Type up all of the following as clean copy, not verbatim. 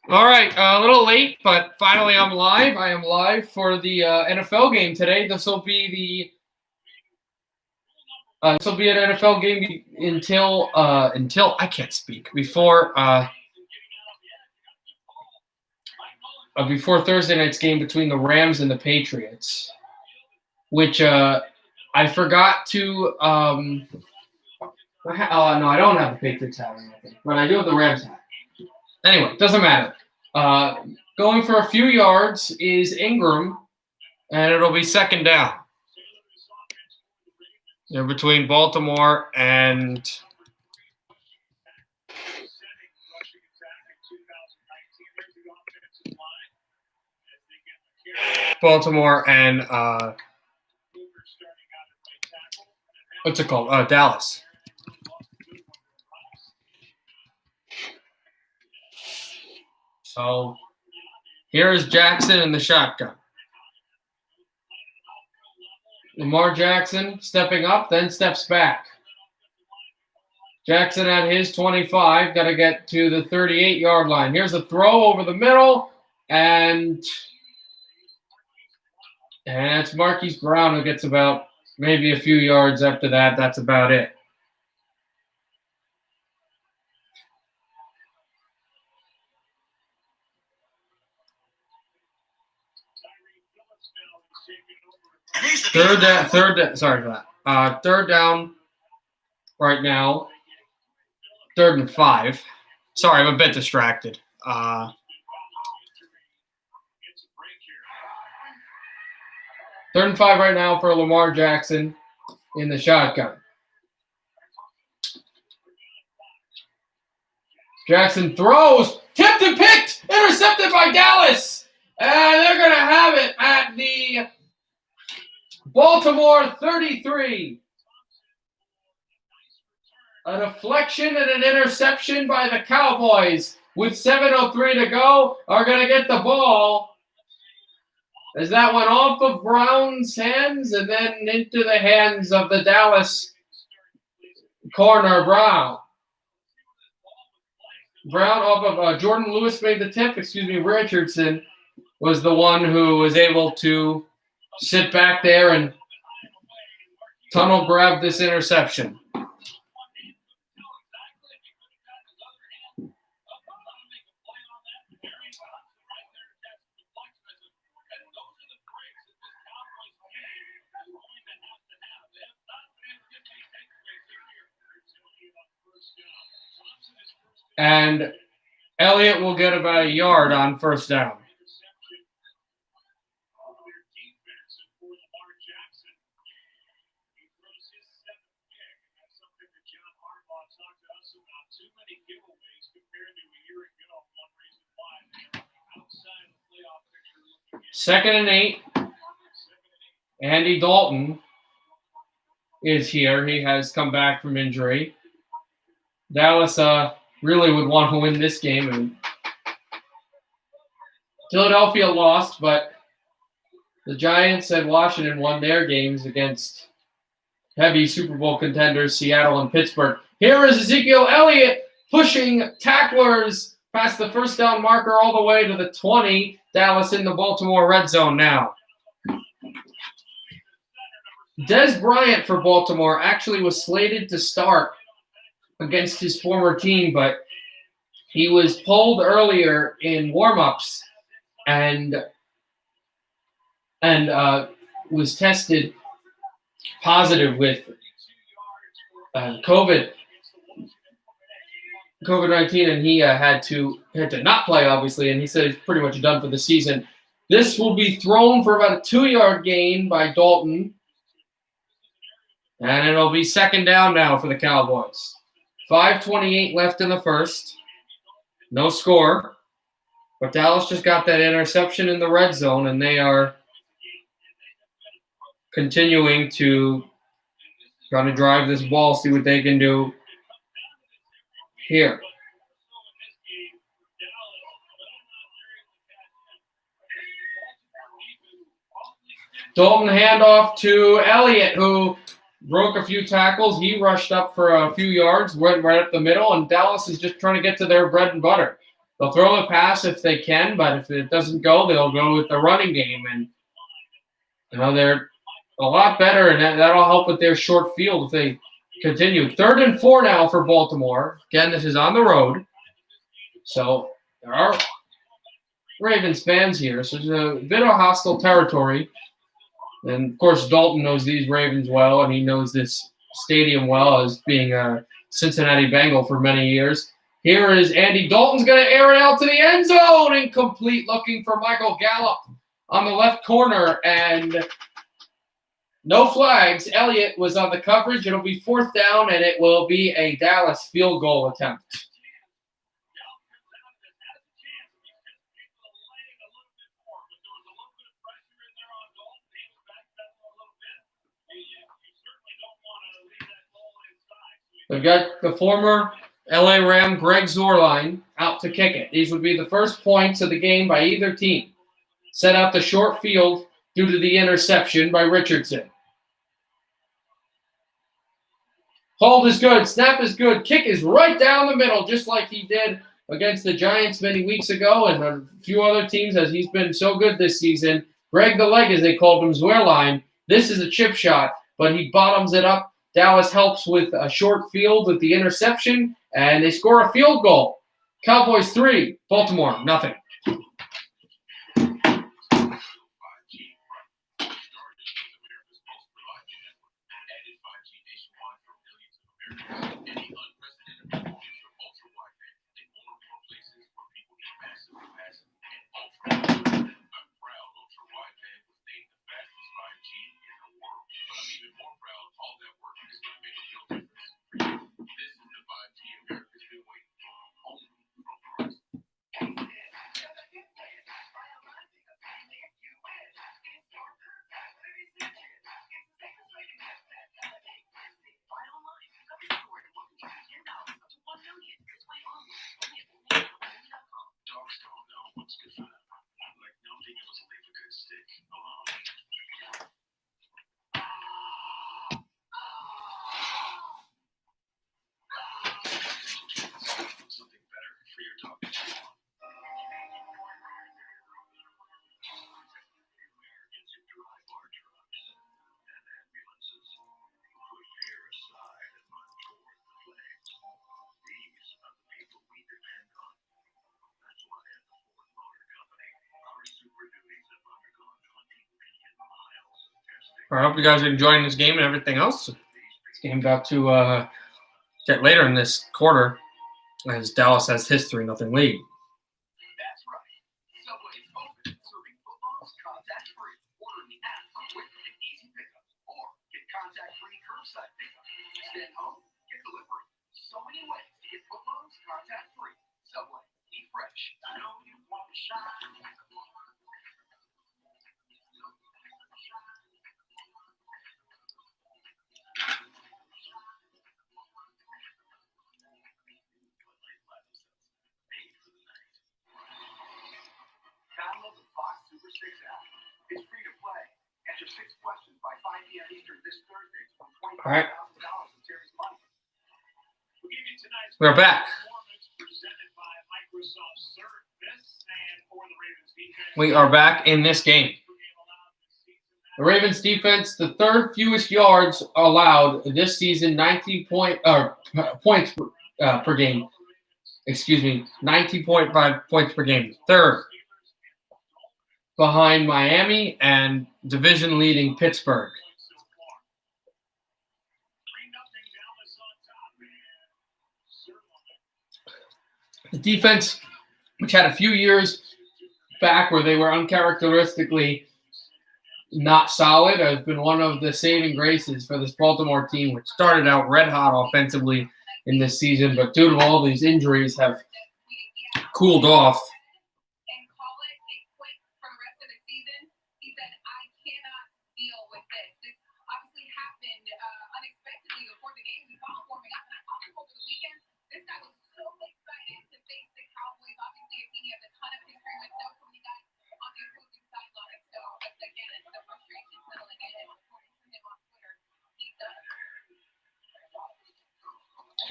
All right, a little late, but finally I'm live. I am live for the NFL game today. This will be an NFL game until I can't speak before Thursday night's game between the Rams and the Patriots, which I forgot to. No, I don't have the Patriots hat or anything, but I do have the Rams hat. Anyway, doesn't matter. Going for a few yards is Ingram, and it'll be second down. They're between Baltimore and what's it called? Dallas. So here is Jackson in the shotgun. Lamar Jackson stepping up, then steps back. Jackson at his 25, got to get to the 38-yard line. Here's a throw over the middle, and it's Marquise Brown who gets about maybe a few yards after that. That's about it. Third down right now. 3rd and 5. Sorry, I'm a bit distracted. 3rd and 5 right now for Lamar Jackson in the shotgun. Jackson throws, tipped and picked, intercepted by Dallas. And they're going to have it at the Baltimore 33. A deflection and an interception by the Cowboys with 7:03 to go are going to get the ball as that went off of Brown's hands and then into the hands of the Dallas corner, Brown. Brown off of Jordan Lewis made the tip. Richardson was the one who was able to sit back there and tunnel grab this interception. And Elliott will get about a yard on first down. Second and 8. Andy Dalton is here. He has come back from injury. Dallas really would want to win this game. And Philadelphia lost, but the Giants and Washington won their games against heavy Super Bowl contenders, Seattle and Pittsburgh. Here is Ezekiel Elliott pushing tacklers past the first down marker all the way to the 20. Dallas in the Baltimore red zone now. Des Bryant for Baltimore actually was slated to start against his former team, but he was pulled earlier in warm-ups and was tested positive with COVID-19, and he had to not play, obviously, and he said he's pretty much done for the season. This will be thrown for about a 2-yard gain by Dalton, and it'll be second down now for the Cowboys. 5:28 left in the first. No score, but Dallas just got that interception in the red zone, and they are continuing to try to drive this ball, see what they can do here. Dalton handoff to Elliott, who broke a few tackles. He rushed up for a few yards, went right up the middle, and Dallas is just trying to get to their bread and butter. They'll throw the pass if they can, but if it doesn't go, they'll go with the running game. And, they're a lot better, and that'll help with their short field if they continue. 3rd and 4 now for Baltimore. Again, this is on the road. So there are Ravens fans here, so there's a bit of hostile territory. And, of course, Dalton knows these Ravens well, and he knows this stadium well as being a Cincinnati Bengal for many years. Here is Andy Dalton's going to air it out to the end zone. Incomplete, looking for Michael Gallup on the left corner. And no flags. Elliott was on the coverage. It'll be 4th down, and it will be a Dallas field goal attempt. They've got the former LA Ram Greg Zuerlein out to kick it. These would be the first points of the game by either team. Set out the short field due to the interception by Richardson. Hold is good. Snap is good. Kick is right down the middle, just like he did against the Giants many weeks ago and a few other teams, as he's been so good this season. Greg the Leg, as they called him, Zuerlein. This is a chip shot, but he bottoms it up. Dallas helps with a short field with the interception, and they score a field goal. Cowboys 3, Baltimore nothing. I hope you guys are enjoying this game and everything else. This game about to get later in this quarter as Dallas has history, nothing lead. All right. We're back. We are back in this game. The Ravens defense, the 3rd fewest yards allowed this season, 19 points per game. 19.5 points per game. 3rd behind Miami and division-leading Pittsburgh. The defense, which had a few years back where they were uncharacteristically not solid, has been one of the saving graces for this Baltimore team, which started out red hot offensively in this season, but due to all these injuries have cooled off.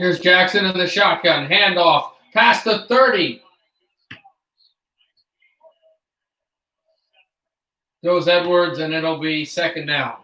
Here's Jackson in the shotgun. Handoff. Past the 30. Goes Edwards, and it'll be second down.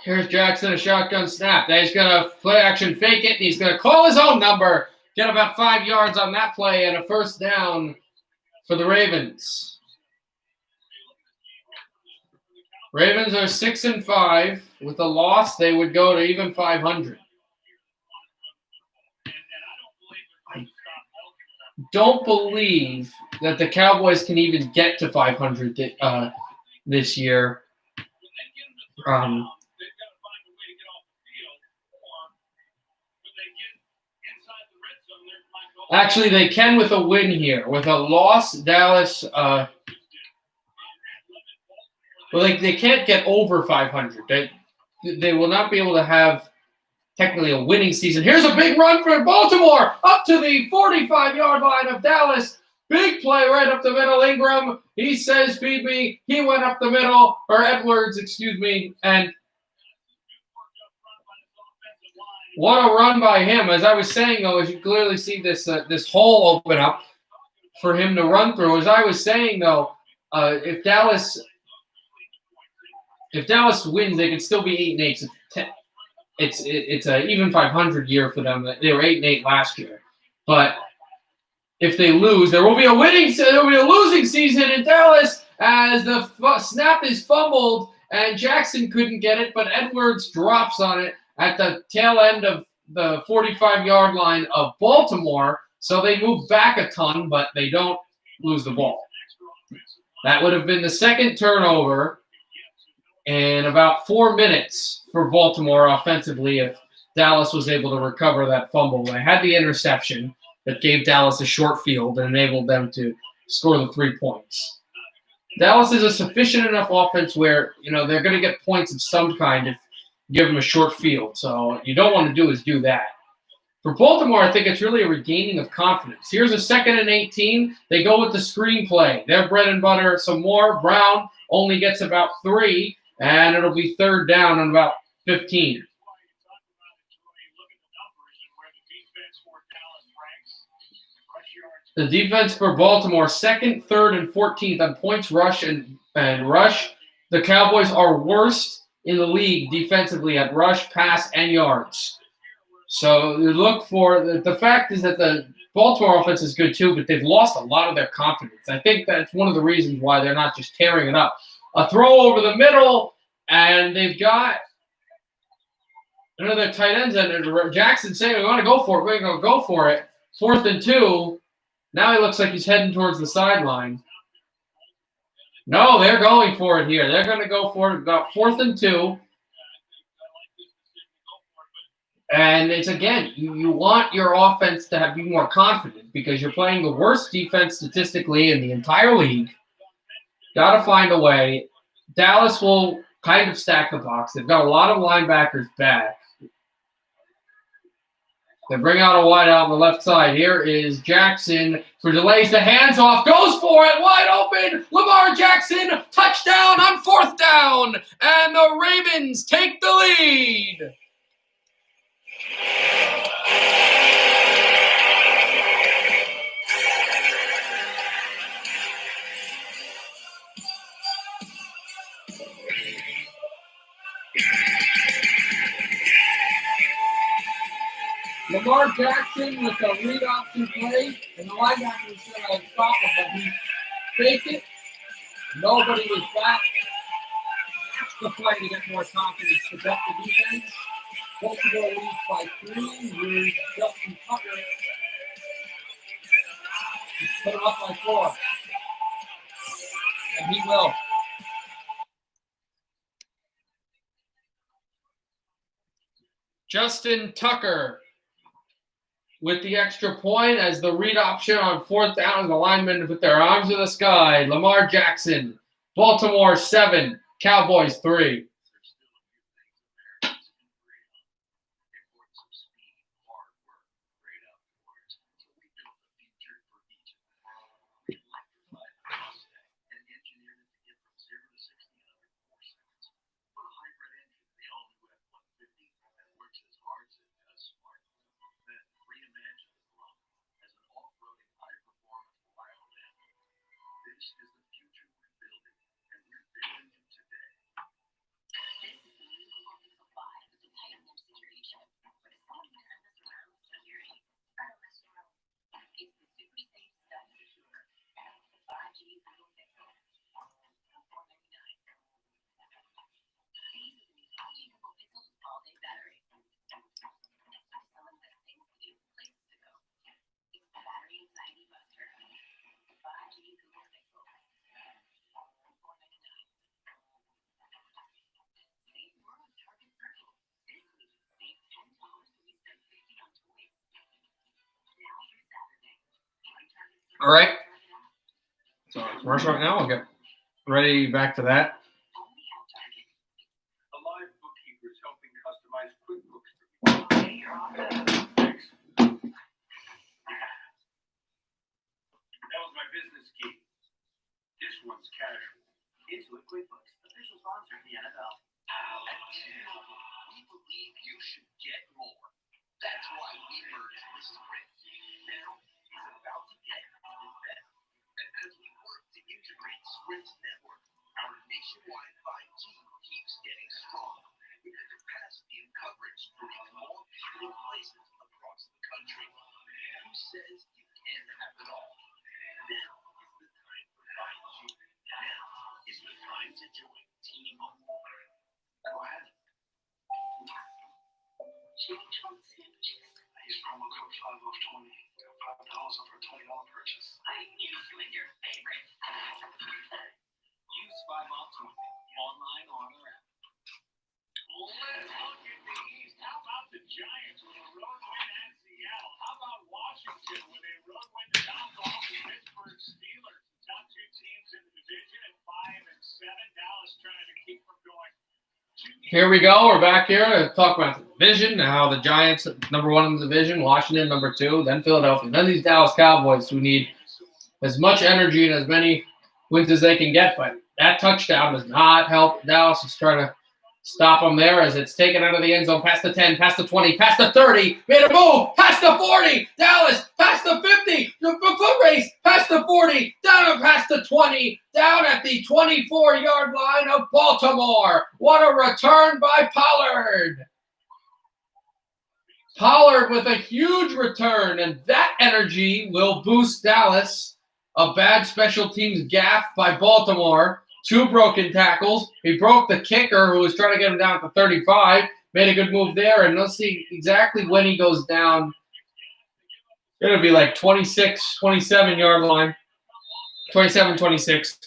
Here's Jackson, a shotgun snap. Now he's going to play action fake it, and he's going to call his own number. Get about 5 yards on that play and a first down for the Ravens. Ravens are 6-5. With a loss, they would go to even 500. I don't believe that the Cowboys can even get to 500 this year. Actually, they can with a win here. With a loss, Dallas, they can't get over 500. They will not be able to have technically a winning season. Here's a big run for Baltimore up to the 45-yard line of Dallas. Big play right up the middle. Ingram, he says, feed me. He went up the middle, or Edwards, excuse me, and what a run by him. As I was saying, though, as you clearly see this hole open up for him to run through. As I was saying, though, if Dallas wins, they could still be 8-8. It's an even 500 year for them. They were 8-8 last year, but if they lose, there will be a losing season in Dallas as the snap is fumbled and Jackson couldn't get it, but Edwards drops on it at the tail end of the 45-yard line of Baltimore. So they move back a ton, but they don't lose the ball. That would have been the second turnover in about 4 minutes for Baltimore offensively if Dallas was able to recover that fumble. They had the interception that gave Dallas a short field and enabled them to score the 3 points. Dallas is a sufficient enough offense where, they're going to get points of some kind if you give them a short field. So what you don't want to do is do that. For Baltimore, I think it's really a regaining of confidence. Here's a 2nd and 18. They go with the screen play. Their bread and butter, some more. Brown only gets about 3, and it'll be third down on about 15. The defense for Baltimore, 2nd, 3rd, and 14th on points, rush, and rush. The Cowboys are worst in the league defensively at rush, pass, and yards. So you look for the fact is that the Baltimore offense is good too, but they've lost a lot of their confidence. I think that's one of the reasons why they're not just tearing it up. A throw over the middle, and they've got another tight ends, and Jackson saying, we want to go for it. We're going to go for it. 4th and 2. Now he looks like he's heading towards the sideline. No, they're going for it here. They're going to go for it about 4th and 2. And it's, again, you want your offense to be more confident because you're playing the worst defense statistically in the entire league. Got to find a way. Dallas will kind of stack the box. They've got a lot of linebackers back. They bring out a wide out on the left side. Here is Jackson for delays the hands off. Goes for it. Wide open. Lamar Jackson. Touchdown on 4th down. And the Ravens take the lead. Lamar Jackson with a read option play, and the linebacker was going to stop him, but he faked it. Nobody was back. That's the play to get more confidence to bet the defense. Baltimore leads by 3. Here's Justin Tucker. He's put him up by 4. And he will. Justin Tucker with the extra point as the read option on 4th down. The linemen with their arms in the sky. Lamar Jackson. Baltimore 7, Cowboys 3. All right. So commercial right now. I'll get ready back to that. Alive bookkeepers helping customize QuickBooks. That was my business key. This one's casual. Intuit QuickBooks, official sponsor of the NFL. We believe you should get more. That's why we merged with Sprint. Now it's about to get even better. As we work to integrate Sprint's network, our nationwide 5G keeps getting stronger. With the capacity and coverage to reach more people in places across the country. Who says you can't have it all? Now is the time for 5G. Now is the time to join T-Mobile. Go ahead. Change on sandwiches. I use promo code 5off20. $5 off for a $20 purchase. I knew you and your favorite. Use 5off20 online or on our app. Let's look at these. How about the Giants with a road win at Seattle? How about Washington with a road win to knock off the Pittsburgh Steelers? Top two teams in the division at 5 and 7. Dallas trying to keep from going. Here we go. We're back here to talk about the division. How the Giants, number 1 in the division, Washington, number 2, then Philadelphia, then these Dallas Cowboys who need as much energy and as many wins as they can get. But that touchdown does not help Dallas. Is trying to stop them there as it's taken out of the end zone, past the 10, past the 20, past the 30, made a move, past the 40, Dallas, past the 50, the foot race, past the 40, down and past the 20, down at the 24-yard line of Baltimore. What a return by Pollard. Pollard with a huge return, and that energy will boost Dallas. A bad special teams gaffe by Baltimore. 2 broken tackles. He broke the kicker who was trying to get him down to 35. Made a good move there, and let's see exactly when he goes down. It'll be like 26, 27-yard line. 27, 26.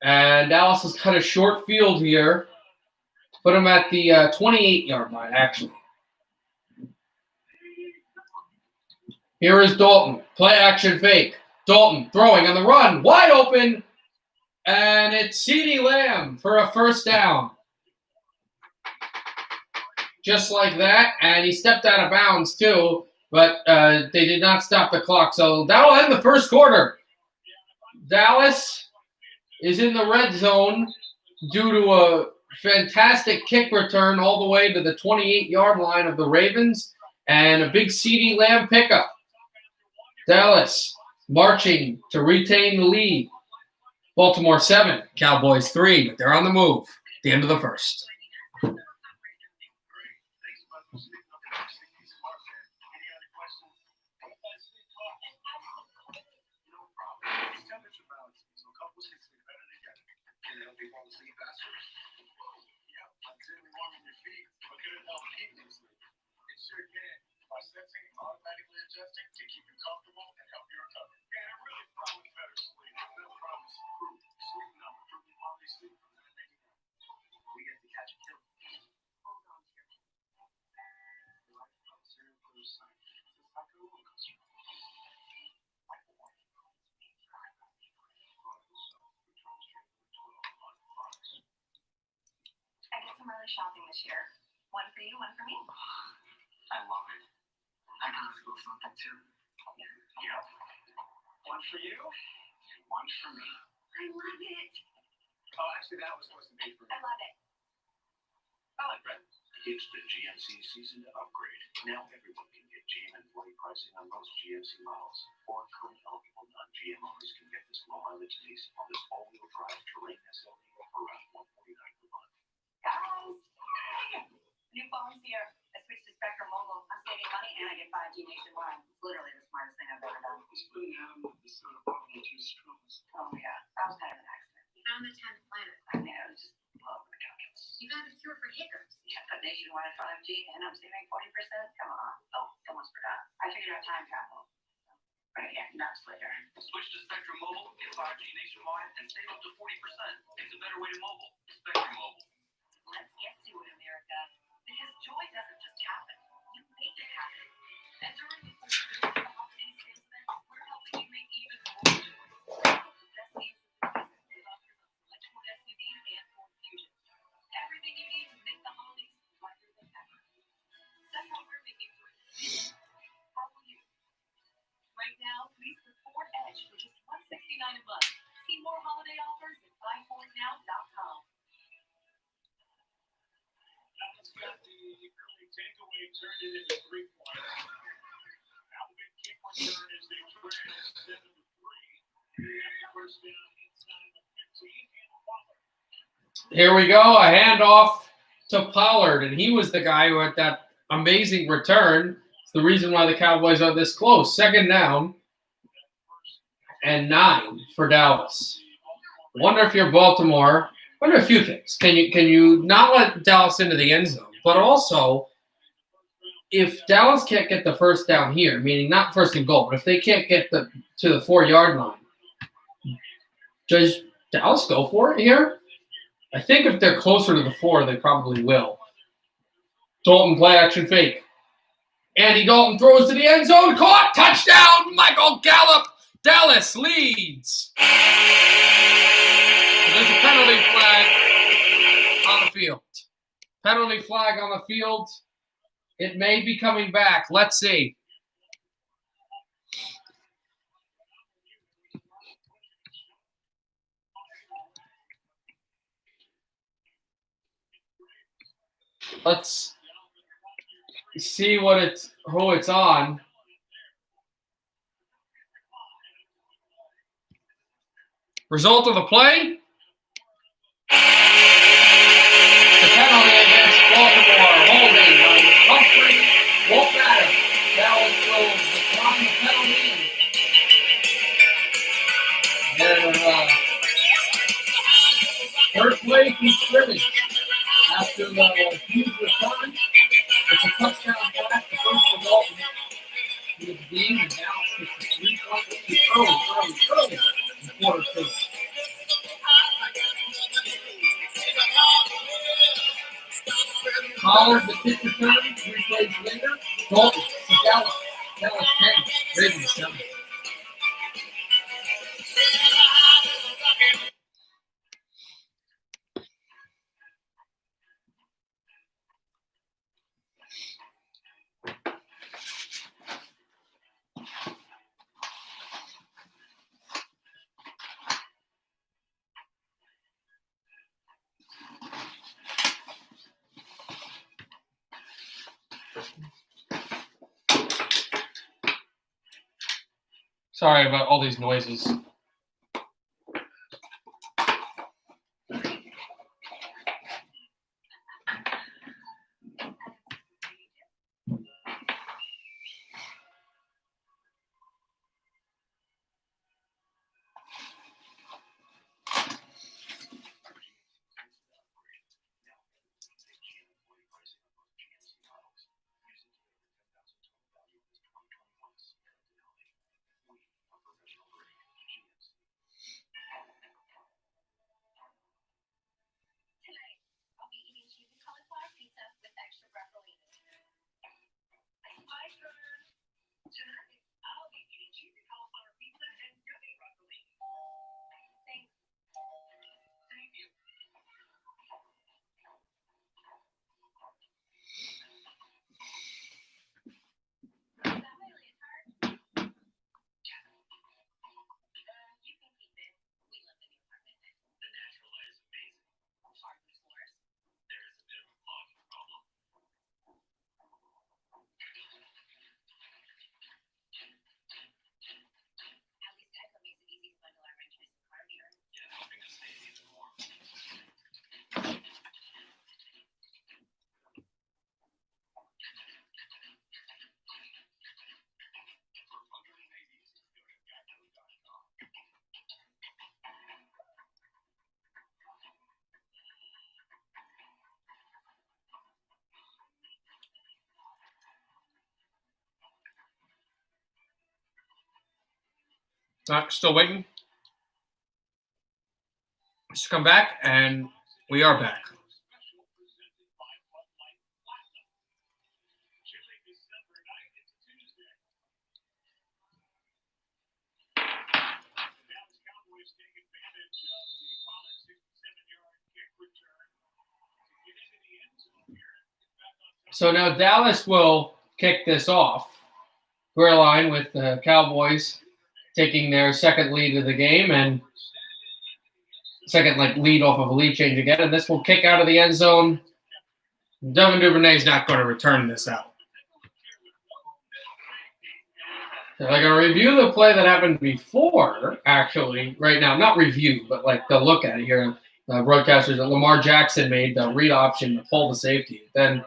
And Dallas has cut a short field here. Put him at the 28-yard line, actually. Here is Dalton. Play action fake. Dalton throwing on the run. Wide open. And it's CeeDee Lamb for a first down. Just like that. And he stepped out of bounds, too. But they did not stop the clock. So that'll end the first quarter. Dallas is in the red zone due to a fantastic kick return all the way to the 28-yard line of the Ravens. And a big CeeDee Lamb pickup. Dallas marching to retain the lead. Baltimore 7, Cowboys 3, but they're on the move at the end of the first. By sensing and automatically adjusting to keep you comfortable and help you recover. And it really promise better sleep. No promise. Proof. Sleep number. Proof quality sleep from 999. We get to catch a kill. Hold on to your kid. The life of serial killer sign. It's like a roller coaster. holiday shopping this year. One for you, one for me. I love it. I gotta go something too. Yeah. One for you, one for me. I love it. Oh, actually, that was supposed to be for me. I love it. Oh, It's the GMC season to upgrade. Now everyone can get GM employee pricing on most GMC models. Or current eligible non-GM owners can get this low mileage lease on this all-wheel drive terrain SUV for around $149 per month. guys. New phone's here. I switched to Spectrum Mobile. I'm saving money and I get 5G nationwide. It's literally the smartest thing I've ever done. Splitting out with this bottom of two strokes. Oh, yeah. That was kind of an accident. You found the 10th planet. I mean, I was just blowing my calculus. You found a cure for hiccups. Yeah, but nationwide 5G and I'm saving 40%? Come on. Oh, almost forgot. I figured out time travel. Right here, nuts later. Switch to Spectrum Mobile, get 5G nationwide, and save up to 40%. It's a better way to mobile. Spectrum Mobile. Let's get to it, America. Because joy doesn't just happen. You make it happen. And during the holiday season, we're helping you make even more joy. The best deals of the season with offers on select Ford SUVs and Ford Fusions. Everything you need to make the holidays brighter than ever. That's what we're making for you. How will you? Right now, lease the Ford Edge for just $169 a month. See more holiday offers at buyfordnow.com. Got the early takeaway turned into 3 points. Now the big kick return as they trail 7-3. First down inside the 15 and Pollard. Here we go. A handoff to Pollard, and he was the guy who had that amazing return. It's the reason why the Cowboys are this close. Second down and 9 for Dallas. Wonder if you're Baltimore. Wonder a few things. Can you not let Dallas into the end zone? But also, if Dallas can't get the first down here, meaning not first and goal, but if they can't get to the 4-yard line, does Dallas go for it here? I think if they're closer to the 4, they probably will. Dalton play action fake. Andy Dalton throws to the end zone. Caught. Touchdown. Michael Gallup. Dallas leads. There's a penalty flag on the field. Penalty flag on the field. It may be coming back. Let's see. Let's see who it's on. Result of the play? The penalty against Baltimore. Holding on Humphrey. Won't matter. Dallas will decline the penalty. Their first play from scrimmage. After the huge return, it's a touchdown pass. The first for Dalton. He was being and Dallas gets the 3-point lead early in quarter 2. Pollard, the kick return, 3 plays later. Dalton to Dallas. Dallas 10. Ravens 7. Sorry about all these noises. Still waiting. Just come back, and we are back. So now Dallas will kick this off. Square line with the Cowboys taking their second lead of the game and second lead off of a lead change again. And this will kick out of the end zone. Devin Duvernay's not going to return this out. So I'm going to review the play that happened before, actually, right now. Not review, but they'll look at it here. The broadcasters that Lamar Jackson made the read option to pull the safety. Then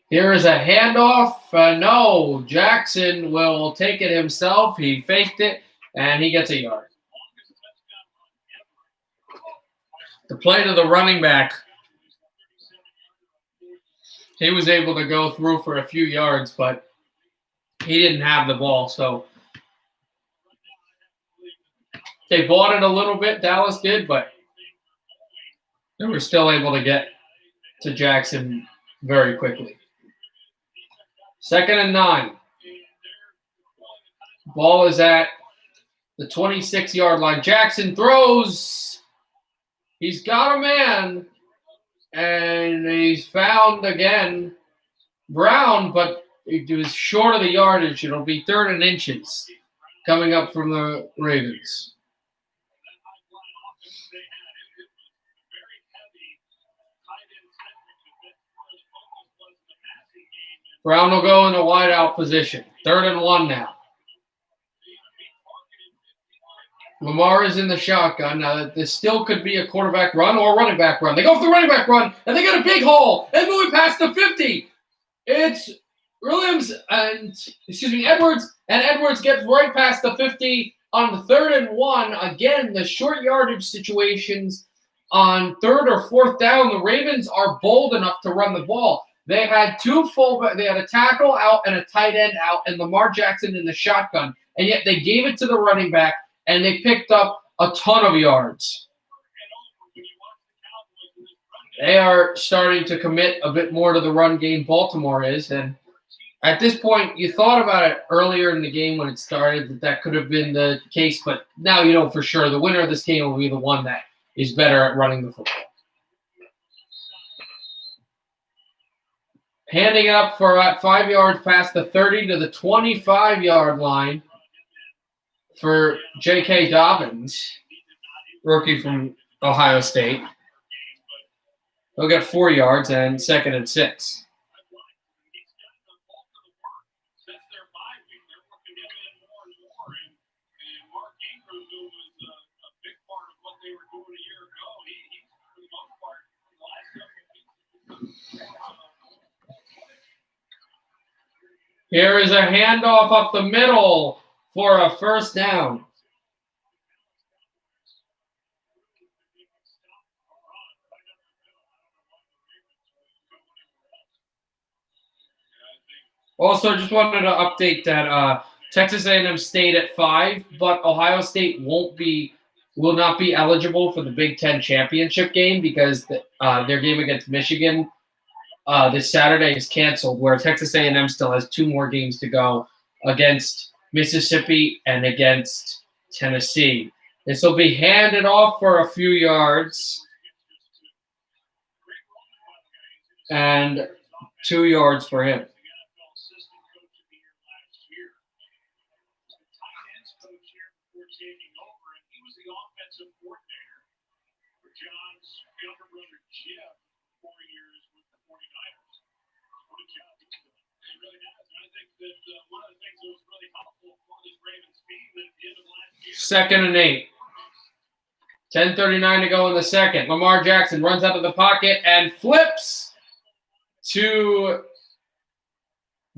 here is a handoff. No, Jackson will take it himself. He faked it, and he gets a yard. The play to the running back, he was able to go through for a few yards, but he didn't have the ball. So they bought it a little bit, Dallas did, but they were still able to get to Jackson very quickly. 2nd and 9. Ball is at the 26-yard line. Jackson throws. He's got a man. And he's found again Brown, but it was short of the yardage. It'll be 3rd and inches coming up from the Ravens. Brown will go in a wideout position. 3rd and 1 now. Lamar is in the shotgun. Now, this still could be a quarterback run or a running back run. They go for the running back run, and they get a big hole. And moving past the 50. It's Edwards, and Edwards gets right past the 50 on the 3rd and 1. Again, the short yardage situations on 3rd or 4th down, the Ravens are bold enough to run the ball. They had two fullback. They had a tackle out and a tight end out, and Lamar Jackson in the shotgun. And yet they gave it to the running back, and they picked up a ton of yards. They are starting to commit a bit more to the run game, Baltimore is. And at this point, you thought about it earlier in the game when it started that could have been the case, but now you know for sure the winner of this game will be the one that is better at running the football. Handing it up for 5 yards past the 30 to the 25-yard line for J.K. Dobbins, rookie from Ohio State. He'll get 4 yards and 2nd and 6. Here is a handoff up the middle for a 1st down. Also, just wanted to update that Texas A&M stayed at 5, but Ohio State will not be eligible for the Big Ten championship game because their game against Michigan this Saturday is canceled, where Texas A&M still has 2 more games to go against Mississippi and against Tennessee. This will be handed off for a few yards and 2 yards for him. Second and 8. 10:39 to go in the second. Lamar Jackson runs out of the pocket and flips to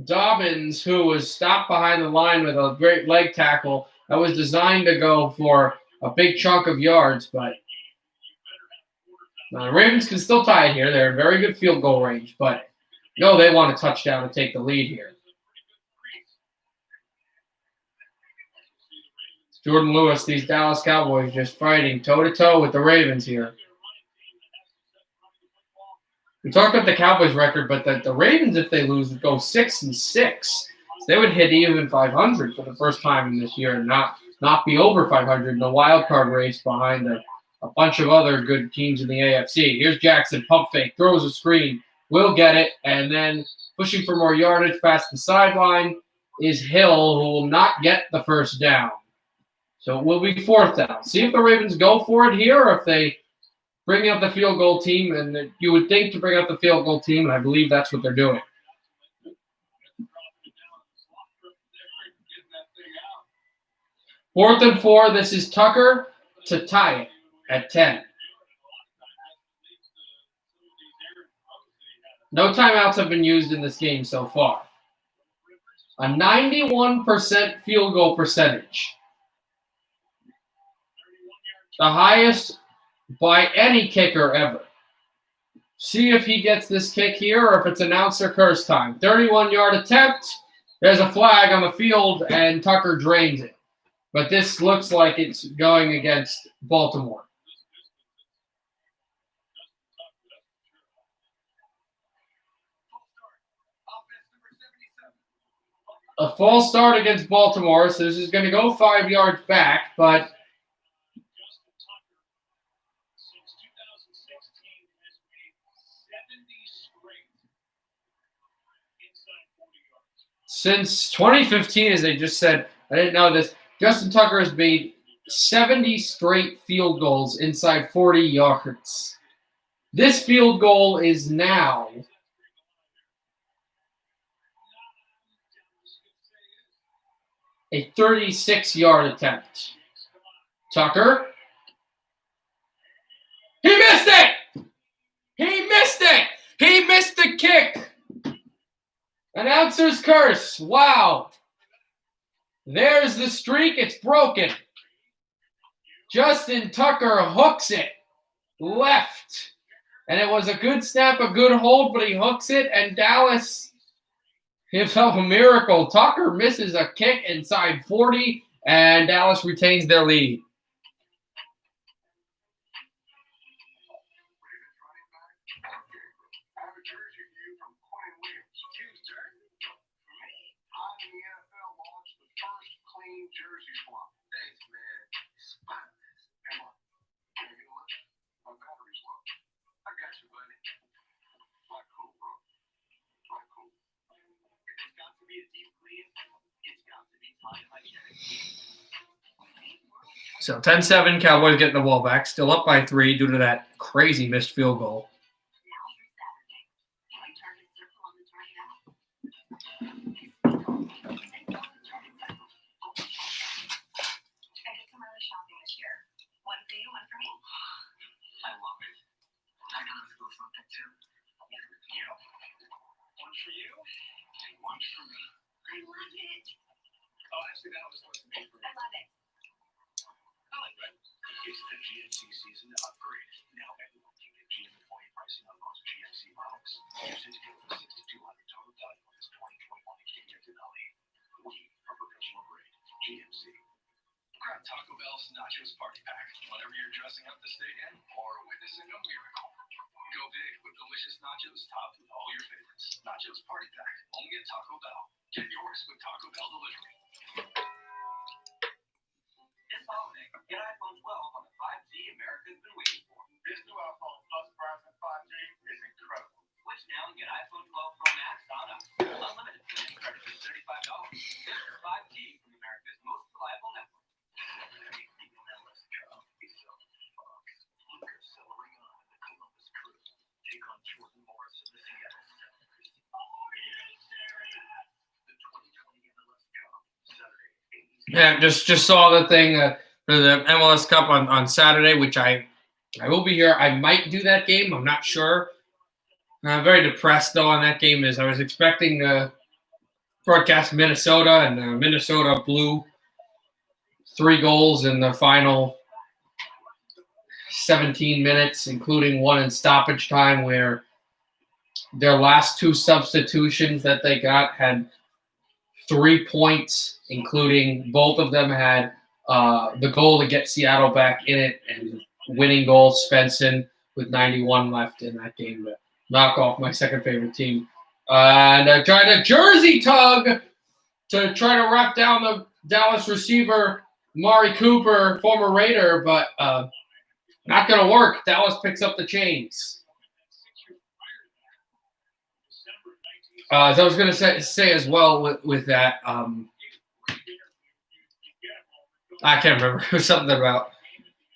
Dobbins, who was stopped behind the line with a great leg tackle. that was designed to go for a big chunk of yards, but the Ravens can still tie it here. They're in very good field goal range, but no, they want a touchdown to take the lead here. Jordan Lewis, these Dallas Cowboys just fighting toe-to-toe with the Ravens here. We talked about the Cowboys record, but the Ravens, if they lose, would go 6-6. So they would hit even 500 for the first time in this year and not be over 500 in the wild card race behind a bunch of other good teams in the AFC. Here's Jackson, pump fake, throws a screen, will get it, and then pushing for more yardage past the sideline is Hill, who will not get the first down. So it will be 4th down. See if the Ravens go for it here or if they bring out the field goal team. And you would think to bring out the field goal team, and I believe that's what they're doing. 4th and 4. This is Tucker to tie it at 10. No timeouts have been used in this game so far. A 91% field goal percentage. The highest by any kicker ever. See if he gets this kick here or if it's announcer curse time. 31-yard attempt. There's a flag on the field, and Tucker drains it. But this looks like it's going against Baltimore. A false start against Baltimore, so this is going to go 5 yards back, but since 2015, as they just said, I didn't know this, Justin Tucker has made 70 straight field goals inside 40 yards. This field goal is now a 36-yard attempt. Tucker. He missed it! He missed it! He missed the kick! Announcer's curse. Wow. There's the streak. It's broken. Justin Tucker hooks it left. And it was a good snap, a good hold, but he hooks it, and Dallas himself a miracle. Tucker misses a kick inside 40, and Dallas retains their lead. Jersey swap. Thanks, man. Spotless. Come on. Can I get a lunch? My battery's low. I got you, buddy. Black cool, bro. Black cool. If it's got to be a deep clean, it's got to be Tide Hygienic. So 10-7, Cowboys getting the ball back. Still up by 3 due to that crazy missed field goal. It's the GMC season to upgrade. Now everyone can get GM employee pricing on most GMC models. Use it to get the $6,200 total value on this 2021 Kia Denali. We are professional grade GMC. Grab Taco Bell's Nachos Party Pack whenever you're dressing up the stadium or witnessing a miracle. Go big with delicious nachos topped with all your favorites. Nachos Party Pack, only at Taco Bell. Get yours with Taco Bell delivery. This holiday, get iPhone 12 on the 5G America's been waiting for. This new iPhone Plus price at 5G is incredible. Switch now and get iPhone 12 Pro Max on us. Unlimited plan credit is $35. This is 5G from America's most reliable network. Take on Jordan Morris and the Seattle Sounders. Oh, yes, there it is. The 2020 MLS Cup, Saturday, 8. Yeah, just saw the thing for the MLS Cup on Saturday, which I will be here. I might do that game. I'm not sure. I'm very depressed, though, on that game. As I was expecting to broadcast Minnesota, and Minnesota blew 3 goals in the final 17 minutes, including one in stoppage time where their last 2 substitutions that they got had 3 points, including both of them had the goal to get Seattle back in it and winning goal, Svensson, with 91 left in that game to knock off my second favorite team. And tried a jersey tug to try to wrap down the Dallas receiver, Mari Cooper, former Raider, but not going to work. Dallas picks up the chains. As I was going to say as well with that, I can't remember. It was something about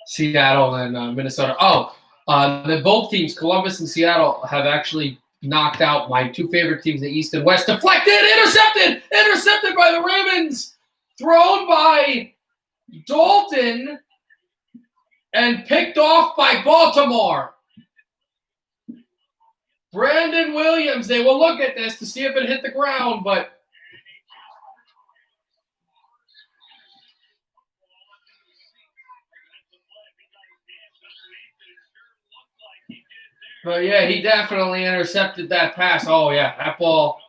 Seattle and Minnesota. Then both teams, Columbus and Seattle, have actually knocked out my 2 favorite teams, the East and West. Deflected, intercepted by the Ravens, thrown by Dalton, and picked off by Baltimore. Brandon Williams, they will look at this to see if it hit the ground, but yeah, he definitely intercepted that pass. Oh, yeah, that ball.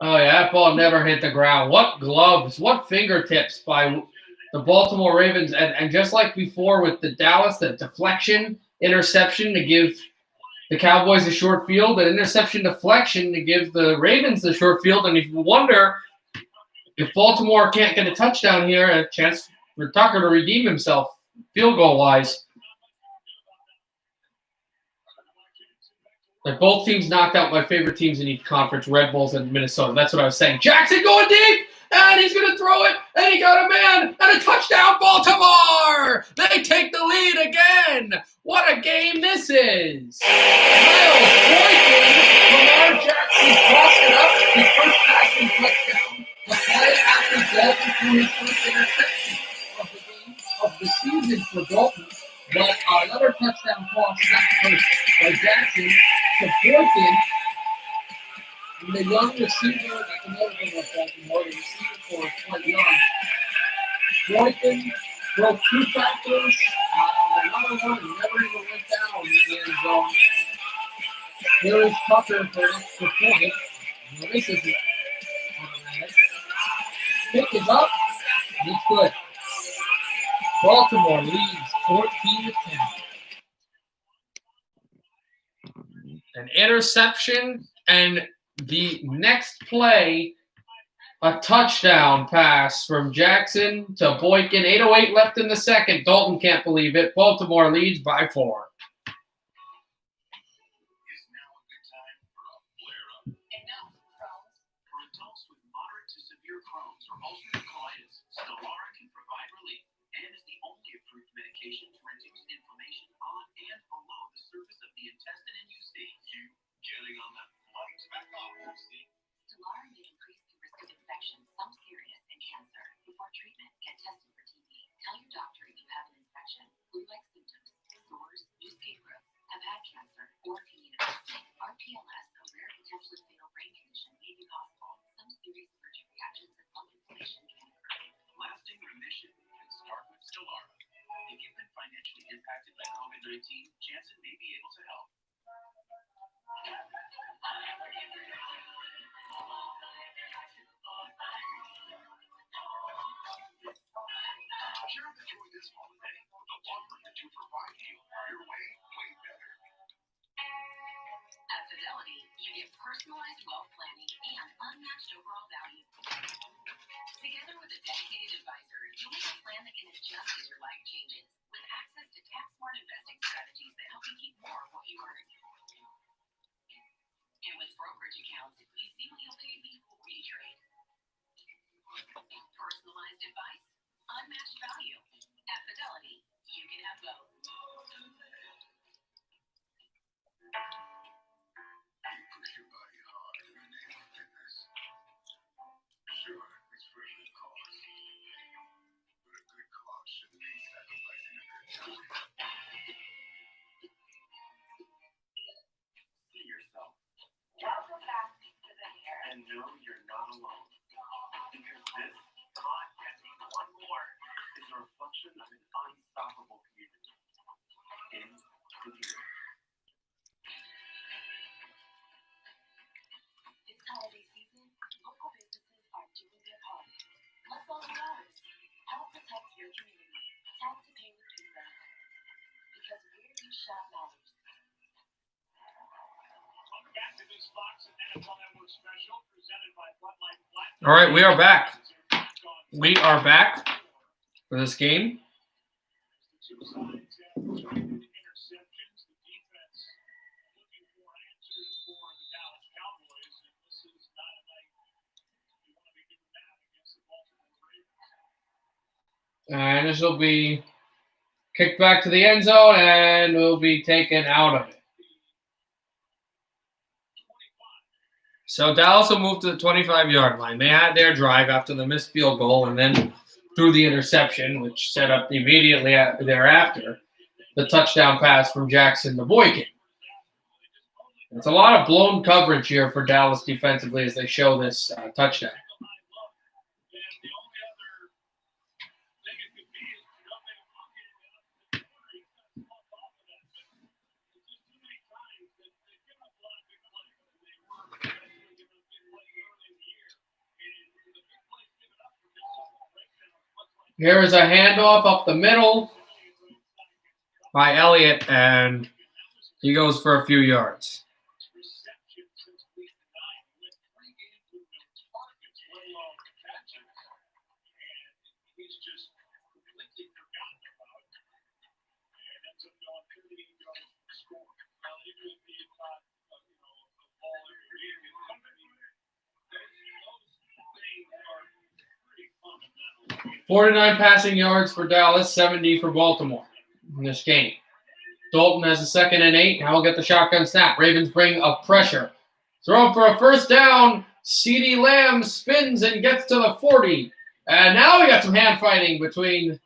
Oh, yeah, that ball never hit the ground. What gloves, what fingertips by the Baltimore Ravens. And just like before with the Dallas, the deflection, interception to give the Cowboys a short field, an interception deflection to give the Ravens the short field. And if you wonder if Baltimore can't get a touchdown here, a chance for Tucker to redeem himself field goal-wise. Like both teams knocked out my favorite teams in each conference, Red Bulls and Minnesota. That's what I was saying. Jackson going deep, and he's going to throw it, and he got a man, and a touchdown, Baltimore! They take the lead again! What a game this is! Miles Boykin, Lamar Jackson tossed it up, his first passing touchdown, the play after Dalton threw his first interception of the season for Dalton, but another touchdown pass by Jackson to Boykin, the young receiver. That's another thing with Baltimore. The receiver for is quite young. Boykin broke 2 tackles. Another one never even went down in the end zone. Here is Tucker for an extra point. Now this isn't automatic. Pick is up. It's good. Baltimore leads 14-10. An interception, and the next play, a touchdown pass from Jackson to Boykin. 8:08 left in the second. Dalton can't believe it. Baltimore leads by 4. Medication to reduce inflammation on and below the surface of the intestine and UC. You getting on that flight back off UC? Stelara may increase the risk of infection, some serious, and cancer. Before treatment, get tested for TB. Tell your doctor if you have an infection, flu-like symptoms, sores, new skin growth, have had cancer, or if you need a vaccine. RPLS, a rare potentially fatal brain condition, may be possible. Some serious allergic reactions and lung inflammation can occur. Lasting remission can start with Stelara. If you've been financially impacted by COVID-19, Janssen may be able to help. Share the joy this holiday with the 1 for 2 for 5 deal. Your way better. At Fidelity, you get personalized wealth planning and unmatched overall value. Together with a dedicated advisor, you'll make a plan that can adjust as your life changes, with access to tax-smart investing strategies that help you keep more of what you earn. And with brokerage accounts, you see what you'll pay before you trade. Personalized advice, unmatched value. At Fidelity, you can have both. Push your body hard in the name of fitness. Sure, it's for a good cause. But a good cause shouldn't mean sacrificing a good time. See yourself. Welcome back to the hair. And know you're not alone. All right, we are back. We are back for this game. And this will be kicked back to the end zone and will be taken out of it. So Dallas will move to the 25-yard line. They had their drive after the missed field goal and then threw the interception, which set up immediately thereafter the touchdown pass from Jackson to Boykin. It's a lot of blown coverage here for Dallas defensively as they show this touchdown. Here is a handoff up the middle by Elliott, and he goes for a few yards. .49 passing yards for Dallas, 70 for Baltimore in this game. Dalton has a 2nd and 8. Now we'll get the shotgun snap. Ravens bring up pressure. Throw for a first down. CeeDee Lamb spins and gets to the 40. And now we got some hand fighting between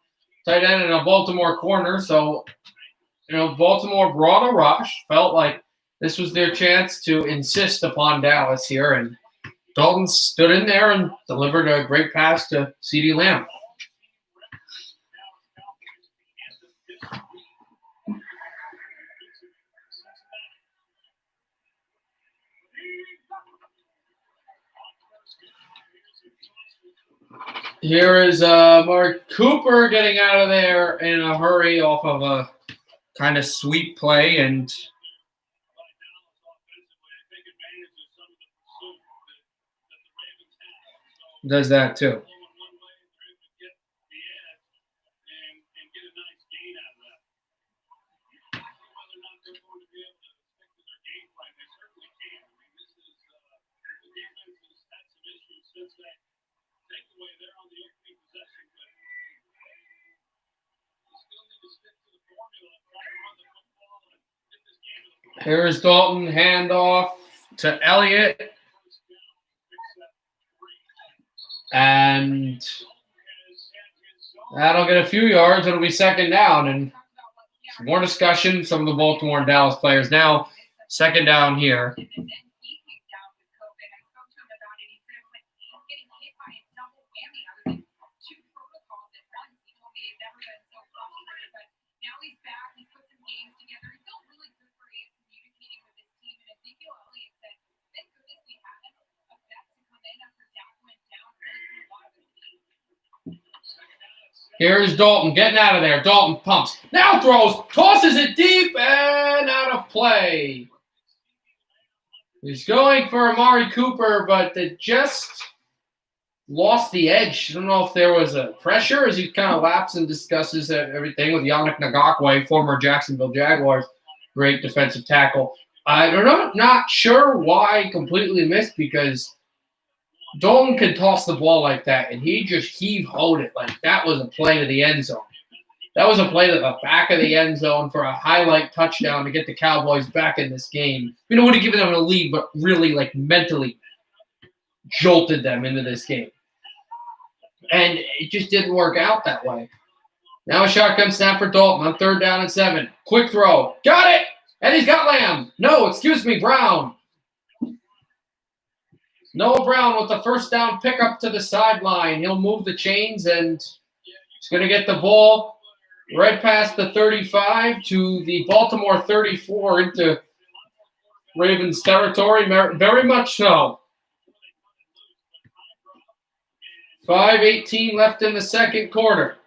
tight end and a Baltimore corner. So, Baltimore brought a rush. Felt like this was their chance to insist upon Dallas here. And Dalton stood in there and delivered a great pass to CeeDee Lamb. Here is Mark Cooper getting out of there in a hurry off of a kind of sweep play and does that too. Here's Dalton, handoff to Elliott. And that'll get a few yards. It'll be 2nd down. And more discussion. Some of the Baltimore and Dallas players now 2nd down here. Here's Dalton getting out of there. Dalton pumps. Now throws. Tosses it deep and out of play. He's going for Amari Cooper, but they just lost the edge. I don't know if there was a pressure as he kind of laps and discusses everything with Yannick Ngakoue, former Jacksonville Jaguars, great defensive tackle. I'm not sure why completely missed because Dalton can toss the ball like that, and he just heave-hoed it like that was a play to the end zone. That was a play to the back of the end zone for a highlight touchdown to get the Cowboys back in this game. We don't want to give them a lead, but really, mentally jolted them into this game. And it just didn't work out that way. Now a shotgun snap for Dalton on 3rd down and 7. Quick throw. Got it! And he's got Lamb. No, excuse me, Brown. Noah Brown with the first down pickup to the sideline. He'll move the chains and he's going to get the ball right past the 35 to the Baltimore 34 into Ravens territory. Very much so. 5:18 left in the 2nd quarter.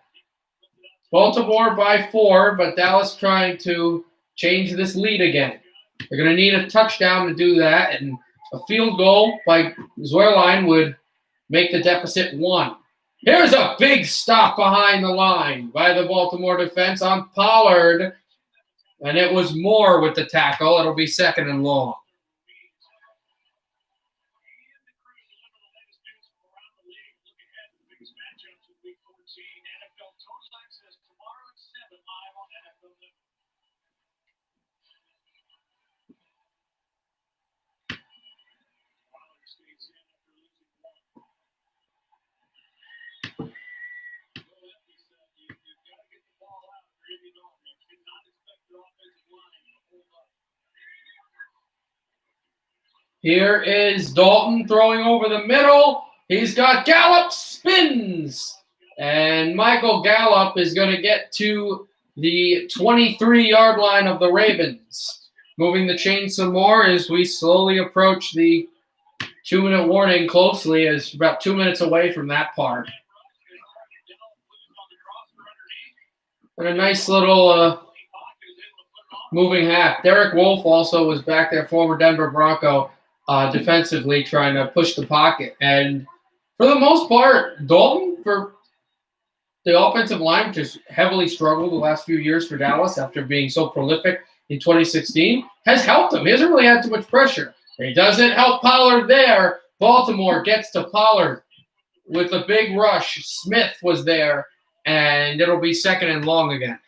Baltimore by 4, but Dallas trying to change this lead again. They're going to need a touchdown to do that, and a field goal by Zwerlein would make the deficit 1. Here's a big stop behind the line by the Baltimore defense on Pollard, and it was Moore with the tackle. It'll be 2nd and long. Here is Dalton throwing over the middle. He's got Gallup spins. And Michael Gallup is going to get to the 23-yard line of the Ravens. Moving the chain some more as we slowly approach the 2-minute warning closely, as about 2 minutes away from that part. And a nice little moving half. Derek Wolfe also was back there, former Denver Bronco, defensively trying to push the pocket. And for the most part, Dalton, for the offensive line, which has heavily struggled the last few years for Dallas after being so prolific in 2016, has helped him. He hasn't really had too much pressure. He doesn't help Pollard there. Baltimore gets to Pollard with a big rush. Smith was there, and it'll be 2nd and long again.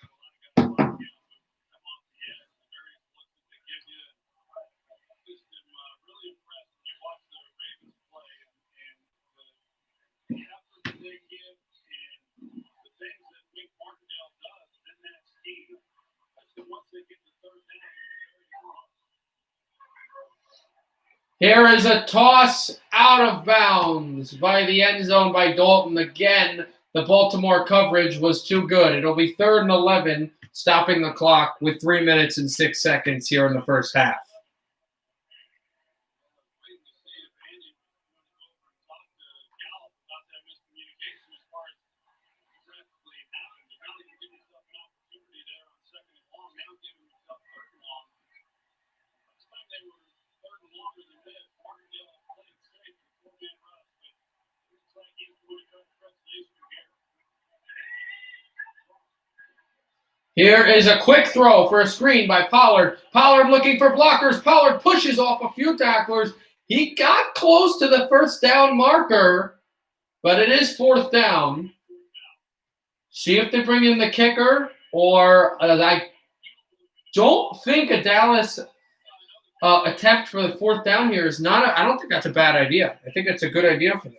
Here is a toss out of bounds by the end zone by Dalton. Again, the Baltimore coverage was too good. It'll be 3rd and 11, stopping the clock with 3 minutes and 6 seconds here in the first half. Here is a quick throw for a screen by Pollard. Pollard looking for blockers. Pollard pushes off a few tacklers. He got close to the first down marker, but it is 4th down. See if they bring in the kicker, or I don't think a Dallas attempt for the 4th down here is not. I don't think that's a bad idea. I think it's a good idea for them.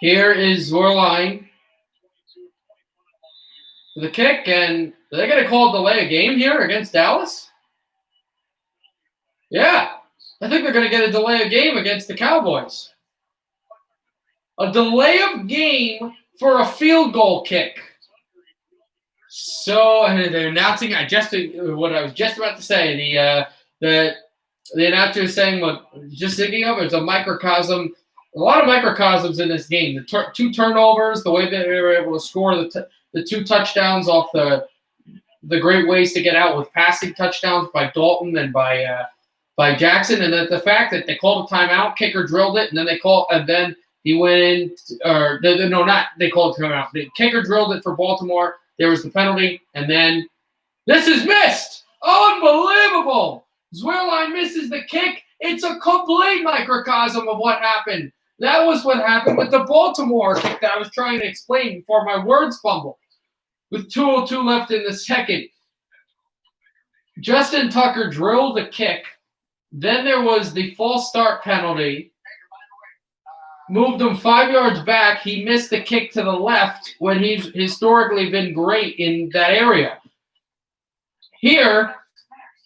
Here is Zwerlein for the kick, and are they going to call delay a game here against Dallas? Yeah, I think they're going to get a delay of game against the Cowboys. A delay of game for a field goal kick. So they're announcing. What I was just about to say. The announcer is saying what just thinking of. It's a microcosm. A lot of microcosms in this game. The 2 turnovers, the way that they were able to score the 2 touchdowns off the great ways to get out with passing touchdowns by Dalton and by Jackson, and the fact that they called a timeout, kicker drilled it, and then he went in. They called a timeout. The kicker drilled it for Baltimore. There was the penalty, and then this is missed. Unbelievable! Zwerlein misses the kick. It's a complete microcosm of what happened. That was what happened with the Baltimore kick that I was trying to explain before my words fumbled. With 2:02 left in the second, Justin Tucker drilled the kick. Then there was the false start penalty. Moved him 5 yards back. He missed the kick to the left when he's historically been great in that area. Here,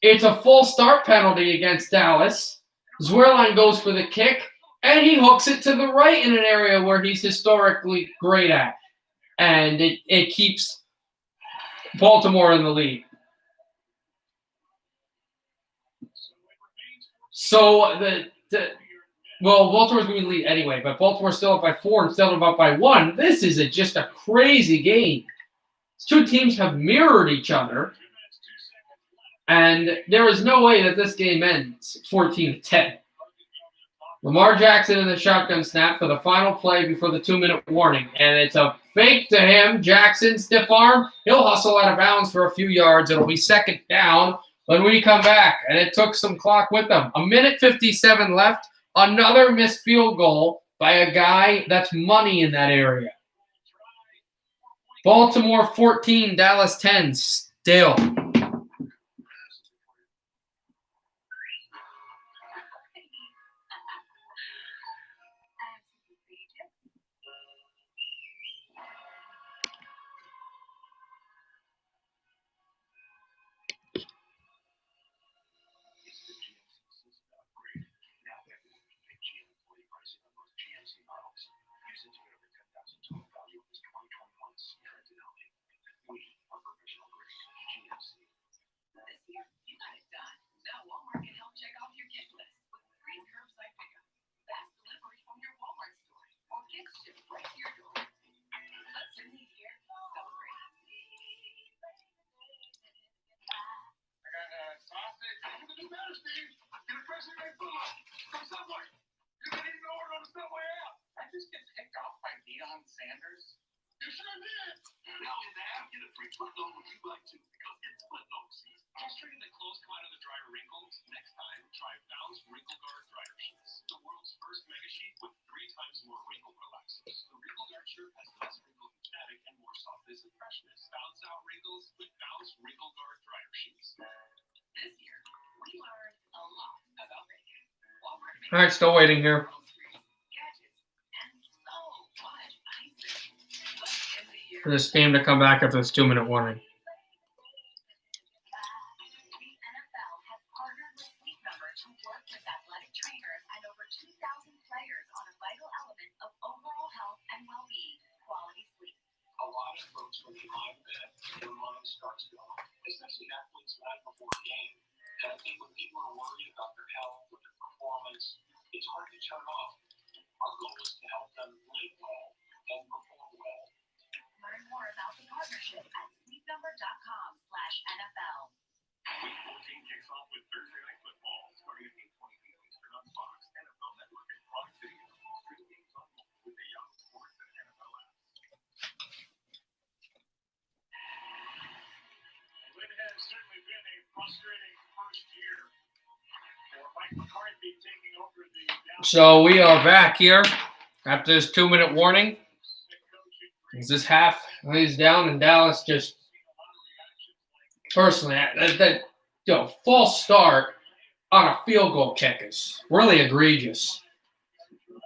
it's a false start penalty against Dallas. Zwerlein goes for the kick, and he hooks it to the right in an area where he's historically great at. And it keeps Baltimore in the lead. So Baltimore's going to lead anyway, but Baltimore's still up by 4 and still up by 1. This is just a crazy game. These two teams have mirrored each other, and there is no way that this game ends 14-10. Lamar Jackson in the shotgun snap for the final play before the 2-minute warning, and it's a fake to him. Jackson, stiff arm. He'll hustle out of bounds for a few yards. It'll be second down when we come back, and it took some clock with them. 1:57 left. Another missed field goal by a guy that's money in that area. Baltimore 14, Dallas 10. Still. All right, still waiting here. For this game to come back after this 2-minute warning. So we are back here after this 2-minute warning. Is this half lays down and Dallas just personally that false start on a field goal kick is really egregious.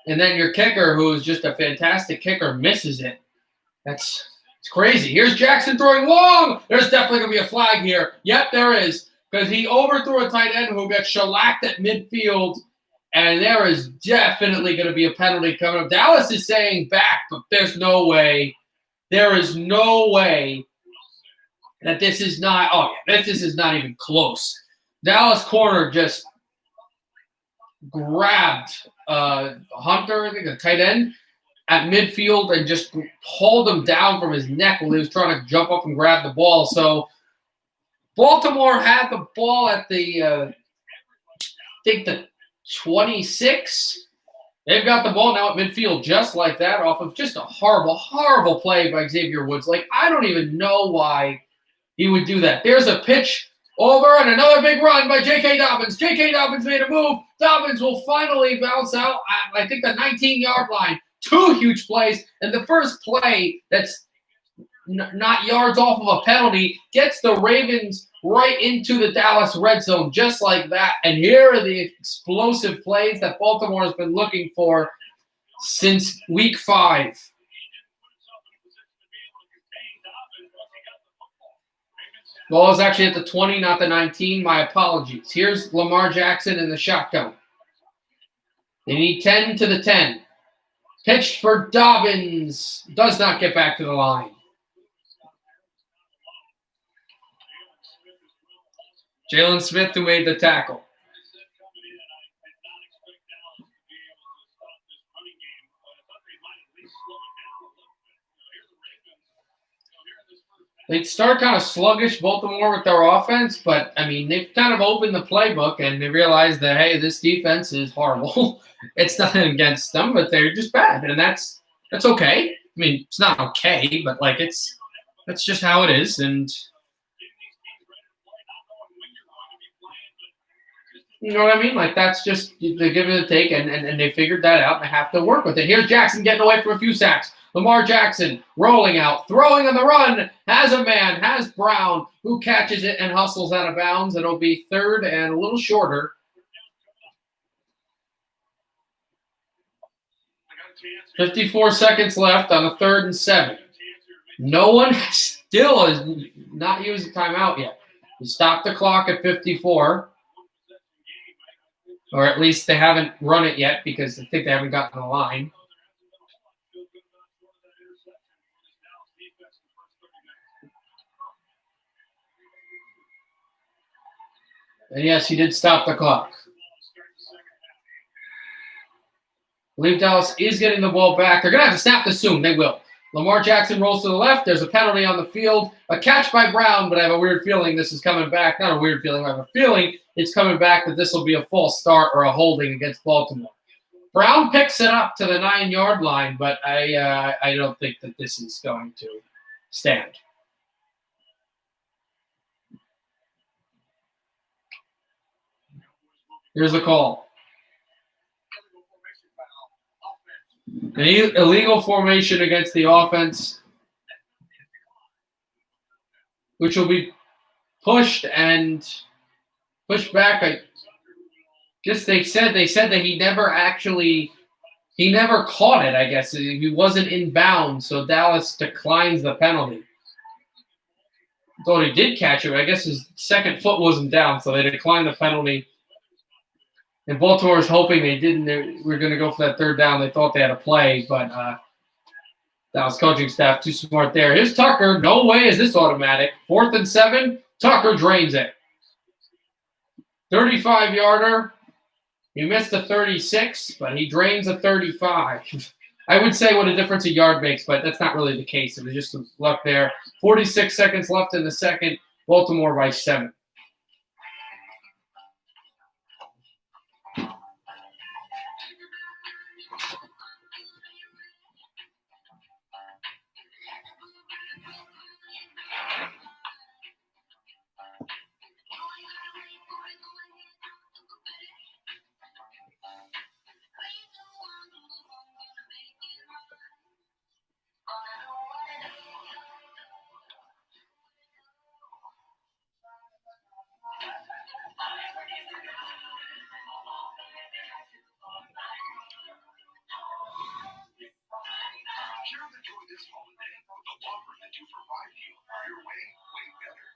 And then your kicker, who is just a fantastic kicker, misses it. It's crazy. Here's Jackson throwing long. There's definitely going to be a flag here. Yep, there is. Because he overthrew a tight end who got shellacked at midfield. And there is definitely going to be a penalty coming up. Dallas is saying back, but there's no way. There is no way that this is not – oh, yeah, this is not even close. Dallas corner just grabbed Hunter, I think a tight end, at midfield and just pulled him down from his neck while he was trying to jump up and grab the ball. So Baltimore had the ball at the I think the 26. They've got the ball now at midfield just like that off of just a horrible, horrible play by Xavier Woods. Like, I don't even know why he would do that. There's a pitch over and another big run by J.K. Dobbins. J.K. Dobbins made a move. Dobbins will finally bounce out at, I think, the 19-yard line. 2 huge plays, and the first play that's not yards off of a penalty gets the Ravens right into the Dallas red zone just like that. And here are the explosive plays that Baltimore has been looking for since week 5. Ball is actually at the 20, not the 19. My apologies. Here's Lamar Jackson in the shotgun. They need 10 to the 10. Pitched for Dobbins. Does not get back to the line. Jalen Smith who made the tackle. They start kind of sluggish, Baltimore, with their offense, but, I mean, they've kind of opened the playbook, and they realized that, hey, this defense is horrible. It's nothing against them, but they're just bad, and that's okay. I mean, it's not okay, but, like, that's just how it is, and you know what I mean? Like, that's just the give and the take, and they figured that out, and they have to work with it. Here's Jackson getting away from a few sacks. Lamar Jackson rolling out, throwing on the run, has a man, has Brown, who catches it and hustles out of bounds. It'll be third and a little shorter. 54 seconds left on a 3rd and 7. No one still has not used the timeout yet. We stopped the clock at 54. Or at least they haven't run it yet because I think they haven't gotten the line. And yes, he did stop the clock. I believe Dallas is getting the ball back. They're going to have to snap this soon. They will. Lamar Jackson rolls to the left. There's a penalty on the field. A catch by Brown, but I have a weird feeling this is coming back. Not a weird feeling. I have a feeling it's coming back that this will be a false start or a holding against Baltimore. Brown picks it up to the 9-yard line, but I don't think that this is going to stand. Here's the call. An illegal formation against the offense, which will be pushed back. I guess they said that he never caught it, I guess. He wasn't in bounds, so Dallas declines the penalty. Thought he did catch it, but I guess his second foot wasn't down, so they declined the penalty. And Baltimore was hoping they didn't. They were going to go for that 3rd down. They thought they had a play, but Dallas coaching staff too smart there. Here's Tucker. No way is this automatic. 4th and 7. Tucker drains it. 35-yarder. He missed a 36, but he drains a 35. I would say what a difference a yard makes, but that's not really the case. It was just some luck there. 46 seconds left in the second. Baltimore by 7. Share the joy this holiday with the offer that you provide you. Your way, way better.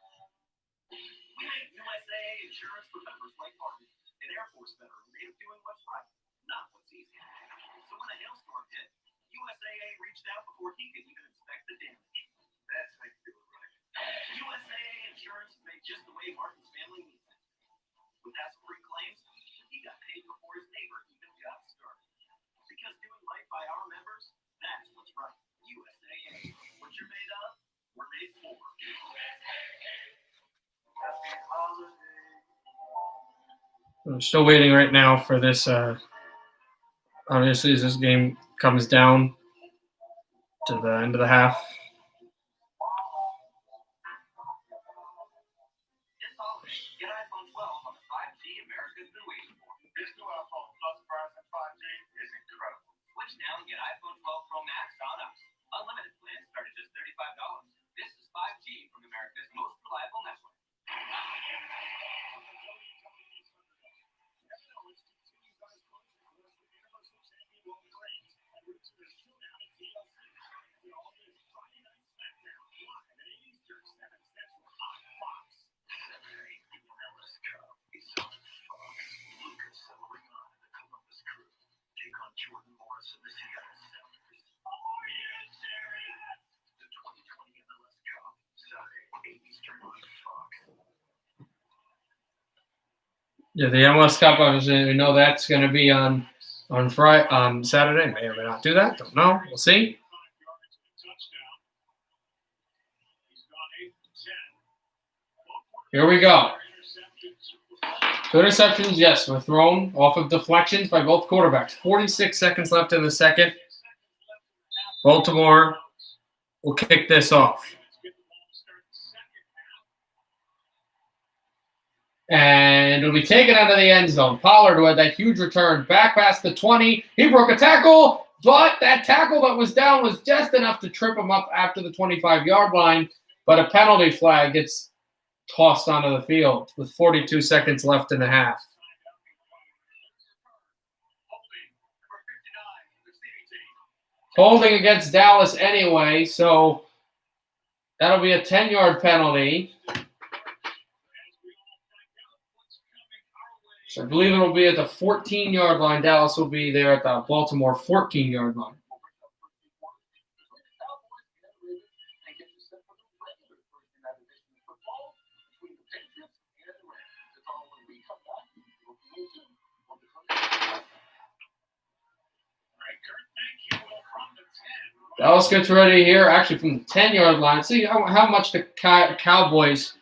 We make USAA insurance for members like Martin, an Air Force veteran made of doing what's right, not what's easy. So when a hailstorm hit, USAA reached out before he could even inspect the damage. That's how you do it right. USAA insurance is made just the way Martin's family needs it. With hassle-free claims, he got paid before his neighbor even got started. Because doing right by our members, that's what's right. USAA. What you're made of, we're made for. Happy holidays. I'm still waiting right now for this. Obviously, as this game comes down to the end of the half. This holiday, get iPhone 12 on the 5G America's been waiting for. This new iPhone Plus version 5G is incredible. Switch now and get iPhone 12 Pro Max on us. Unlimited plans start at just $35. This is 5G from America's most reliable network. Jordan Morris and the Seattle Sounders. Oh, yeah, Jerry! The 2020 MLS Cup, Saturday, 8 Eastern on Fox. Yeah, the MLS Cup, obviously, we know that's going to be on Saturday. May or may not do that. Don't know. We'll see. Here we go. 2 interceptions, yes, were thrown off of deflections by both quarterbacks. 46 seconds left in the second. Baltimore will kick this off. And it'll be taken out of the end zone. Pollard with that huge return back past the 20. He broke a tackle, but that tackle that was down was just enough to trip him up after the 25-yard line. But a penalty flag gets tossed onto the field with 42 seconds left in the half. Holding against Dallas anyway, so that'll be a 10-yard penalty. So I believe it will be at the 14-yard line. Dallas will be there at the Baltimore 14-yard line. Dallas gets ready here, actually from the 10-yard line. See how much the Cowboys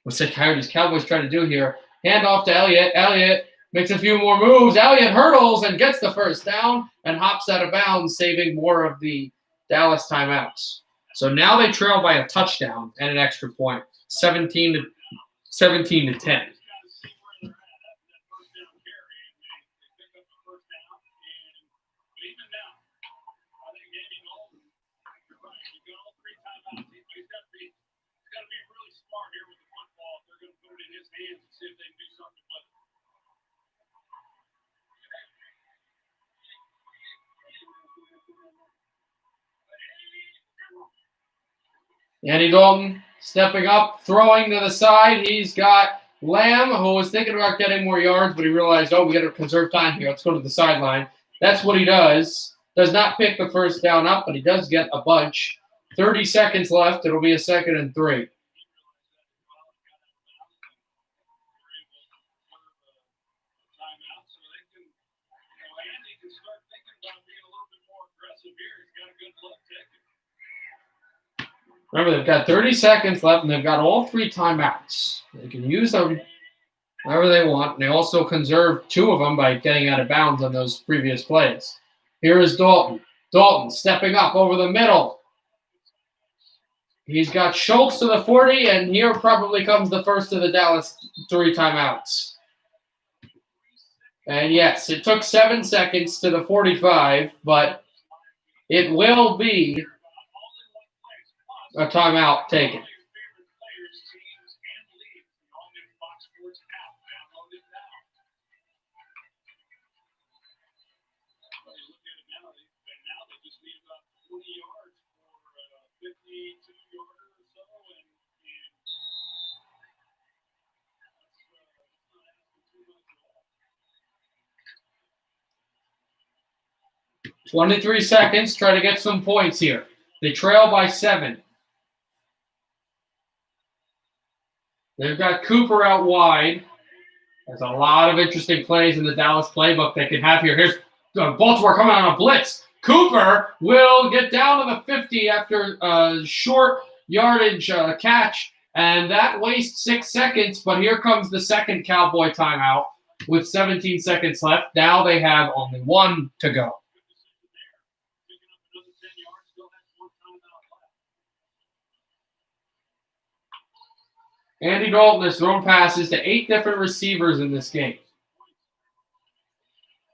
try to do here. Hand off to Elliott. Elliott makes a few more moves. Elliott hurdles and gets the first down and hops out of bounds, saving more of the Dallas timeouts. So now they trail by a touchdown and an extra point, 17 to 10. Andy Dalton stepping up, throwing to the side. He's got Lamb, who was thinking about getting more yards, but he realized, we got to conserve time here. Let's go to the sideline. That's what he does. Does not pick the first down up, but he does get a bunch. 30 seconds left. It'll be a 2nd and 3. Remember, they've got 30 seconds left, and they've got all 3 timeouts. They can use them however they want, and they also conserve 2 of them by getting out of bounds on those previous plays. Here is Dalton. Dalton stepping up over the middle. He's got Schultz to the 40, and here probably comes the first of the Dallas 3 timeouts. And yes, it took 7 seconds to the 45, but it will be a timeout taken. $23 seconds, try to get some points here. They trail by 7. They've got Cooper out wide. There's a lot of interesting plays in the Dallas playbook they can have here. Here's Baltimore coming on a blitz. Cooper will get down to the 50 after a short yardage catch, and that wastes 6 seconds, but here comes the second Cowboy timeout with 17 seconds left. Now they have only 1 to go. Andy Dalton has thrown passes to 8 different receivers in this game.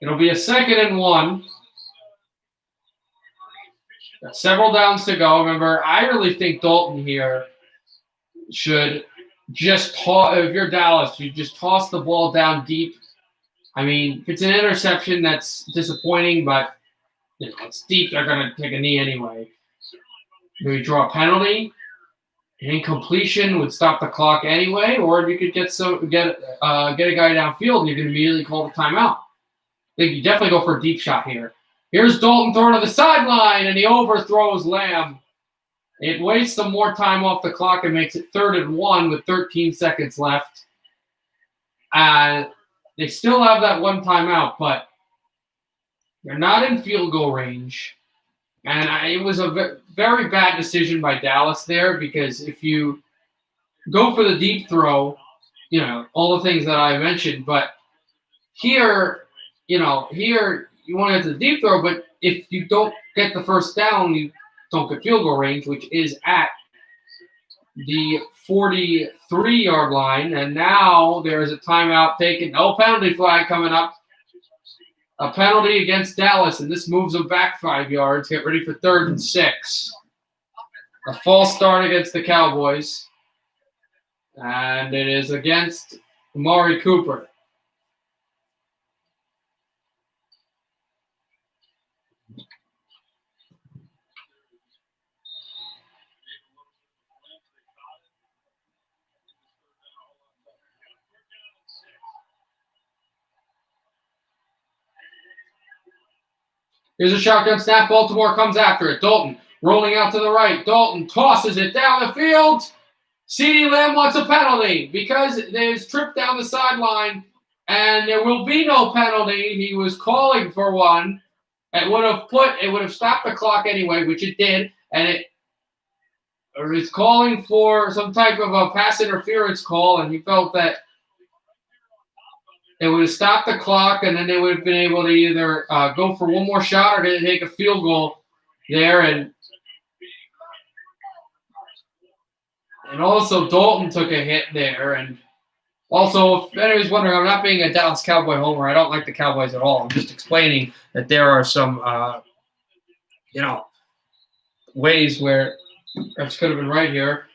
It'll be a 2nd and 1. Got several downs to go. Remember, I really think Dalton here should just toss. If you're Dallas, you just toss the ball down deep. I mean, if it's an interception, that's disappointing, but it's deep. They're going to take a knee anyway. Maybe draw a penalty. An incompletion would stop the clock anyway, or you could get a guy downfield and you can immediately call the timeout. I think you definitely go for a deep shot here. Here's Dalton throwing to the sideline, and he overthrows Lamb. It wastes some more time off the clock and makes it 3rd and 1 with 13 seconds left. They still have that one timeout, but they're not in field goal range. And it was a very bad decision by Dallas there because if you go for the deep throw, all the things that I mentioned, but here you want to get to the deep throw, but if you don't get the first down, you don't get field goal range, which is at the 43-yard line. And now there is a timeout taken. No penalty flag coming up. A penalty against Dallas, and this moves them back 5 yards. Get ready for 3rd and 6. A false start against the Cowboys. And it is against Amari Cooper. Here's a shotgun snap. Baltimore comes after it. Dalton rolling out to the right. Dalton tosses it down the field. CeeDee Lamb wants a penalty because there's tripped down the sideline, and there will be no penalty. He was calling for one. It would have stopped the clock anyway, which it did, and it was calling for some type of a pass interference call, and he felt that it would have stopped the clock, and then they would have been able to either go for one more shot or to take a field goal there. And also Dalton took a hit there. And also, if anybody's wondering, I'm not being a Dallas Cowboy homer. I don't like the Cowboys at all. I'm just explaining that there are some, ways where refs could have been right here.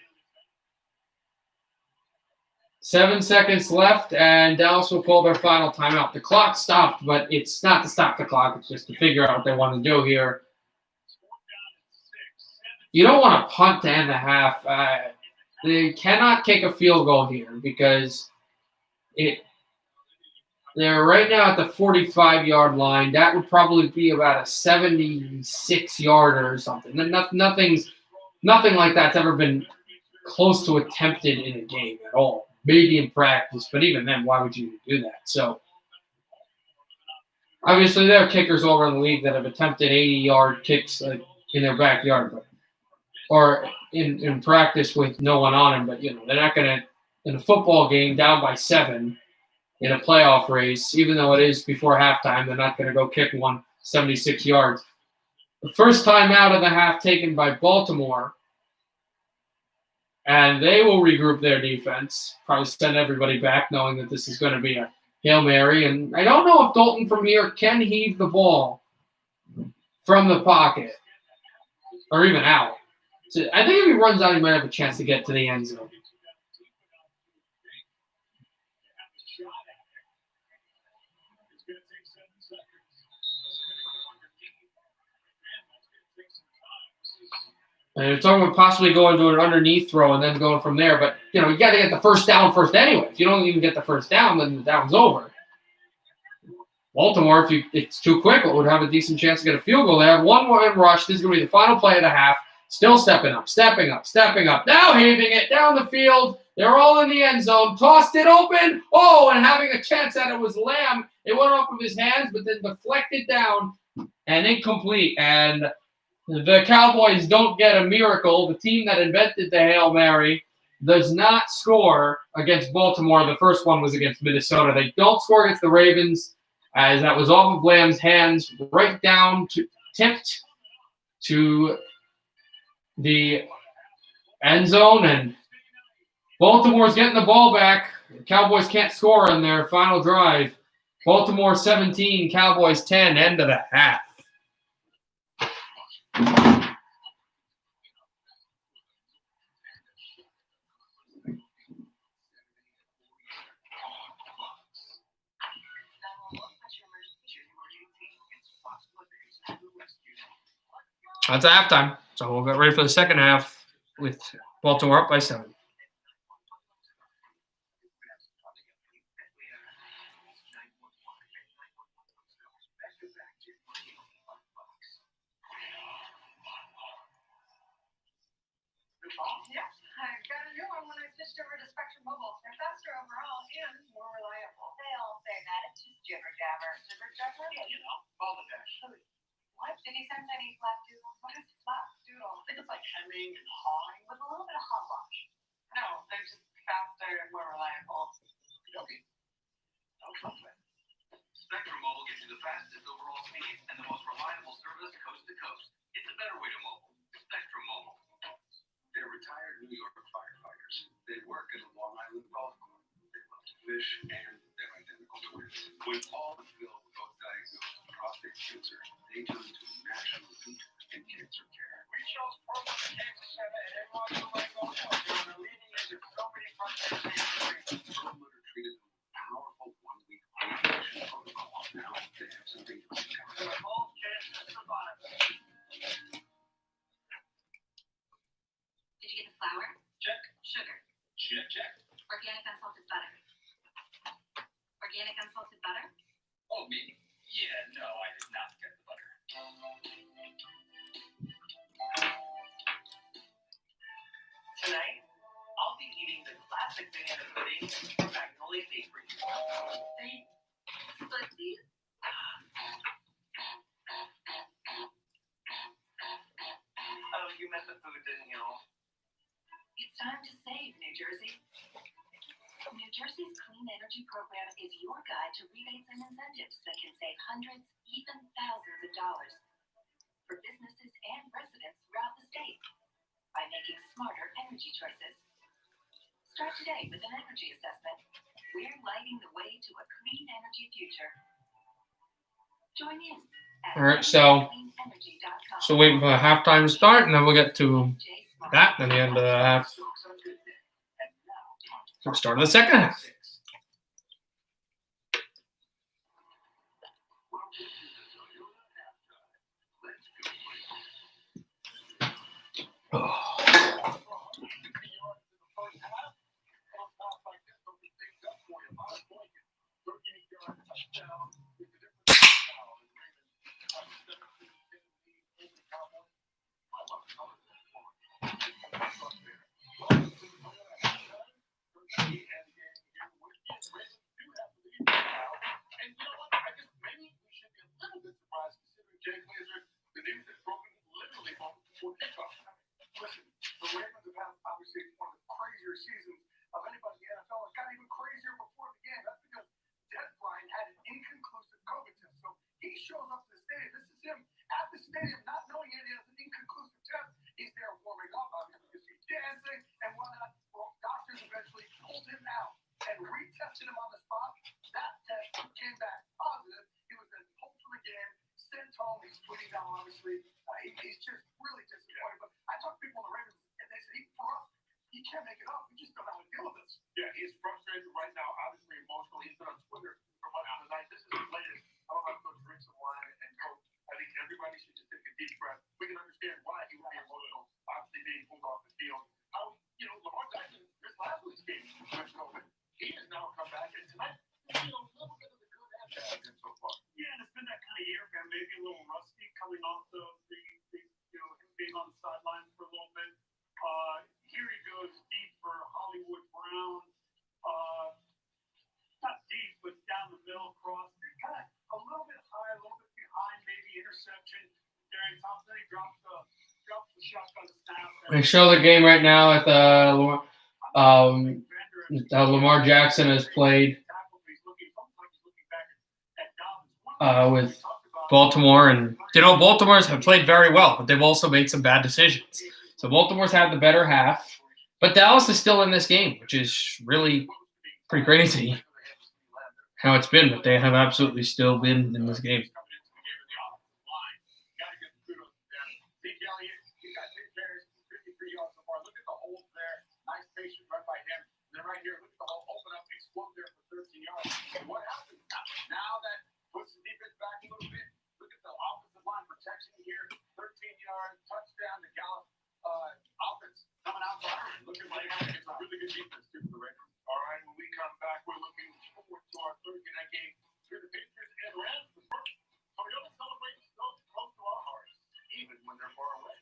7 seconds left, and Dallas will call their final timeout. The clock stopped, but it's not to stop the clock. It's just to figure out what they want to do here. You don't want to punt to end the half. They cannot kick a field goal here because they're right now at the 45-yard line. That would probably be about a 76-yarder or something. Nothing like that's ever been close to attempted in a game at all. Maybe in practice, but even then, why would you do that? So, obviously, there are kickers all around the league that have attempted 80-yard kicks in their backyard, or in practice with no one on them. But they're not going to, in a football game down by 7 in a playoff race, even though it is before halftime, they're not going to go kick one 76 yards. The first time out of the half taken by Baltimore. And they will regroup their defense, probably send everybody back knowing that this is going to be a Hail Mary. And I don't know if Dalton from here can heave the ball from the pocket or even out. So I think if he runs out, he might have a chance to get to the end zone. And you're talking about possibly going to an underneath throw and then going from there. But, you got to get the first down first anyway. If you don't even get the first down, then the down's over. Baltimore, if it's too quick, would have a decent chance to get a field goal. They have one more rush. This is going to be the final play of the half. Still stepping up. Now heaving it down the field. They're all in the end zone. Tossed it open. Oh, and having a chance that it was Lamb. It went off of his hands, but then deflected down and incomplete. And the Cowboys don't get a miracle. The team that invented the Hail Mary does not score against Baltimore. The first one was against Minnesota. They don't score against the Ravens, as that was off of Lamb's hands, right down to tipped to the end zone. And Baltimore's getting the ball back. The Cowboys can't score on their final drive. Baltimore 17, Cowboys 10, end of the half. That's halftime. So we'll get ready for the second half with Baltimore up by 7. Yeah, I got a new one when I switched over to Spectrum Mobile. They're faster overall and more reliable. They all say that. Jibber jabber. Jibber jabber? Yeah, you know, balderdash. What? Did he send any flapdoodle? What is flapdoodle? I think it's like hemming and hawing with a little bit of hogwash. No, they're just faster and more reliable. Okay. No complaint. Spectrum Mobile gives you the fastest overall speed and the most reliable service coast to coast. It's a better way to mobile. Spectrum Mobile. They're retired New York firefighters. They work at a Long Island golf club. They love to fish, and they're identical twins. When Paul and Phil were both diagnosed with prostate cancer, they turned to a national leader in cancer care. We chose Portland Cancer Center and NYU Rango Health. They're the leading edge of so many prostate cancer treatments. Perlmutter treated them with a powerful one-week radiation protocol. Now they have something to look out They're for. both cancer survivors. Did you get the flour? Check. Sugar. Check. Organic unsalted butter. Organic unsalted butter? Oh, me? Yeah, no, I did not get the butter. Tonight, I'll be eating the classic banana pudding from Magnolia Bakery. Three. Splitsy. Oh, you meant the food, didn't you? It's time to save, New Jersey. New Jersey's Clean Energy Program is your guide to rebates and incentives that can save hundreds, even thousands of dollars for businesses and residents throughout the state by making smarter energy choices. Start today with an energy assessment. We're lighting the way to a clean energy future. Join in at All right, so cleanenergy.com. waiting for the halftime to start, and then we'll get to that and the end of the half. So start of the second half. Oh. Listen, the Ravens have had obviously one of the crazier seasons of anybody in the NFL. It got even crazier before the game. That's because Des Bryant had an inconclusive COVID test. So he shows up to the stadium. This is him at the stadium, not knowing it has an inconclusive test. He's there warming up, obviously, because he's dancing and whatnot. Well, doctors eventually pulled him out and retested him on the spot. That test came back positive. He was then pulled from the game, sent home. He's tweeting now, obviously. He's just really disappointed. But I talked to people on the Ravens, and they said, for us, he can't make it up. We just don't know how to deal with this. Yeah, he's frustrated right now, obviously emotional. He's been on Twitter for much of the night. This is his latest. I don't have to drink some wine and coke. I think everybody should just take a deep breath. We can understand why he would be emotional, obviously being pulled off the field. How, Lamar Jackson, this last week's game with COVID, he has now come back, and tonight, a little bit of the good and bad of him so far. Yeah, and it's been that kind of year, man, maybe a little rusty coming off the him being on the sidelines for a little bit. Here he goes deep for Hollywood Brown. Not deep, but down the middle cross. Kind of a little bit high, a little bit behind, maybe interception. Darian Thompson, he drops the shotgun snap. They show the game right now at the how Lamar Jackson has played with Baltimore, and Baltimore's have played very well, but they've also made some bad decisions. So Baltimore's had the better half, but Dallas is still in this game, which is really pretty crazy how it's been, but they have absolutely still been in this game. Right here, look at the hole, open up, explode there for 13 yards. And what happens now that puts the defense back a little bit? Look at the offensive line protection here, 13 yards, touchdown to Gallup. Offense coming out firing. Looking like it's a really good defense too for the Ravens. All right, when we come back, we're looking forward to our Thursday night game here, the Patriots and Rams. The first Toyota celebration still close to our hearts, even when they're far away.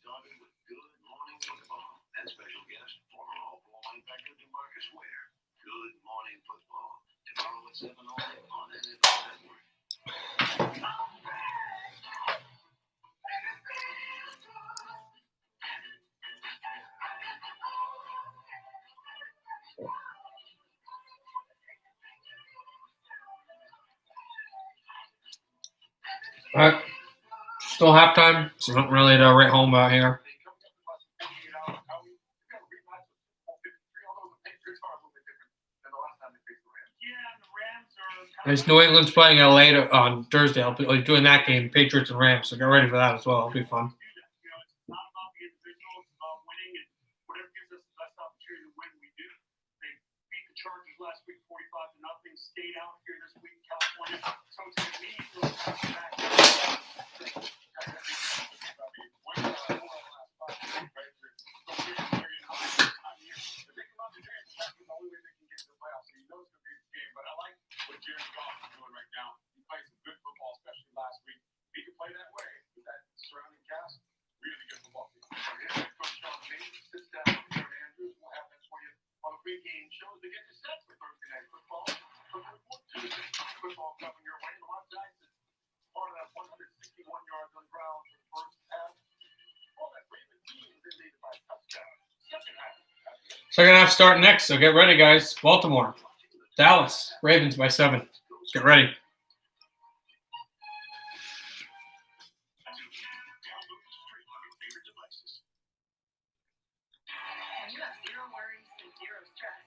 started with Good Morning Football and special guest, former All-Pro linebacker DeMarcus Ware. Good Morning Football. Tomorrow at 7 only on NFL Network. All right. Still halftime, so not really to write home about here. Nice. New England's playing LA on Thursday. I'll be doing that game, Patriots and Rams. So get ready for that as well. It'll be fun. Chargers last week, 45-0. Stayed out here this week, California. So to me, we'll come back. But I like what Jared Goff is doing right now. He played some good football, especially last week. He can play that way with that surrounding cast. Really good football team. So here's head coach Sean Payton sits down with Aaron Andrews. We'll have that for you on the pregame shows to get you set for Thursday night football. Football coming your way. The left side is part of that 161 yards on the ground for the first half. All that Raven team is in lead by a touchdown. Second half starting next, so get ready, guys. Baltimore, Dallas, Ravens by 7. Let's get ready. When you have zero worries and zero stress,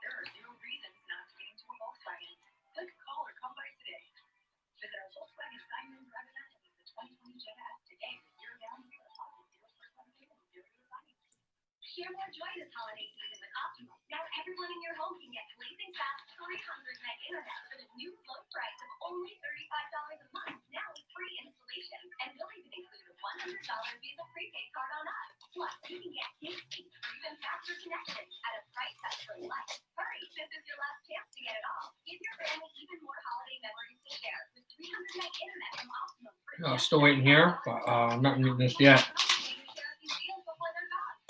there are zero reasons not to get into a Volkswagen. Click, call, or come by today. Visit our Volkswagen Simon representative of the 2020 Jetta S today with zero down, zero deposit, 0% payment, and 0 financing. Share more joy this holiday season with Optimum. Now everyone in your home can get blazing fast 300 meg internet for the new low price of only $35 a month. Now with free installation. And we'll even include a $100 Visa prepaid card on us. Plus, you can get instant, even faster connection at a price that's for life. Hurry, this is your last chance to get it all. Give your family even more holiday memories to share with 300 meg internet from Optimum. Still waiting here, but I'm not muting this yet.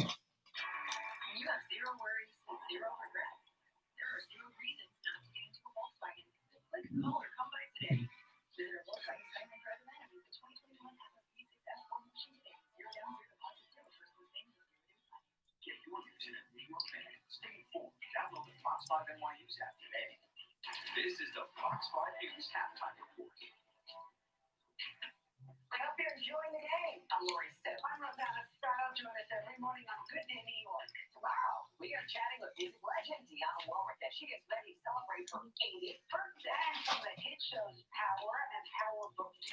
You have zero worries and zero regrets. There are zero reasons not to get into a Volkswagen. Click, call, or come by today. Visit our Volkswagen Simon representative of the 2021 FSV Success Promotion today. 0 down, 0 deposit, 0 first payment, 0 financing. Get your news in a New York fan. Stay informed. Download the Fox 5 NYU's app today. This is the Fox 5 News halftime report. I hope you're enjoying the game. I'm Lori Step. I'm Rosanna Sparrow. Join us every morning on Good Day New York. Tomorrow, we are chatting with music legend Deanna Warwick as she gets ready to celebrate her 80th birthday. And from the hit shows Power and Power Book 2,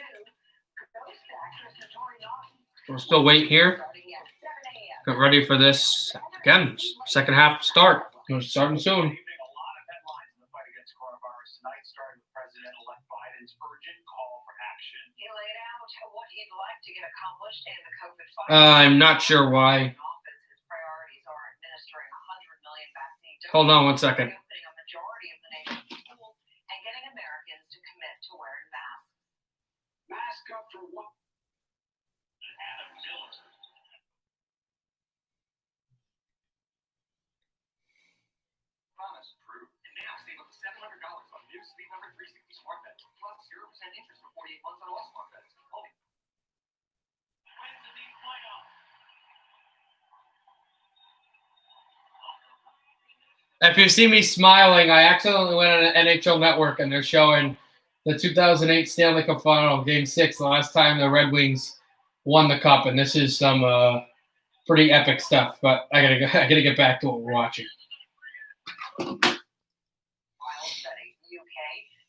ghost actress Tori Naughton. We'll still wait here. Starting at 7 a.m. Get ready for this. Again, second half start. We're starting soon. A lot of headlines in the fight against coronavirus tonight, starting with President-elect Biden's urgent call for action. He laid out what he'd like to get accomplished in the COVID fight. I'm not sure why. His priorities are administering 100 million vaccine doses, Hold on 1 second. reopening a majority of the nation's schools, and getting Americans to commit to wearing masks. Mask up for what? Adam Miller. Promise approved. And now save up to $700 on new Sleep Number 360 smart beds, plus 0% interest for 48 months on all smart beds. Only. Wins in these playoffs. If you see me smiling, I accidentally went on an NHL Network and they're showing the 2008 Stanley Cup Final, Game 6, the last time the Red Wings won the cup, and this is some pretty epic stuff. But I gotta get back to what we're watching. Trial study, UK,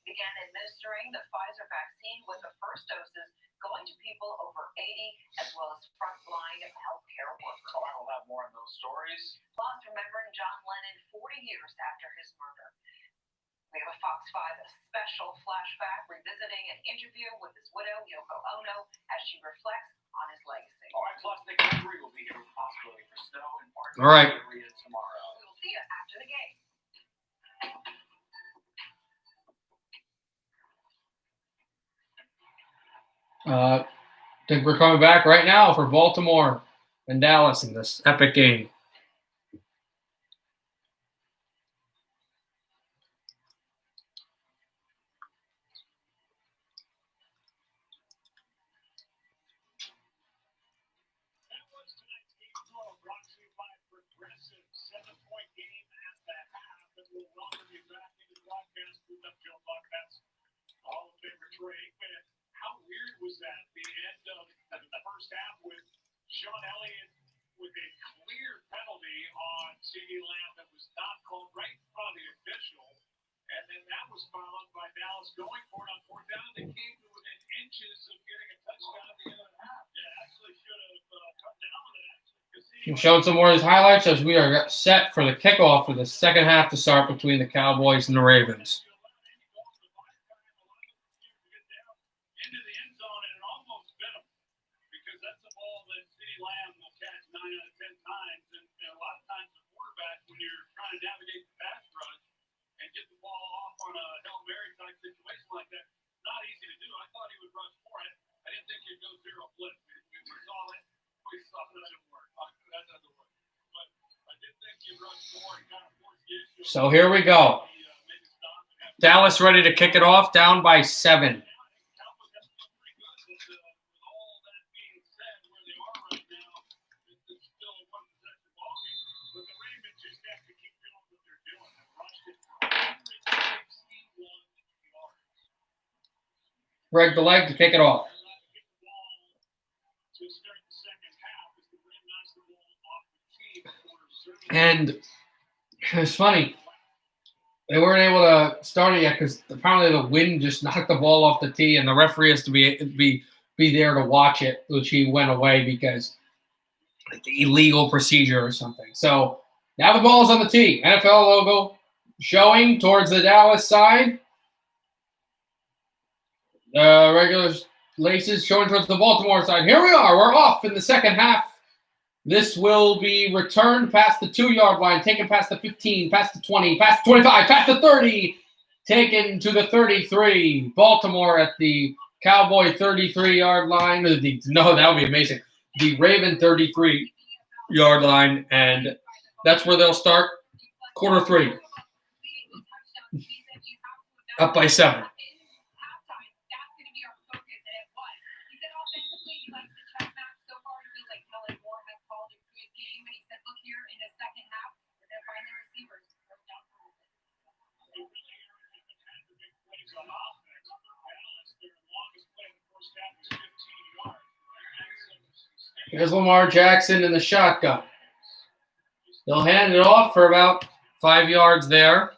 began administering the Pfizer vaccine with the first doses going to people over 80, as well as frontline healthcare workers. Oh, I will have more on those stories. Plus, remembering John Lennon 40 years after his murder. We have a Fox 5 special flashback revisiting an interview with his widow, Yoko Ono, as she reflects on his legacy. All right, plus Nick Henry will be here with the possibility for snow and parts All right. of the area tomorrow. We will see you after the game. Think we're coming back right now for Baltimore. and Dallas in this epic game. That was tonight's game flow brought to you by Progressive. 7-point game at the half, and we'll welcome you back into the broadcast booth. I'm Joe Buckness, Hall of Famer Troy Aikman. How weird was that? The end of the first half with Sean Elliott with a clear penalty on CeeDee Lamb that was not called right in front of the official. And then that was followed by Dallas going for it on fourth down. They came to within inches of getting a touchdown at the end of the half. Yeah, actually should have cut down on it. I'm showing some more of these highlights as we are set for the kickoff for the second half to start between the Cowboys and the Ravens. Into the end zone, and it almost bit him because that's a ball that CeeDee Lamb will catch 9 out of 10 times. And a lot of times, the quarterback, when you're trying to navigate the pass rush and get the ball off on a Hail Mary type situation like that, not easy to do. I thought he would rush for it. I didn't think he'd go zero blitz. We saw it. We saw that didn't work. That doesn't work. But I did think he'd rush for it. He kind of forced the issue. So here we go. Dallas ready to kick it off, down by 7. Greg the leg to kick it off. And it's funny. They weren't able to start it yet because apparently the wind just knocked the ball off the tee, and the referee has to be there to watch it, which he went away because the illegal procedure or something. So now the ball is on the tee. NFL logo showing towards the Dallas side. Regular laces showing towards the Baltimore side. Here we are. We're off in the second half. This will be returned past the 2-yard line, taken past the 15, past the 20, past the 25, past the 30, taken to the 33. Baltimore at the Cowboy 33-yard line. No, that would be amazing. The Raven 33-yard line, and that's where they'll start quarter 3. Up by 7. Here's Lamar Jackson in the shotgun. They'll hand it off for about 5 yards there.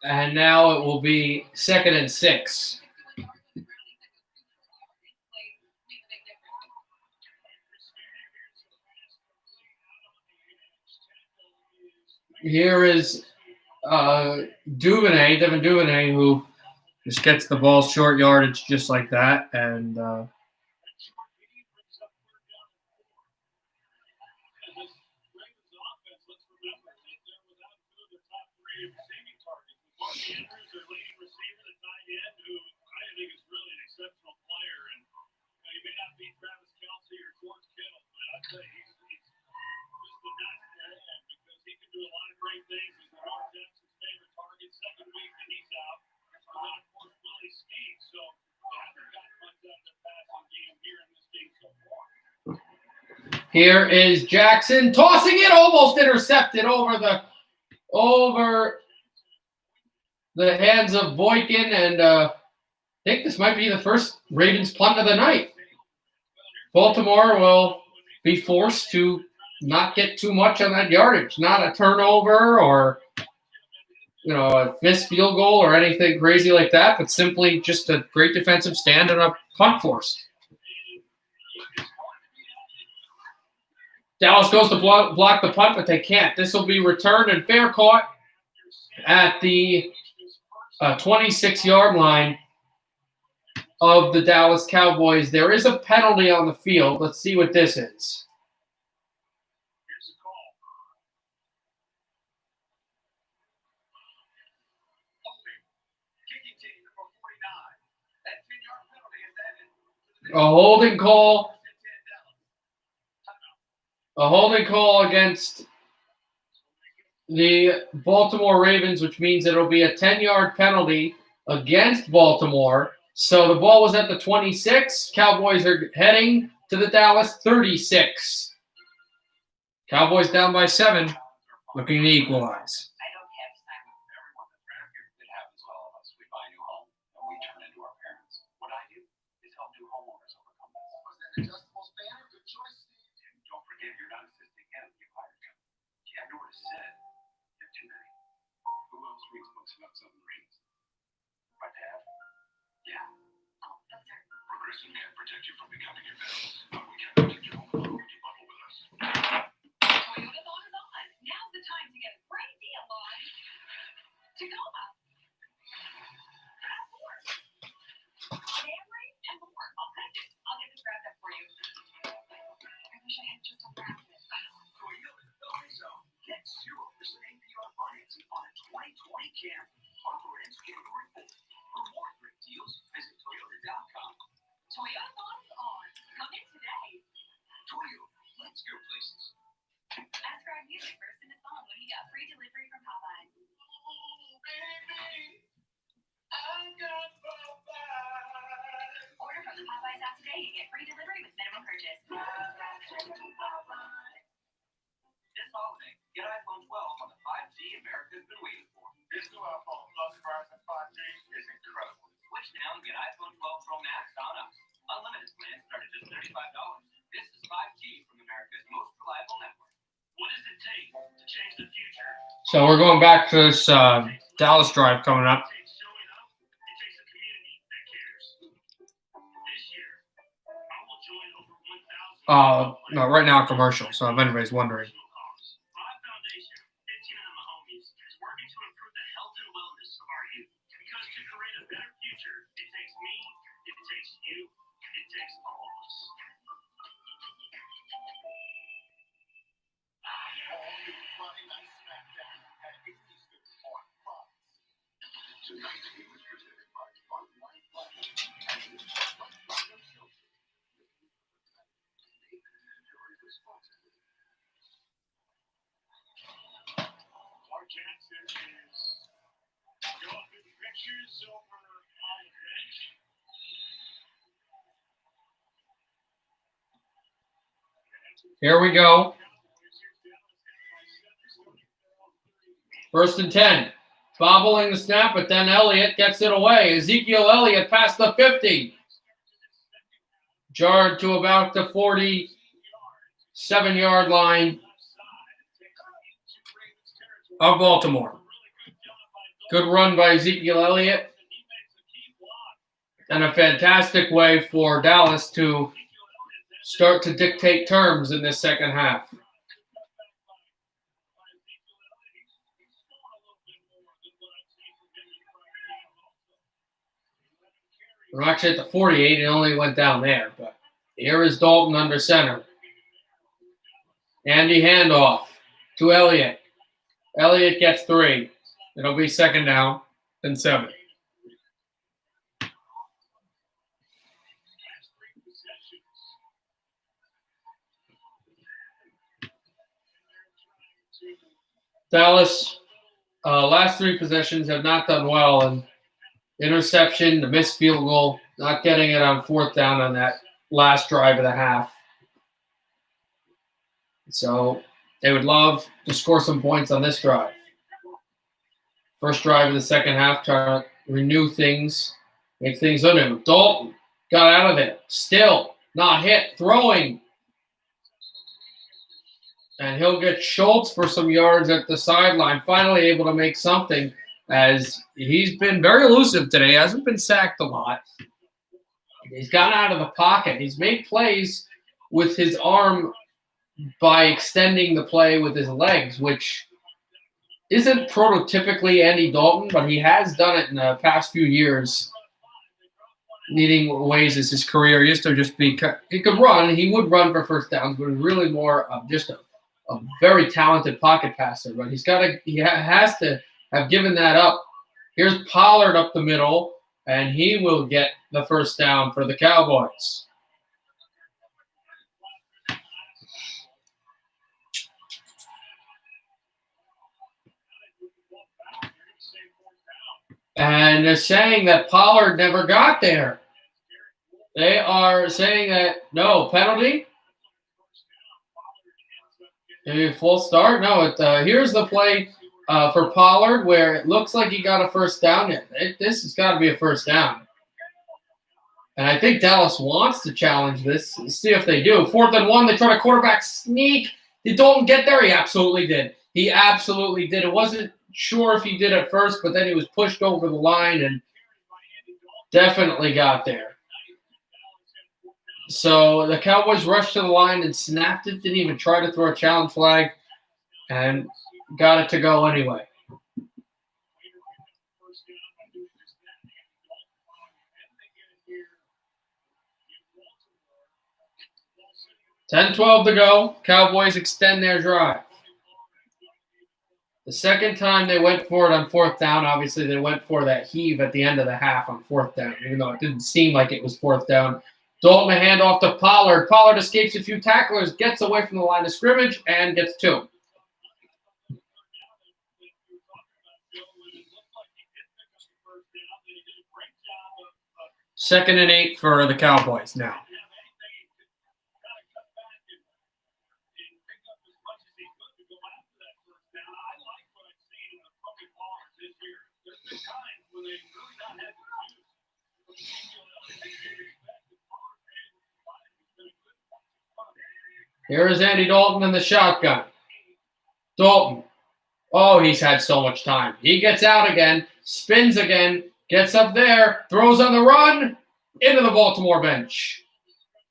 And now it will be 2nd and 6. Here is Devin Duvernay, who just gets the ball short yardage just like that. And here is Jackson tossing it, almost intercepted over the hands of Boykin, and I think this might be the first Ravens punt of the night. Baltimore will be forced to not get too much on that yardage, not a turnover or a missed field goal or anything crazy like that, but simply just a great defensive stand and a punt force. Dallas goes to block the punt, but they can't. This will be returned and fair caught at the 26-yard line of the Dallas Cowboys. There is a penalty on the field. Let's see what this is. Here's the call. Holding. Kicking team number 49. That 10-yard penalty is added to the A holding call. A holding call against the Baltimore Ravens, which means it'll be a 10-yard penalty against Baltimore. So the ball was at the 26. Cowboys are heading to the Dallas 36. Cowboys down by 7, looking to equalize. I don't have time. Everyone that's drafted, it happens to all of us. We buy a new home and we turn into our parents. What I do is help new homeowners overcome this. Was that adjustable spanner? Good choice, Steve. And don't forget, you're not assisting him. You hired him. You have nowhere to sit. You're too many. Who else reads books about submarines? My dad. Yeah. Oh, those are. Progressive can't protect you from becoming your parents, but we can protect your home and you bundle with us. Toyotathon is on. Now's the time to get a great deal on Tacoma. More. Camry and more. I'll take it. I'll get this wrapped up for you. I wish I had just unwrapped it. Toyota Selling Zone. Get 0% APR financing on a 2020 Camry. Offer ends January 4th. For more great deals, visit Toyota.com. Toyotathon is on. Come in today. Toyota, let's go places. Ask our music first in the song when he got free delivery from Popeyes. Order from the Popeyes app today and get free delivery with minimum purchase. This holiday, get iPhone 12 on the 5G America's been waiting for. This new iPhone Plus Verizon 5G is incredible. Switch now and get iPhone 12 Pro Max on us. Unlimited plans start at just $35. This is 5G from America's most reliable network. What does it take to change the future? So we're going back to this Dallas drive coming up. It takes showing up. It takes a community that cares. This year, I will join over 1,000. No, right now a commercial, so if anybody's wondering. My foundation, 15 of my homies, is working to improve the health and wellness of our youth. Because to create a better future, it takes me, it takes you, it takes all of us. Tonight, he was presented by Bud Light Light. Enjoy responsibly. Our Jackson is going through the pictures over on the bench. Here we go. First and 10. Bobbling the snap, but then Elliott gets it away. Ezekiel Elliott past the 50. Jarred to about the 47-yard line of Baltimore. Good run by Ezekiel Elliott. And a fantastic way for Dallas to start to dictate terms in this second half. We're actually at the 48. It only went down there. But here is Dalton under center. Andy handoff to Elliott. Elliott gets 3. It'll be second down and 7. Dallas, last 3 possessions have not done well, and interception, the missed field goal, not getting it on 4th down on that last drive of the half. So they would love to score some points on this drive. First drive of the second half, trying to renew things, make things anew. Dalton got out of it, still not hit, throwing. And he'll get Schultz for some yards at the sideline, finally able to make something, as he's been very elusive today. He hasn't been sacked a lot. He's gotten out of the pocket. He's made plays with his arm by extending the play with his legs, which isn't prototypically Andy Dalton, but he has done it in the past few years, needing ways as his career used to just be. He could run. He would run for first downs, but really more of just a very talented pocket passer. But he has to have given that up. Here's Pollard up the middle, and he will get the first down for the Cowboys. And they're saying that Pollard never got there. They are saying that, no, penalty? A full start? No, here's the play for Pollard where it looks like he got a first down. This has got to be a first down. And I think Dallas wants to challenge this. Let's see if they do. 4th and 1, they try to quarterback sneak. Did Dalton get there? He absolutely did. He absolutely did. It wasn't sure if he did at first, but then he was pushed over the line and definitely got there. So the Cowboys rushed to the line and snapped it. Didn't even try to throw a challenge flag and got it to go anyway. $10-12 to go. Cowboys extend their drive. The second time they went for it on 4th down, obviously they went for that heave at the end of the half on 4th down, even though it didn't seem like it was 4th down. Dalton a handoff to Pollard. Pollard escapes a few tacklers, gets away from the line of scrimmage, and gets 2. Second and 8 for the Cowboys now. Here is Andy Dalton in the shotgun. Dalton. Oh, he's had so much time. He gets out again, spins again, gets up there, throws on the run, into the Baltimore bench.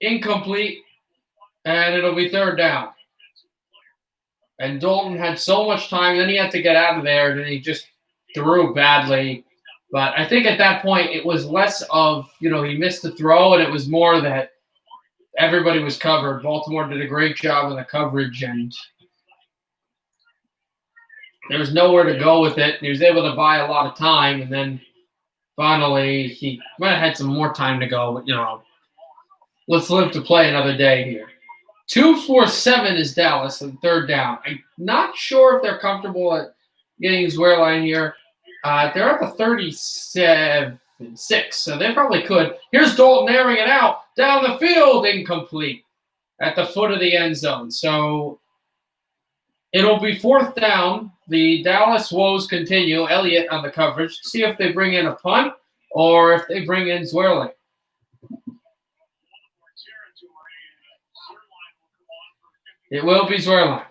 Incomplete, and it'll be 3rd down. And Dalton had so much time, then he had to get out of there, and then he just threw badly. But I think at that point it was less of, he missed the throw, and it was more that everybody was covered. Baltimore did a great job in the coverage, and there was nowhere to go with it. He was able to buy a lot of time, and then finally he might have had some more time to go, but, let's live to play another day here. 2-4-7 is Dallas on 3rd down. I'm not sure if they're comfortable at getting Zwerline here. They're at the 37-6, so they probably could. Here's Dalton airing it out. Down the field, incomplete. At the foot of the end zone. So it'll be 4th down. The Dallas woes continue. Elliott on the coverage. See if they bring in a punt or if they bring in Zwerling. It will be Zwerling.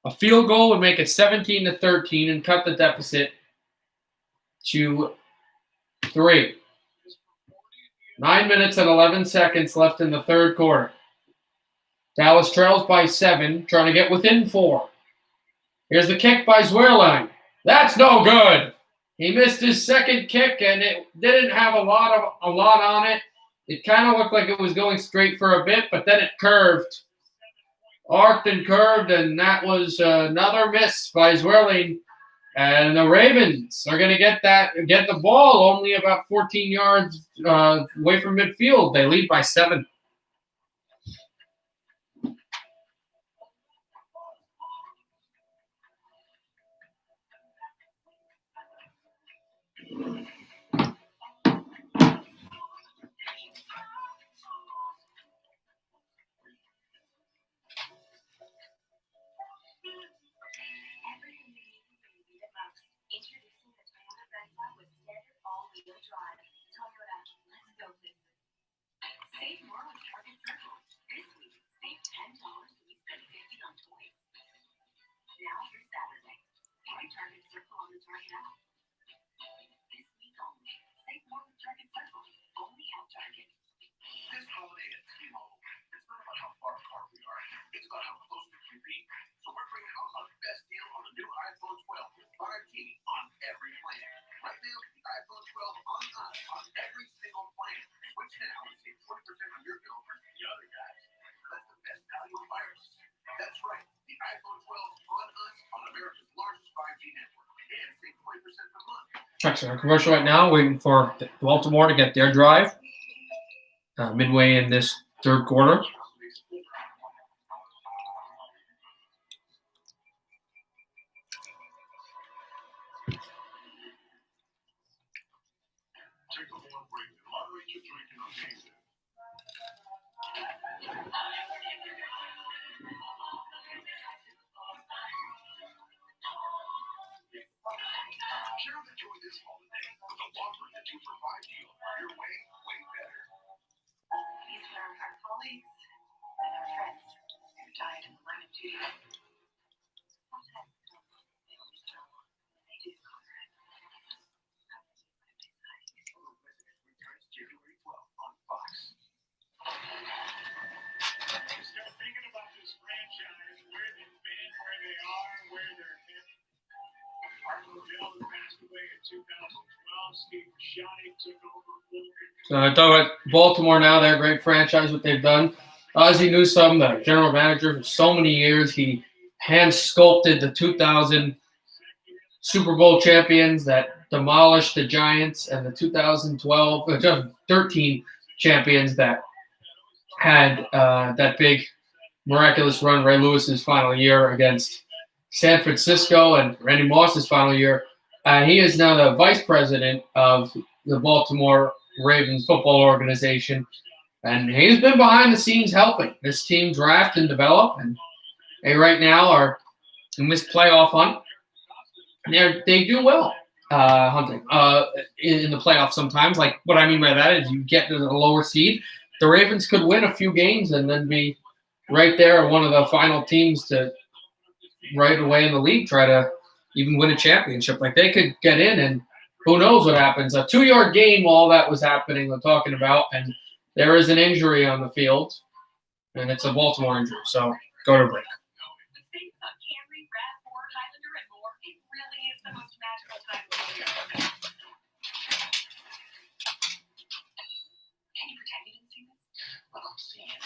A field goal would make it 17-13 and cut the deficit to 3. 9 minutes and 11 seconds left in the 3rd quarter. Dallas trails by 7, trying to get within 4. Here's the kick by Zwerline. That's no good. He missed his second kick, and it didn't have a lot on it. It kind of looked like it was going straight for a bit, but then it curved. Arced and curved, and that was another miss by Zwerling. And the Ravens are going to get the ball only about 14 yards away from midfield. They lead by 7. Save more with Target Circle. This week, save $10 when you spend $50 on toys. Now through Saturday. Try Target Circle on the Target app. This week only. Save more with Target Circle. Only at Target. This holiday at T-Mobile, it's not about how far apart we are. It's about how close we can be. So we're bringing out our best deal on the new iPhone 12. Check's on a commercial right now, waiting for Baltimore to get their drive. Midway in this third quarter. Share the joy this holiday with a Whopper that you provide you. You're way, way better. These are our colleagues and our friends who died in the line of duty. Sometimes they don't be so long. When they do, Conrad, Returns January 12th on Fox. Start thinking about this franchise, where they've been, where they are, where they're headed. Art Modell passed away in 2012. Steve Bisciotti took over full control. So I talk about Baltimore now. They're a great franchise, what they've done. Ozzie Newsome, the general manager for so many years, he hand sculpted the 2000 Super Bowl champions that demolished the Giants, and the 2013 champions that had that big miraculous run, Ray Lewis's final year against San Francisco, and Randy Moss's final year. He is now the vice president of the Baltimore Ravens football organization, and he's been behind the scenes helping this team draft and develop. And they right now are in this playoff hunt. And they do well hunting in the playoffs sometimes. Like, what I mean by that is you get to the lower seed. The Ravens could win a few games and then be right there, one of the final teams to right away in the league try to even win a championship. Like, they could get in, and who knows what happens. A 2-yard game while that was happening, we're talking about, and there is an injury on the field, and it's a Baltimore injury. So go to break. with things on Camry, RAV4, Highlander, and more, it really is the most magical time of the year. Can you pretend you didn't see this? Well, I'm seeing it.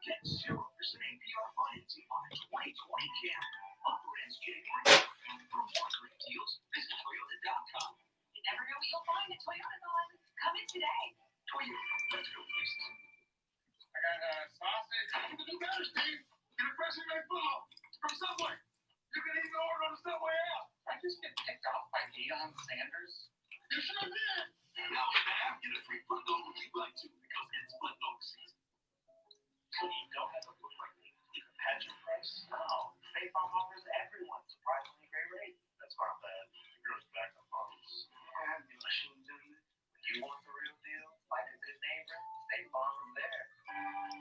Get 0% APR financing on a 2020 Camry. Offer ends January 9th. For more great deals, visit Toyota.com. You never know what you'll find at Toyota. Come in today. Toyota, let's go places. I got sausage. You can do better, Steve. Get a freshly made football from Subway. You can even order on the Subway app. I just get picked off by Deion Sanders. You sure did. Now get a free foot dog when you like to, because it's foot dog season. So you don't have to look like me. You can patch your price. No. State Farm offers everyone surprisingly great rates. That's not bad. It grows back on farms. Machine doing it. When you want the real deal, like a good neighbor, State Farm is there.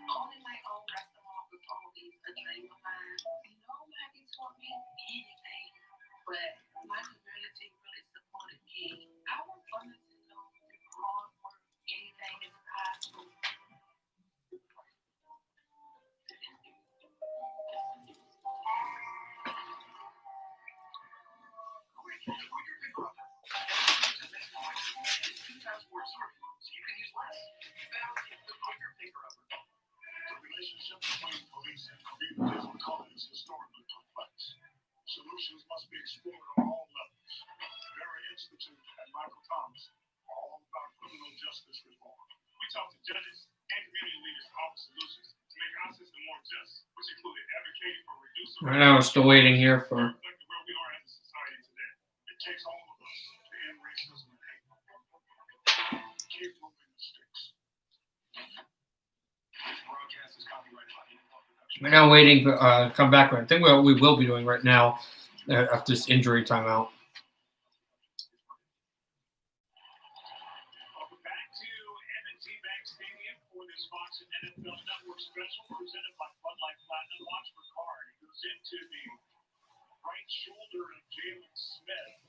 Owning my own restaurant was always a dream of mine. Nobody taught me anything, but my community really supported me. I want others to know that hard work, anything is possible. The relationship between police and communities and colonies is historically complex. Solutions must be explored on all levels. Mary Institute and Michael Thomas are all about criminal justice reform. We talked to judges and community leaders to offer solutions to make our system more just, which included advocating for reducing Right now, we're still waiting here for. reflect where we are as a society today. It takes all of us to end racism and hate. Keep moving the sticks. This broadcast is copyrighted by Independent Production. We're now waiting for come back. I think what we will be doing right now after this injury timeout. Welcome back to M&T Bank Stadium for this Fox and NFL Network special presented by Bud Light Platinum. Watch for card. It goes into the right shoulder of Jalen Smith.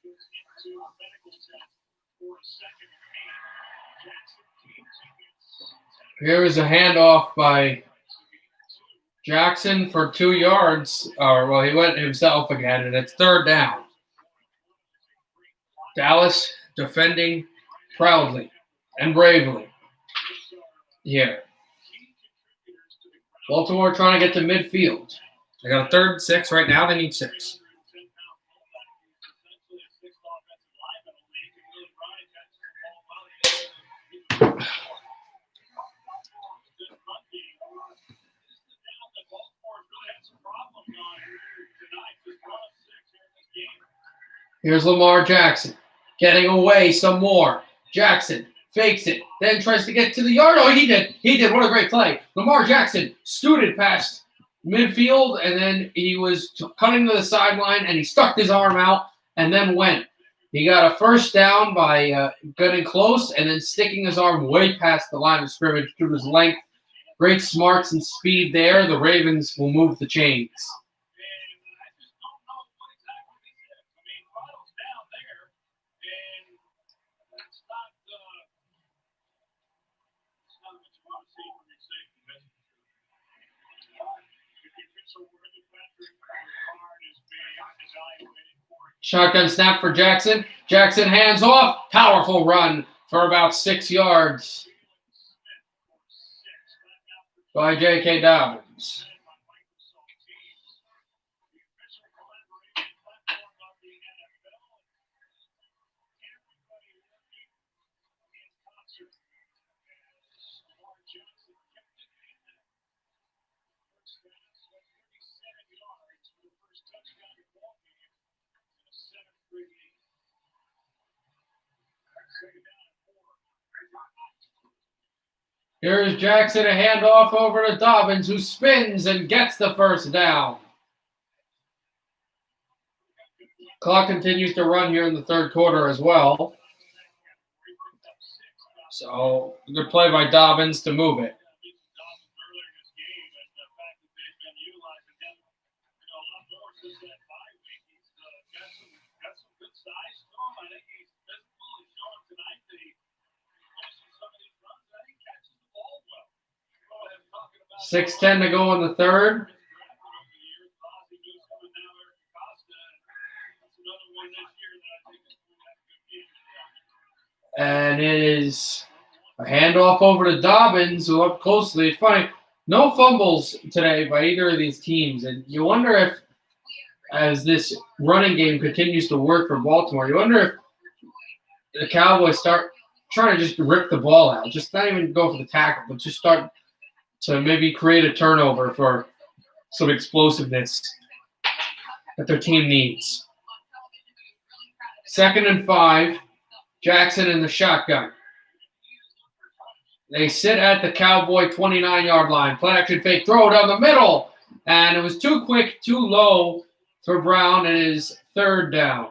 Goes into a medical test for a second pain. Jackson team tickets. Here is a handoff by Jackson for 2 yards. Or, well, he went himself again, and it's third down. Dallas defending proudly and bravely here. Key contributors to the Baltimore trying to get to midfield. They got a third and 6 right now. They need 6. Here's Lamar Jackson getting away some more. Jackson fakes it, then tries to get to the yard. Oh, he did. He did. What a great play. Lamar Jackson scooted past midfield, and then he was cutting to the sideline, and he stuck his arm out and then went. He got a first down by getting close and then sticking his arm way past the line of scrimmage through his length. Great smarts and speed there. The Ravens will move the chains. Shotgun snap for Jackson. Jackson hands off. Powerful run for about 6 yards by J.K. Dobbins. Here's Jackson, a handoff over to Dobbins, who spins and gets the first down. Clock continues to run here in the third quarter as well. So, good play by Dobbins to move it. .6:10 to go in the third. And it is a handoff over to Dobbins, who up closely. It's funny, no fumbles today by either of these teams. And you wonder if, as this running game continues to work for Baltimore, you wonder if the Cowboys start trying to just rip the ball out. Just not even go for the tackle, but just start to maybe create a turnover for some explosiveness that their team needs. 2nd and 5. Jackson in the shotgun. They sit at the Cowboy 29-yard line. Play action fake throw down the middle. And it was too quick, too low for Brown. It is 3rd down.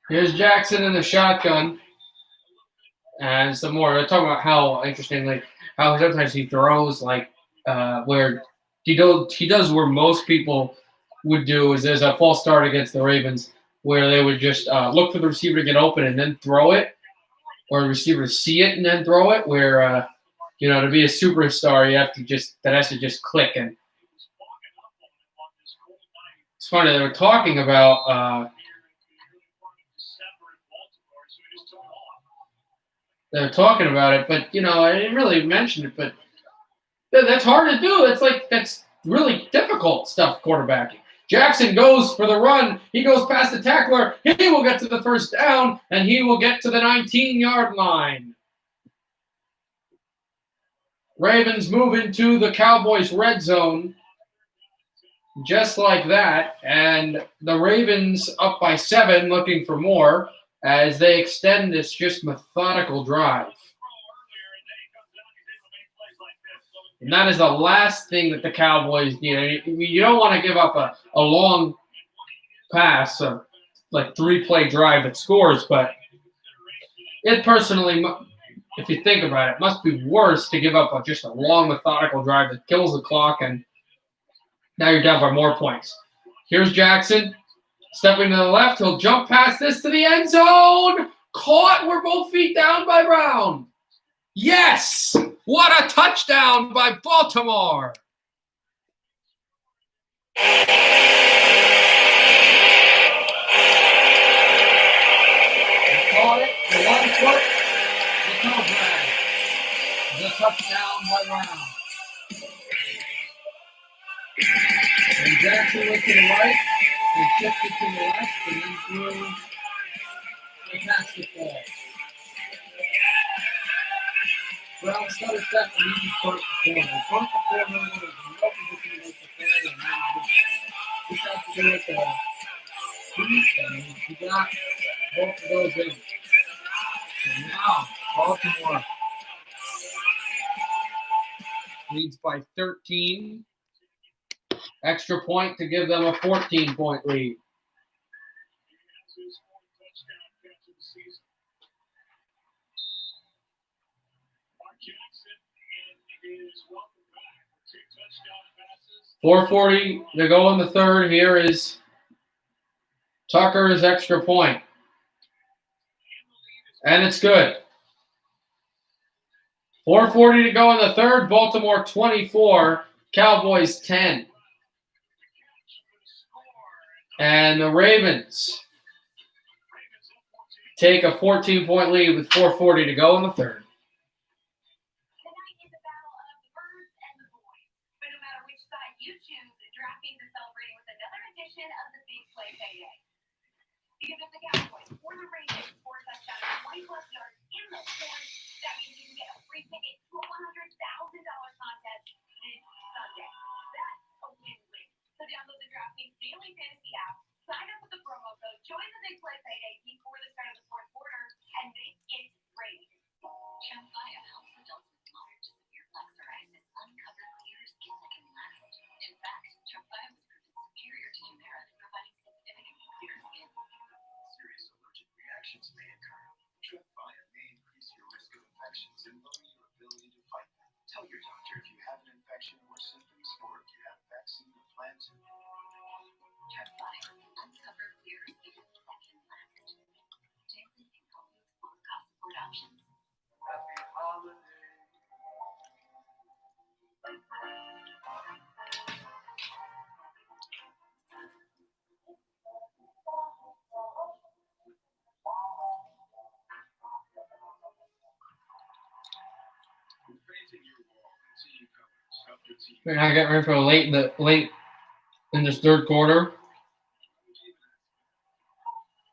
Here's Jackson in the shotgun. And some more. They're talking about how, interestingly, how sometimes he throws like where he does where most people would do is there's a false start against the Ravens where they would just look for the receiver to get open and then throw it, or the receiver to see it and then throw it, where to be a superstar you have to that has to just click. And it's funny, they were talking about it, but I didn't really mention it, but that's hard to do. That's really difficult stuff, quarterbacking. Jackson goes for the run. He goes past the tackler. He will get to the first down, and he will get to the 19-yard line. Ravens move into the Cowboys' red zone just like that, and the Ravens up by 7 looking for more as they extend this just methodical drive. And that is the last thing that the Cowboys need. You don't want to give up a long pass, like 3-play drive that scores, but it personally if you think about it, it must be worse to give up just a long, methodical drive that kills the clock, and now you're down by more points. Here's Jackson. Stepping to the left, he'll jump past this to the end zone. Caught. We're both feet down by Brown. Yes! What a touchdown by Baltimore. Caught it. The 1 foot. The toe drag. The touchdown by Brown. And Jackson went to the right and shifted to the left and then threw the basketball. Brown started that and he just burnt the corner. Burnt the corner was no position to make the play, and then just had to do it the feet, and he got both of those in. And now, Baltimore leads by 13. Extra point to give them a 14-point lead. Jackson is welcome back. 2 touchdown passes. 4:40 to go in the third. Here is Tucker's extra point. And it's good. 4:40 to go in the third. Baltimore 24, Cowboys 10. And the Ravens take a 14-point lead with 4:40 to go in the third. Tonight is the battle of the birds and the boys. But no matter which side you choose, DraftKings is celebrating with another edition of the Big Play Payday. Because if the Cowboys or the Ravens score a touchdown and 20-plus yards in the fourth, that means you can get a free ticket to a $100,000 contest this Sunday. That's a win-win. So download the DraftKings Daily Fantasy app, sign up with the promo code, join the Big Play Payday before the start of the fourth quarter, and make it great. Tremfya helps adults with moderate to severe plaque psoriasis uncover clear skin that can last. In fact, Tremfya was proven superior to Humira in providing significantly clearer skin. Serious allergic reactions may occur. Tremfya may increase your risk of infections and lower your ability to fight them. Tell your doctor if you have an infection or symptoms, or if you have a vaccine or plan to. Tremfya, uncover clearer skin that can last. Janssen can help you explore cost support options. Happy holiday. Raising your wall, team coverage, help your team. We're not getting ready for late in this third quarter.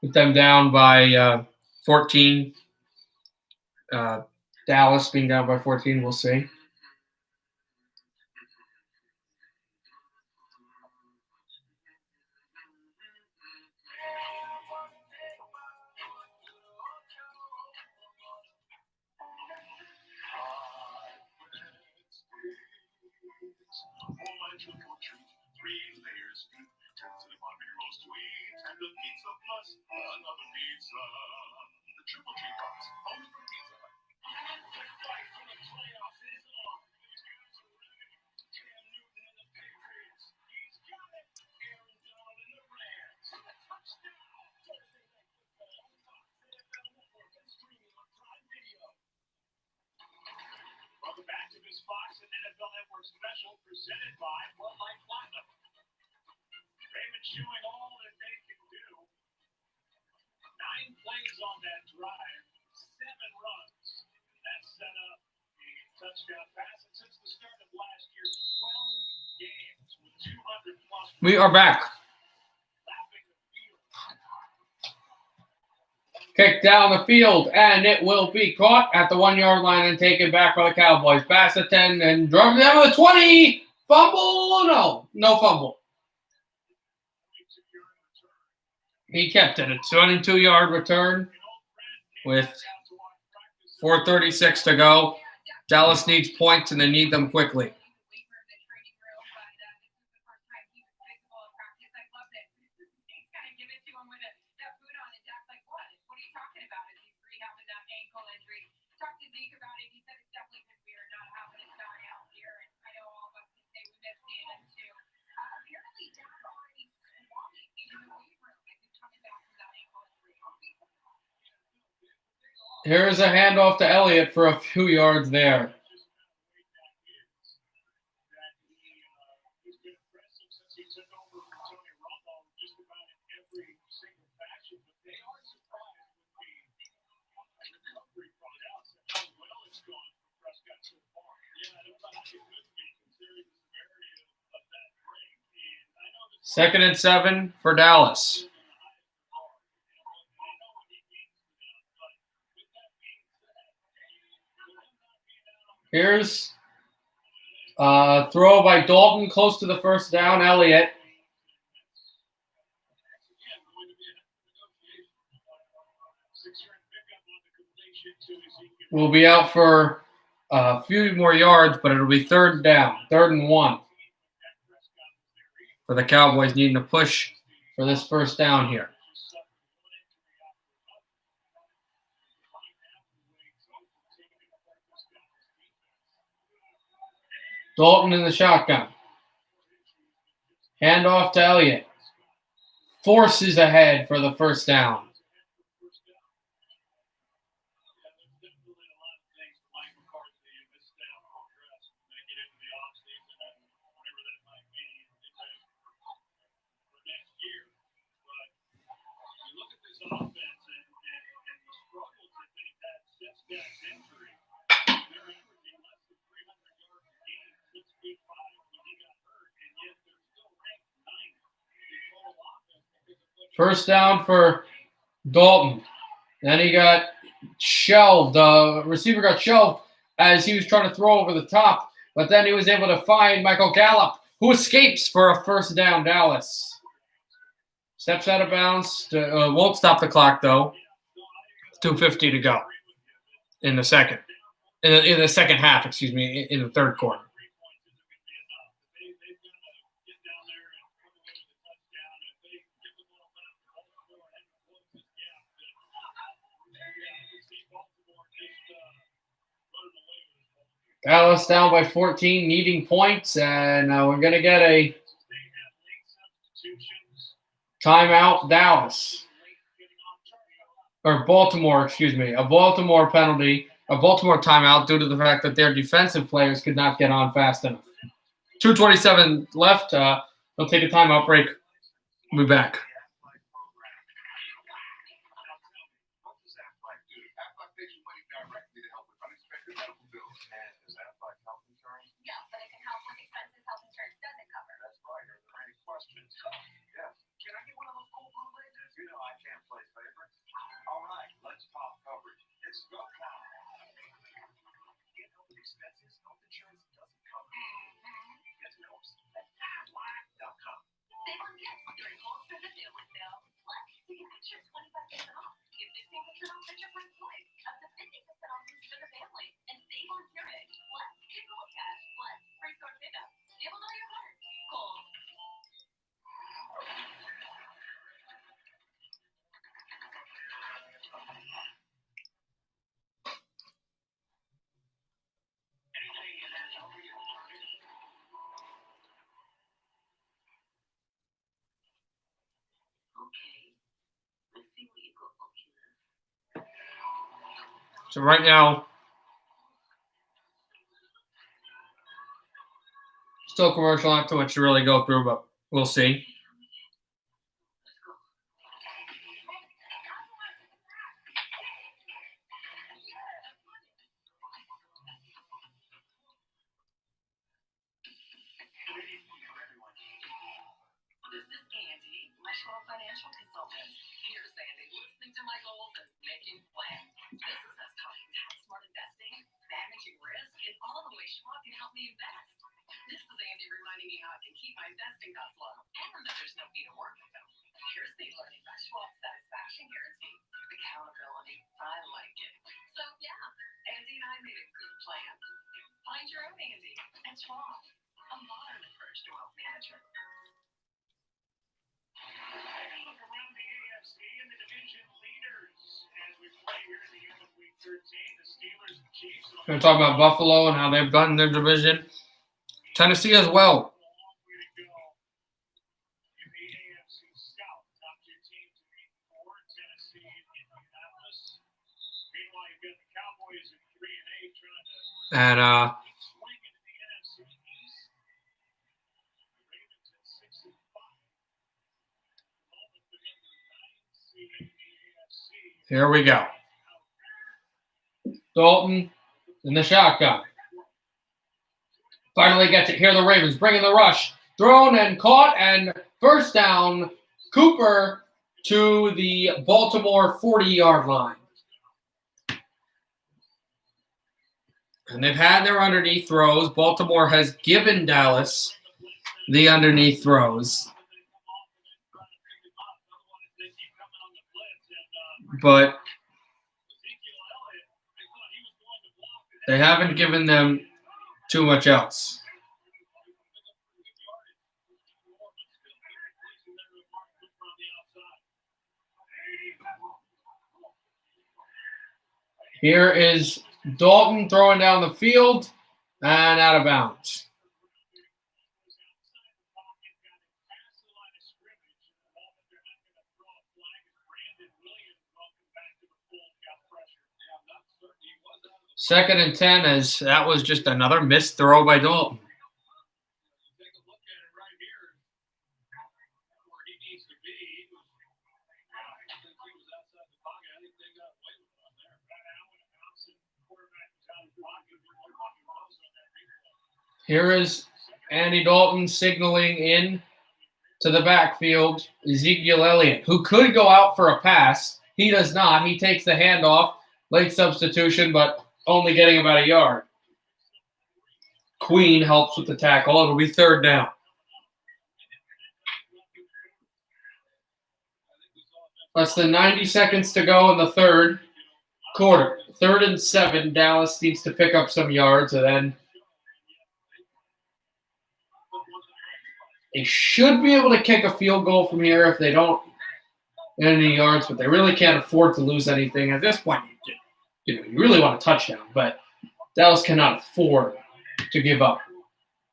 With them down by 14. Dallas being down by 14, we'll see. Welcome back to this Fox and NFL Network special presented by Bud Light Platinum. Ravens showing all that they can do. 9 plays on that drive, 7 runs. That set up the touchdown pass. And since the start of last year, 12 games with 200-plus. We are back. Kick down the field, and it will be caught at the 1-yard line and taken back by the Cowboys. Pass at 10 and drove down to the 20. Fumble? No fumble. He kept it. A 22-yard return with 4:36 to go. Dallas needs points, and they need them quickly. Here's a handoff to Elliott for a few yards there. Second and 7 for Dallas. Here's a throw by Dalton close to the first down. Elliott will be out for a few more yards, but it'll be third down, 3rd and 1 for the Cowboys needing to push for this first down here. Dalton in the shotgun. Handoff to Elliott. Forces ahead for the first down. First down for Dalton. Then he got shelved. Receiver got shelved as he was trying to throw over the top, but then he was able to find Michael Gallup, who escapes for a first down. Dallas steps out of bounds. Won't stop the clock though. 2:50 to go in the second. In the second half, excuse me, in the third quarter. Dallas down by 14, needing points, and we're going to get a timeout, Dallas. Or Baltimore, excuse me. A Baltimore penalty, a Baltimore timeout due to the fact that their defensive players could not get on fast enough. 2:27 left. We'll take a timeout break. We'll be back. All right, let's talk coverage. It's go time. Get health expenses. Health insurance doesn't cover. Get to know us at live.com. Save on gifts during whole for the family sale. Plus, you can get your 25% off. Get 15% off at your first place. Up to 50% off for the family. And save on Keurig. Plus, get gold cash. Plus, free store pickup. Give them all your heart. Gold. So right now, still commercial, not too much to really go through, but we'll see. This is Andy, National Financial Consultant. Here's Andy, listening to my goals and making plans. This is us talking tax-smart investing, managing risk, and all the ways Schwab can help me invest. This is Andy reminding me how I can keep my investing costs low and that there's no fee to work with them. Here's the learning by Schwab Satisfaction Guarantee. Accountability, I like it. So yeah, Andy and I made a good plan. Find your own Andy at Schwab, a modern approach to wealth management. Around the AFC and the division leaders as we play here at the end of week 13. The Steelers and Chiefs. We're going to talk about Buffalo and how they've done their division. Tennessee as well. And here we go. Dalton in the shotgun. Finally gets it. Here the Ravens bringing the rush. Thrown and caught, and first down, Cooper to the Baltimore 40-yard line. And they've had their underneath throws. Baltimore has given Dallas the underneath throws. But they haven't given them too much else. Here is Dalton throwing down the field and out of bounds. Second and 10, as that was just another missed throw by Dalton. Here is Andy Dalton signaling in to the backfield. Ezekiel Elliott, who could go out for a pass. He does not. He takes the handoff. Late substitution, but only getting about a yard. Queen helps with the tackle. It'll be third down. Less than 90 seconds to go in the third quarter. 3rd and 7. Dallas needs to pick up some yards, and then they should be able to kick a field goal from here if they don't get any yards, but they really can't afford to lose anything. At this point, you really want a touchdown, but Dallas cannot afford to give up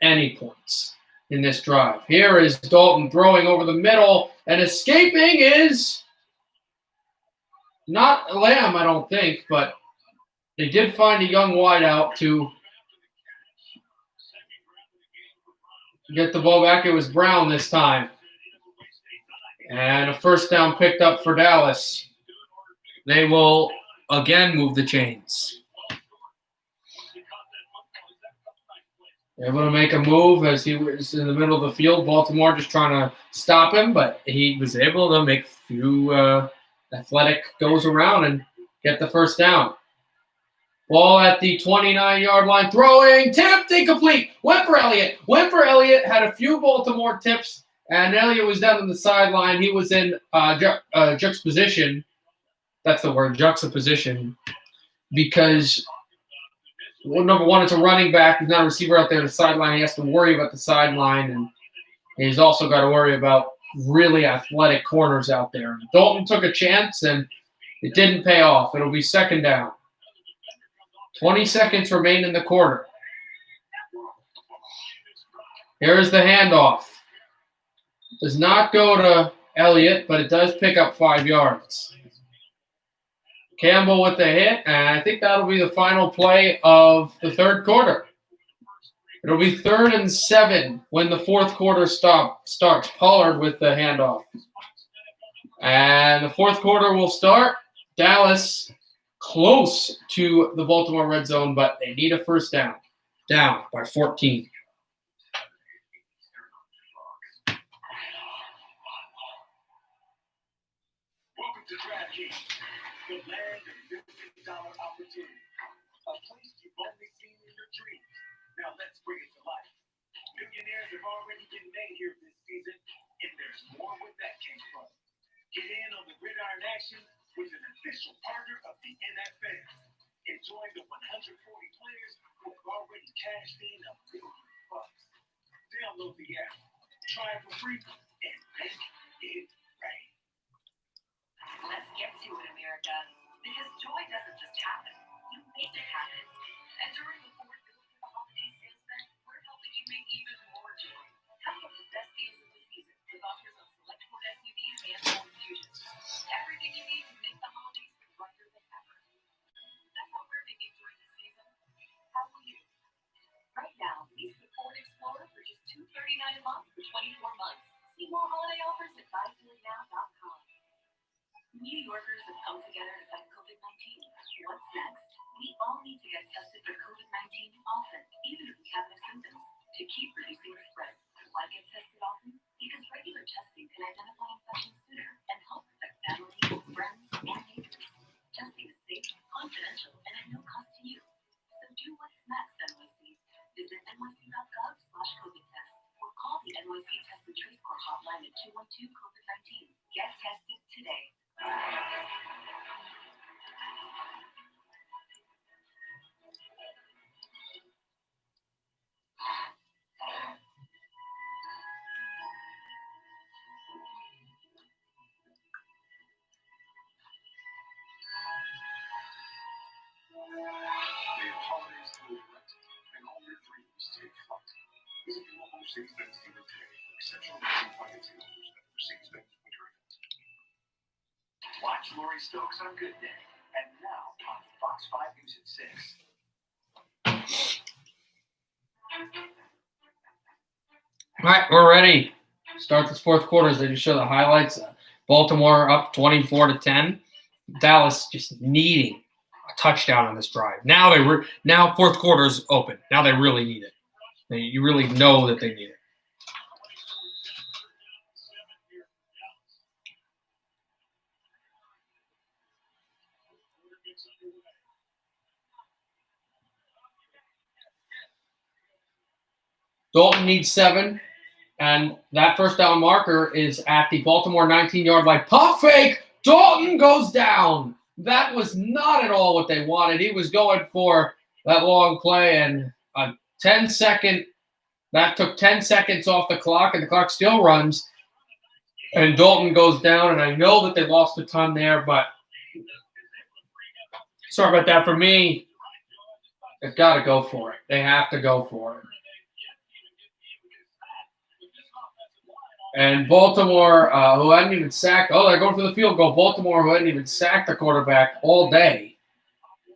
any points in this drive. Here is Dalton throwing over the middle, and escaping is not Lamb, I don't think, but they did find a young wideout to get the ball back. It was Brown this time. And a first down picked up for Dallas. They will again move the chains. Able to make a move as he was in the middle of the field. Baltimore just trying to stop him, but he was able to make a few athletic goes around and get the first down. Ball at the 29-yard line. Throwing, tipped, incomplete. Went for Elliott. Had a few Baltimore tips, and Elliott was down on the sideline. He was in juxtaposition. That's the word, juxtaposition, because number one, it's a running back. He's not a receiver out there on the sideline. He has to worry about the sideline, and he's also got to worry about really athletic corners out there. Dalton took a chance, and it didn't pay off. It'll be second down. 20 seconds remain in the quarter. Here's the handoff. Does not go to Elliott, but it does pick up 5 yards. Campbell with the hit, and I think that'll be the final play of the third quarter. It'll be 3rd and 7 when the fourth quarter starts. Pollard with the handoff. And the fourth quarter will start. Dallas close to the Baltimore red zone, but they need a first down. Down by 14. Welcome to DraftKings, the land of $50 opportunity. A place you've only seen in your dreams. Now let's bring it to life. Millionaires have already been made here this season, and there's more where that came from. Get in on the gridiron action with an official partner of the NFL. Enjoy the 140 players who have already cashed in $1 billion. Download the app, try it for free, and make it rain. Let's get to it, America. Because joy doesn't just happen. You make it happen. And during the $4 billion holiday sales event, we're helping you make even more joy. Help with the best deals of the season with offers on select Ford SUVs and Ford Fusions. Everything you need to make the holidays brighter than ever. That's what we're making during the season. How will you? New Yorkers have come together to fight COVID-19. What's next? We all need to get tested for COVID-19 often, even if we have no symptoms, to keep reducing the spread. Why get tested often? Because regular testing can identify infections sooner and help protect family, friends, and neighbors. Testing is safe, confidential, and at no cost to you. So do what's next, NYC. Visit nyc.gov/COVID test or call the NYC Test and Trace Corps hotline at 212-COVID-19. Get tested today. The holidays to elect and all your dreams take flight. Visit your local Mercedes-Benz dealer today for exceptional financing offers at the Mercedes-Benz Winter Event. Watch Lori Stokes on Good Day, and now on Fox 5 News at 6. All right, we're ready. Start this fourth quarter. They just show the highlights. Baltimore up 24-10. Dallas just needing a touchdown on this drive. Now now fourth quarter is open. Now they really need it. You really know that they need it. Dalton needs 7, and that first down marker is at the Baltimore 19-yard line. Pump fake! Dalton goes down. That was not at all what they wanted. He was going for that long play, and a 10-second – that took 10 seconds off the clock, and the clock still runs. And Dalton goes down, and I know that they lost a ton there, but sorry about that. For me, they've got to go for it. They have to go for it. And Baltimore, who hadn't even sacked – they're going for the field goal. Baltimore, who hadn't even sacked the quarterback all day,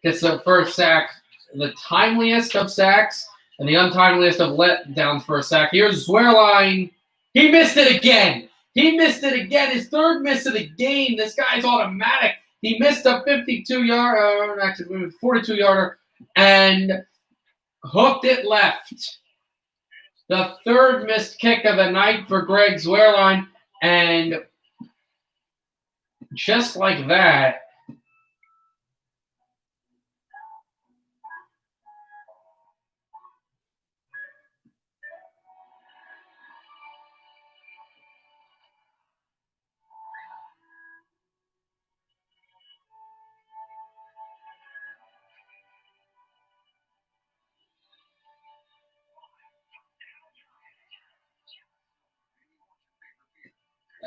gets their first sack, the timeliest of sacks and the untimeliest of letdowns for a sack. Here's Swearline. He missed it again. His third miss of the game. This guy's automatic. He missed a 42-yarder and hooked it left. The third missed kick of the night for Greg Swearline. And just like that,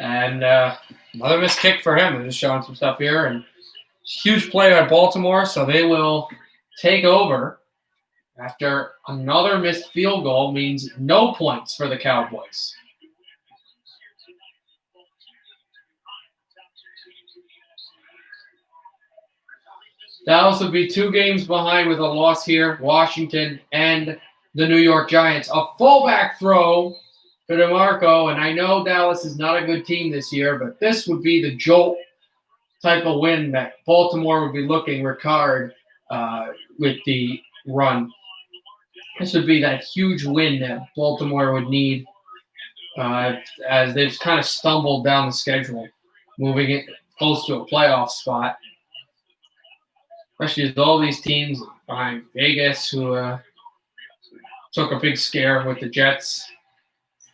and another missed kick for him. I'm just showing some stuff here. And huge play by Baltimore, so they will take over after another missed field goal means no points for the Cowboys. Dallas would be 2 games behind with a loss here, Washington and the New York Giants. A fullback throw for DeMarco, and I know Dallas is not a good team this year, but this would be the jolt type of win that Baltimore would be looking hard with the run. This would be that huge win that Baltimore would need as they've kind of stumbled down the schedule, moving it close to a playoff spot. Especially with all these teams behind Vegas who took a big scare with the Jets.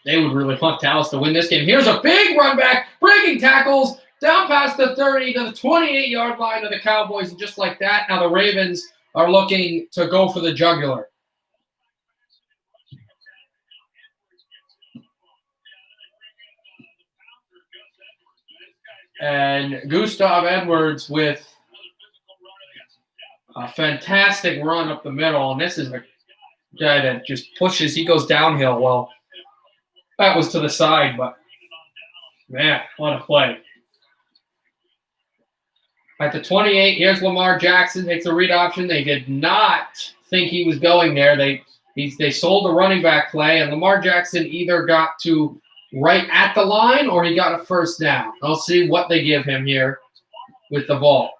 They would really want Dallas to win this game. Here's a big run back, breaking tackles, down past the 30 to the 28-yard line of the Cowboys. And just like that, now the Ravens are looking to go for the jugular. And Gustav Edwards with a fantastic run up the middle. And this is a guy that just pushes. He goes downhill. Well, that was to the side, but man, what a play. At the 28, here's Lamar Jackson. Takes a read option. They did not think he was going there. They sold the running back play, and Lamar Jackson either got to right at the line or he got a first down. I'll see what they give him here. with the ball.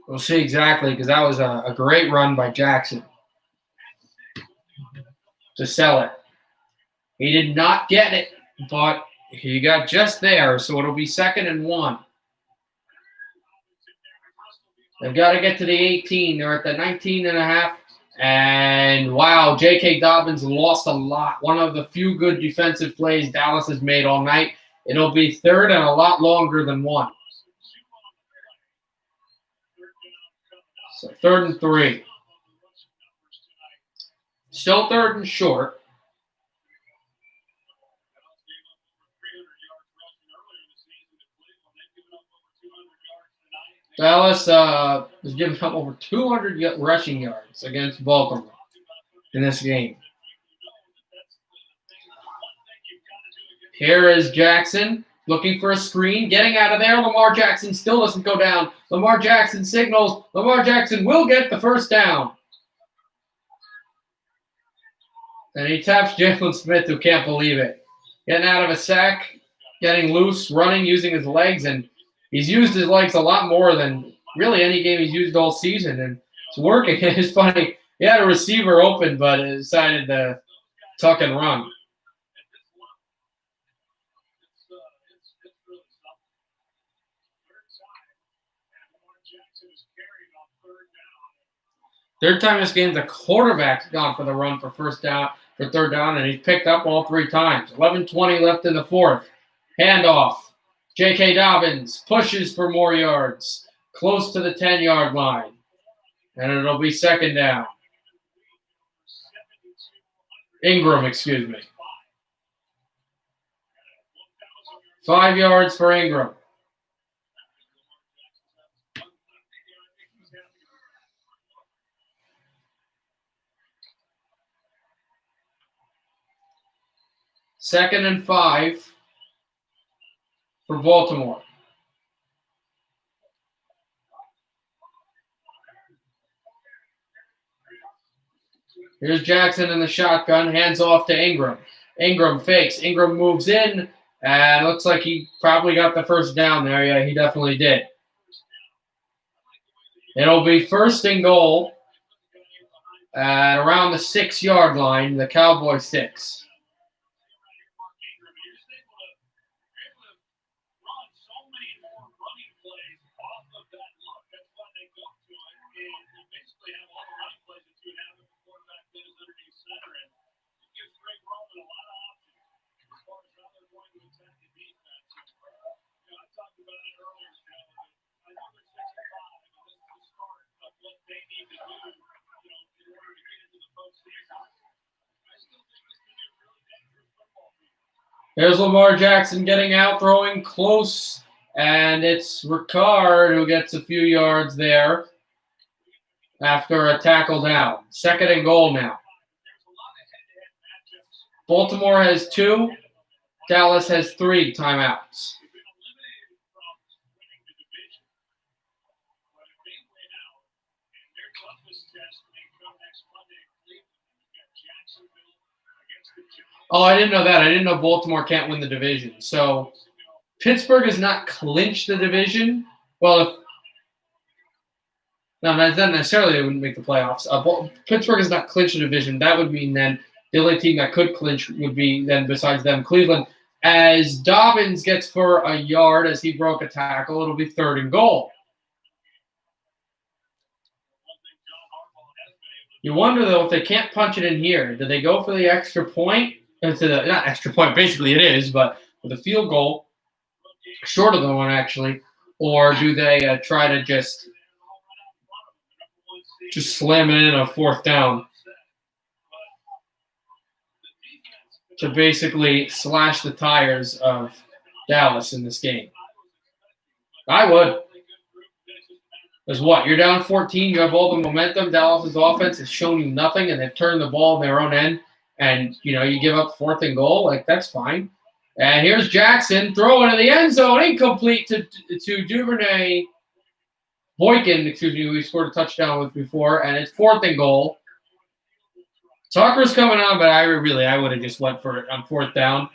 We'll see exactly, because that was a great run by Jackson to sell it. He did not get it, but he got just there, so it'll be 2nd and 1. They've got to get to the 18. They're at the 19.5. And wow, J.K. Dobbins lost a lot. One of the few good defensive plays Dallas has made all night. It'll be 3rd and a lot longer than 1. So 3rd and 3. Still 3rd and short. Dallas was giving up over 200 rushing yards against Baltimore in this game. Here is Jackson looking for a screen, getting out of there. Lamar Jackson still doesn't go down. Lamar Jackson signals. Lamar Jackson will get the first down. And he taps Jalen Smith, who can't believe it. Getting out of a sack, getting loose, running, using his legs, and he's used his legs a lot more than really any game he's used all season, and it's working. It's funny. He had a receiver open, but decided to tuck and run. Third time this game, the quarterback's gone for the run for 3rd down, and he's picked up all 3 times. 11:20 left in the 4th. Handoff. J.K. Dobbins pushes for more yards, close to the 10-yard line. And it'll be 2nd down. Ingram, excuse me. 5 yards for Ingram. Second and 5 for Baltimore. Here's Jackson in the shotgun, hands off to Ingram. Ingram fakes. Ingram moves in, and looks like he probably got the first down there. Yeah, he definitely did. It'll be 1st and goal at around the 6-yard line, the Cowboys 6. There's Lamar Jackson getting out, throwing close, and it's Ricard who gets a few yards there after a tackle down. 2nd and goal now. Baltimore has 2. Dallas has 3 timeouts. Oh, I didn't know that. I didn't know Baltimore can't win the division. So Pittsburgh has not clinched the division. Well, no, not necessarily they wouldn't make the playoffs. Pittsburgh has not clinched the division. That would mean then the only team that could clinch would be then, besides them, Cleveland. As Dobbins gets for a yard as he broke a tackle, it'll be 3rd and goal. You wonder, though, if they can't punch it in here, do they go for the extra point? Not extra point, basically it is, but with a field goal, shorter than one actually, or do they try to just slam it in a 4th down to basically slash the tires of Dallas in this game? I would. Because what? You're down 14, you have all the momentum. Dallas's offense has shown you nothing, and they've turned the ball on their own end. And, you give up 4th and goal, like, that's fine. And here's Jackson throwing in the end zone, incomplete to Duvernay. Boykin, who he scored a touchdown with before, and it's 4th and goal. Tucker's coming on, but I would have just went for it on 4th down.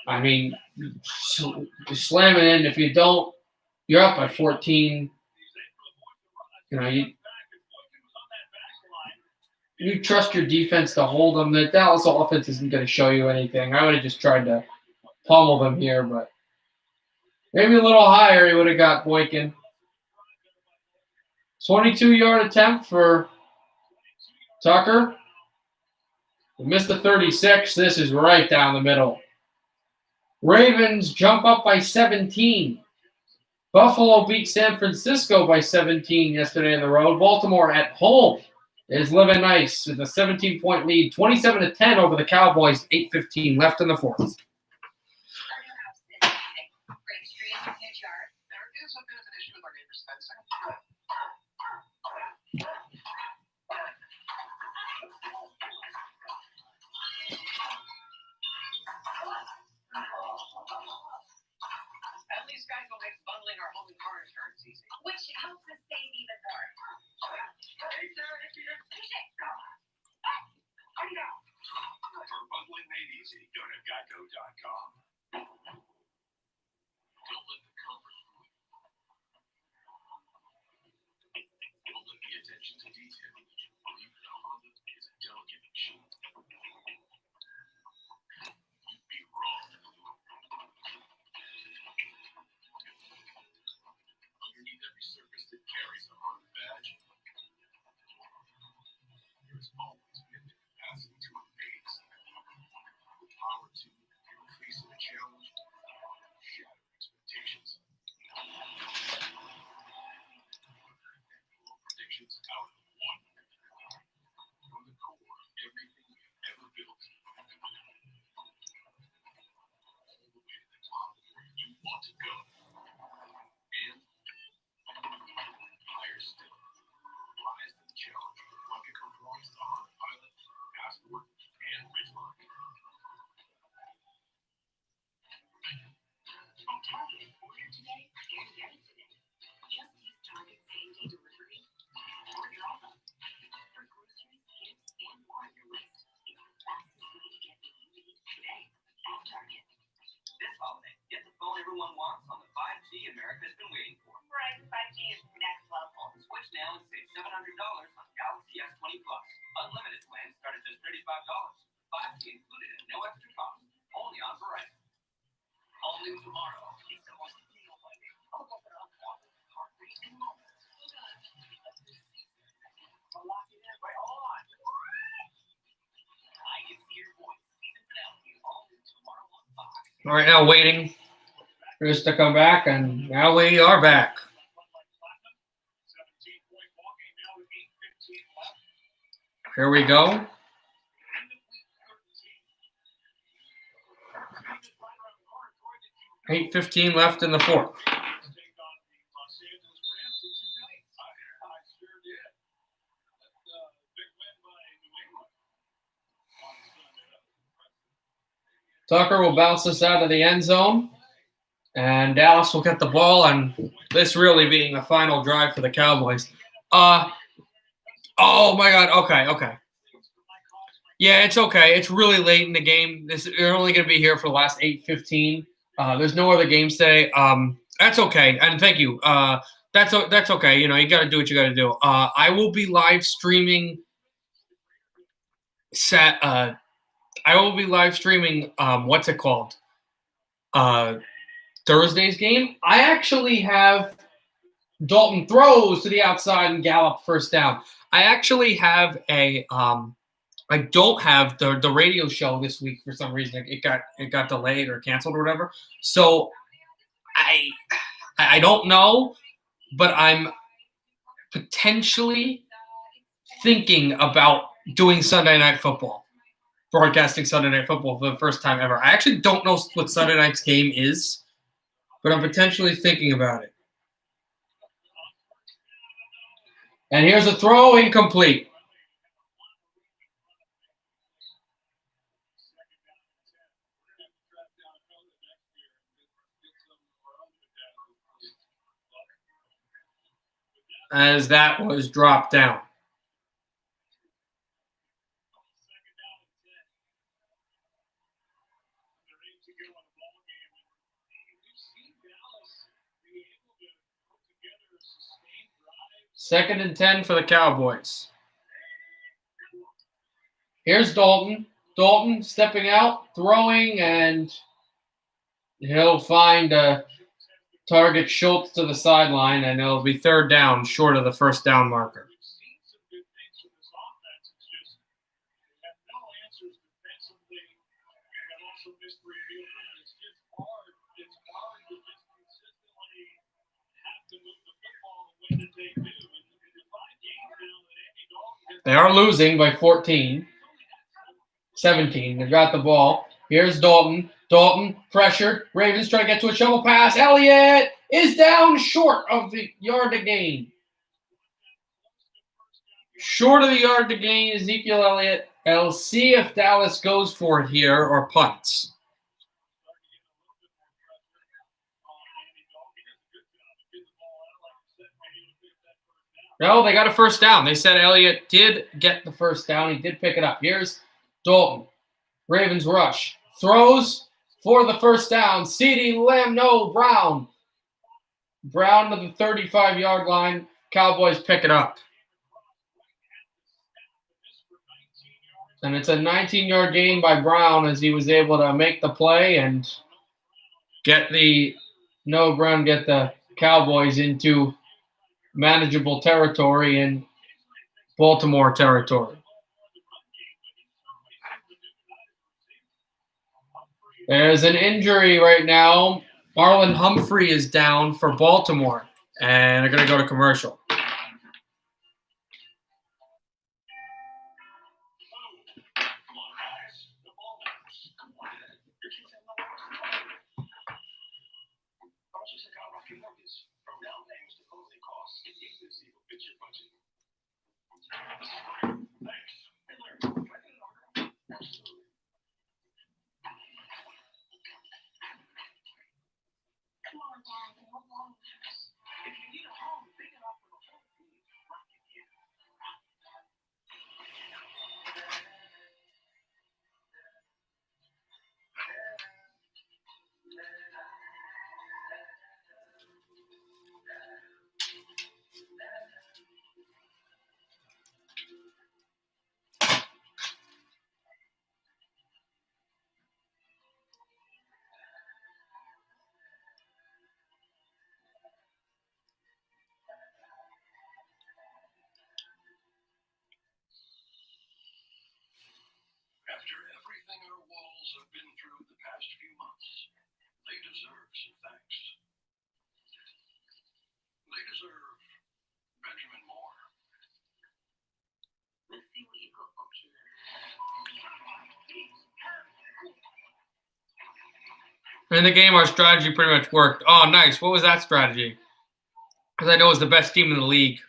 I mean, slam it in. If you don't, you're up by 14. You know, you trust your defense to hold them. The Dallas offense isn't going to show you anything. I would have just tried to pummel them here, but maybe a little higher. He would have got Boykin. 22-yard attempt for Tucker. We missed the 36. This is right down the middle. Ravens jump up by 17. Buffalo beat San Francisco by 17 yesterday on the road. Baltimore at home is living nice with a 17-point lead, 27-10 over the Cowboys, 8:15 left in the fourth. There is a bit of an issue with our neighbor's fencing. At least guys don't make bundling our home and car insurance easy. Which helps us save even more. For bundling made easy, go to geico.com. Don't let the comfort fool you. Don't let the attention to detail believe that a Honda is a delicate machine. You'd be wrong. Underneath every surface that carries a Honda badge, there's always been the capacity to amaze. The power to, in the face of a challenge, shatter expectations. Predictions out of one. From the core of everything you've ever built. All the way to the top where you want to go. And higher still. Rise to the challenge with rugged performance on the Pilot, Passport, and Ridgeline. At Target, order today, get ready today. Just use Target same-day delivery or drop them. For groceries, gifts, and more on your list, it's the fastest way to get what you need today at Target. This holiday, get the phone everyone wants on the 5G America's been waiting for. Right, 5G is next level. Switch now and save $700 on Galaxy S20 Plus. Unlimited plans start at just $35. 5G included and no extra cost. Only on Verizon. All new tomorrow. It's the most nail-biting, unforgettable, heartbreaking moments. Lock it in, right? Hold on. I Can See Your Voice. Season finale. All new tomorrow on Fox. All right, now waiting for us to come back, and now we are back. 17-point ball game now with 8:15 left. Here we go. 8:15 left in the fourth. Take on the Los Angeles Rams in 2 nights. I sure did. Big win by New England. Tucker will bounce this out of the end zone, and Dallas will get the ball, and this really being the final drive for the Cowboys. Oh my God. Okay. Yeah, it's okay. It's really late in the game. You're only going to be here for the last 8:15. There's no other games today. That's okay, and thank you. That's okay. You know, you got to do what you got to do. I will be live streaming. I will be live streaming. What's it called? Thursday's game. I actually have Dalton throws to the outside and Gallup first down. I actually have a. I don't have the radio show this week for some reason. It got delayed or canceled or whatever. So I don't know, but I'm potentially thinking about doing Sunday Night Football, broadcasting Sunday Night Football for the first time ever. I actually don't know what Sunday night's game is, but I'm potentially thinking about it. And here's a throw, incomplete. As that was dropped down. Second and 10 for the Cowboys. Here's Dalton. Dalton stepping out, throwing, and he'll find target Schultz to the sideline, and it'll be third down, short of the first down marker. They are losing by 14. 17. They've got the ball. Here's Dalton. Dalton, pressured. Ravens trying to get to a shovel pass. Elliott is down short of the yard to gain. Short of the yard to gain, Ezekiel Elliott. I'll see if Dallas goes for it here or punts. No, they got a first down. They said Elliott did get the first down. He did pick it up. Here's Dalton. Ravens rush. Throws for the first down. CeeDee Lamb, no, Brown. Brown to the 35-yard line. Cowboys pick it up. And it's a 19-yard gain by Brown as he was able to make the play and get the Cowboys into manageable territory in Baltimore territory. There's an injury right now. Marlon Humphrey is down for Baltimore, and they're going to go to commercial. After everything our walls have been through the past few months, they deserve some thanks. They deserve Benjamin Moore. Let's see what you got up here. In the game, our strategy pretty much worked. Oh, nice. What was that strategy? Because I know it's the best team in the league.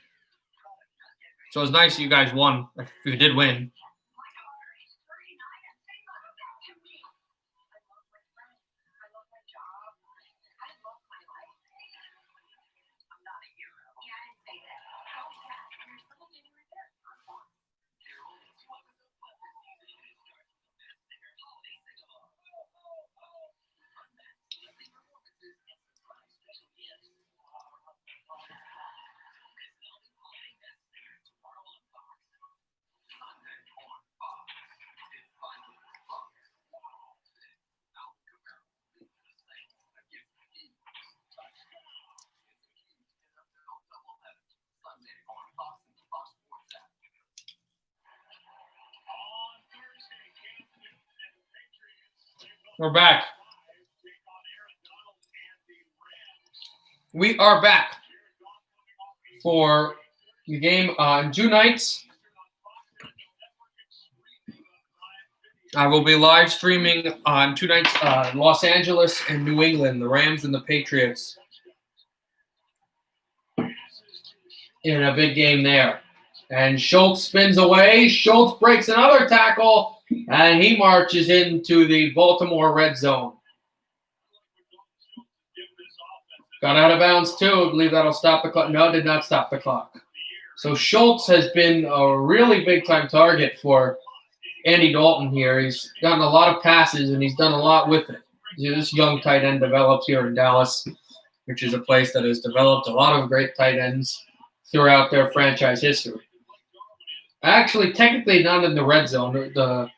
So it was nice that you guys won, if you did win. We're back. We are back for the game on 2 nights. I will be live streaming on 2 nights, Los Angeles and New England, the Rams and the Patriots, in a big game there. And Schultz spins away. Schultz breaks another tackle, and he marches into the Baltimore red zone. Got out of bounds, too. I believe that'll stop the clock. No, it did not stop the clock. So Schultz has been a really big-time target for Andy Dalton here. He's gotten a lot of passes, and he's done a lot with it. this young tight end developed here in Dallas, which is a place that has developed a lot of great tight ends throughout their franchise history. Actually, technically not in the red zone. The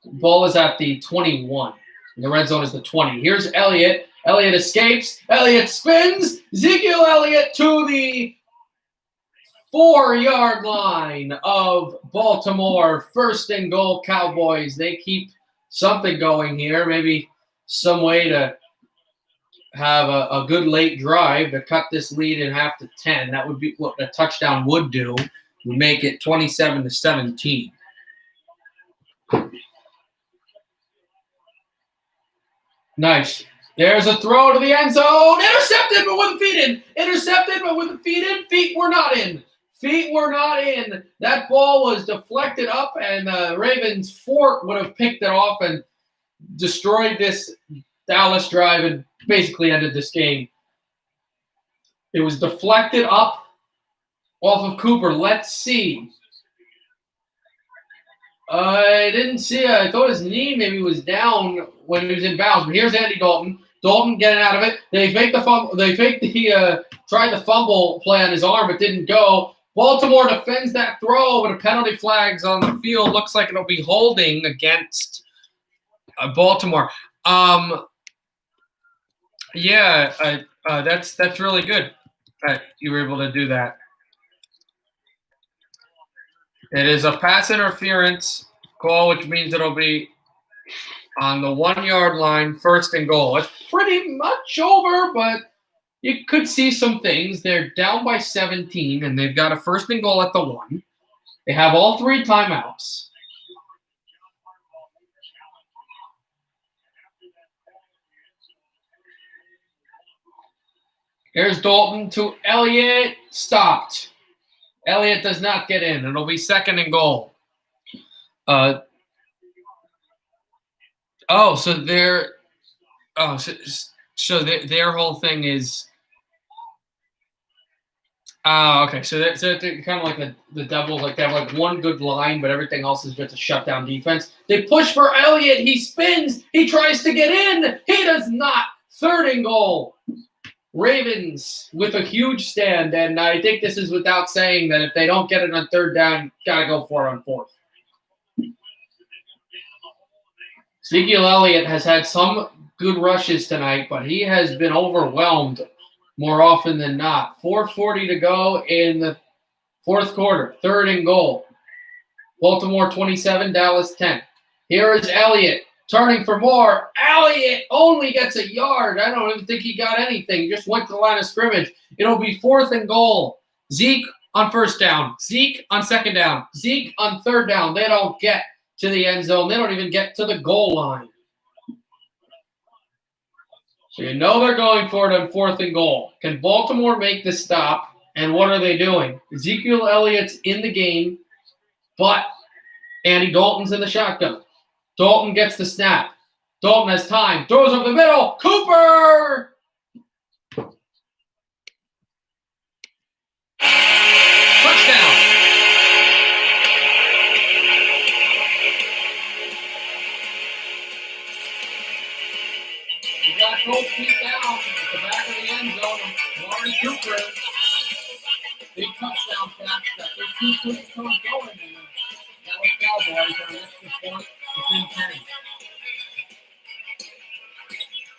ball is at the 21. The red zone is the 20. Here's Elliott. Elliott escapes. Elliott spins. Ezekiel Elliott to the 4-yard line of Baltimore. First and goal, Cowboys. They keep something going here. Maybe some way to have a good late drive to cut this lead in half to 10. That would be what a touchdown would do. Would make it 27-17. Nice. There's a throw to the end zone. Intercepted, but with the feet in. Intercepted, but with the feet in. Feet were not in. Feet were not in. That ball was deflected up, and Ravens Fort would have picked it off and destroyed this Dallas drive and basically ended this game. It was deflected up off of Cooper. Let's see. I didn't see it. I thought his knee maybe was down when he was in bounds. But here's Andy Dalton. Dalton getting out of it. They faked the fumble. They faked tried the fumble play on his arm. It didn't go. Baltimore defends that throw, but a penalty flags on the field. Looks like it'll be holding against Baltimore. That's really good that you were able to do that. It is a pass interference call, which means it'll be on the 1-yard line, first and goal. It's pretty much over, but you could see some things. They're down by 17, and they've got a first and goal at the 1. They have all 3 timeouts. Here's Dalton to Elliott. Stopped. Elliott does not get in. It'll be second and goal. So their whole thing is okay. So they're kind of like the Devils, like they have like one good line, but everything else is just a shutdown defense. They push for Elliott. He spins. He tries to get in. He does not. Third and goal. Ravens with a huge stand, and I think this is without saying that if they don't get it on third down, gotta go for it on fourth. Ezekiel Elliott has had some good rushes tonight, but he has been overwhelmed more often than not. 4:40 to go in the fourth quarter. Third and goal. Baltimore 27, Dallas 10. Here is Elliott turning for more. Elliott only gets a yard. I don't even think he got anything. He just went to the line of scrimmage. It'll be fourth and goal. Zeke on first down. Zeke on second down. Zeke on third down. They don't get to the end zone. They don't even get to the goal line. So you know they're going for it on fourth and goal. Can Baltimore make the stop? And what are they doing? Ezekiel Elliott's in the game, but Andy Dalton's in the shotgun. Dalton gets the snap. Dalton has time. Throws over the middle. Cooper! Touchdown. He got both feet down at the back of the end zone. Amari Cooper. Big touchdown pass. Got those 2 quick toes going. And Dallas Cowboys are an extra point within 10.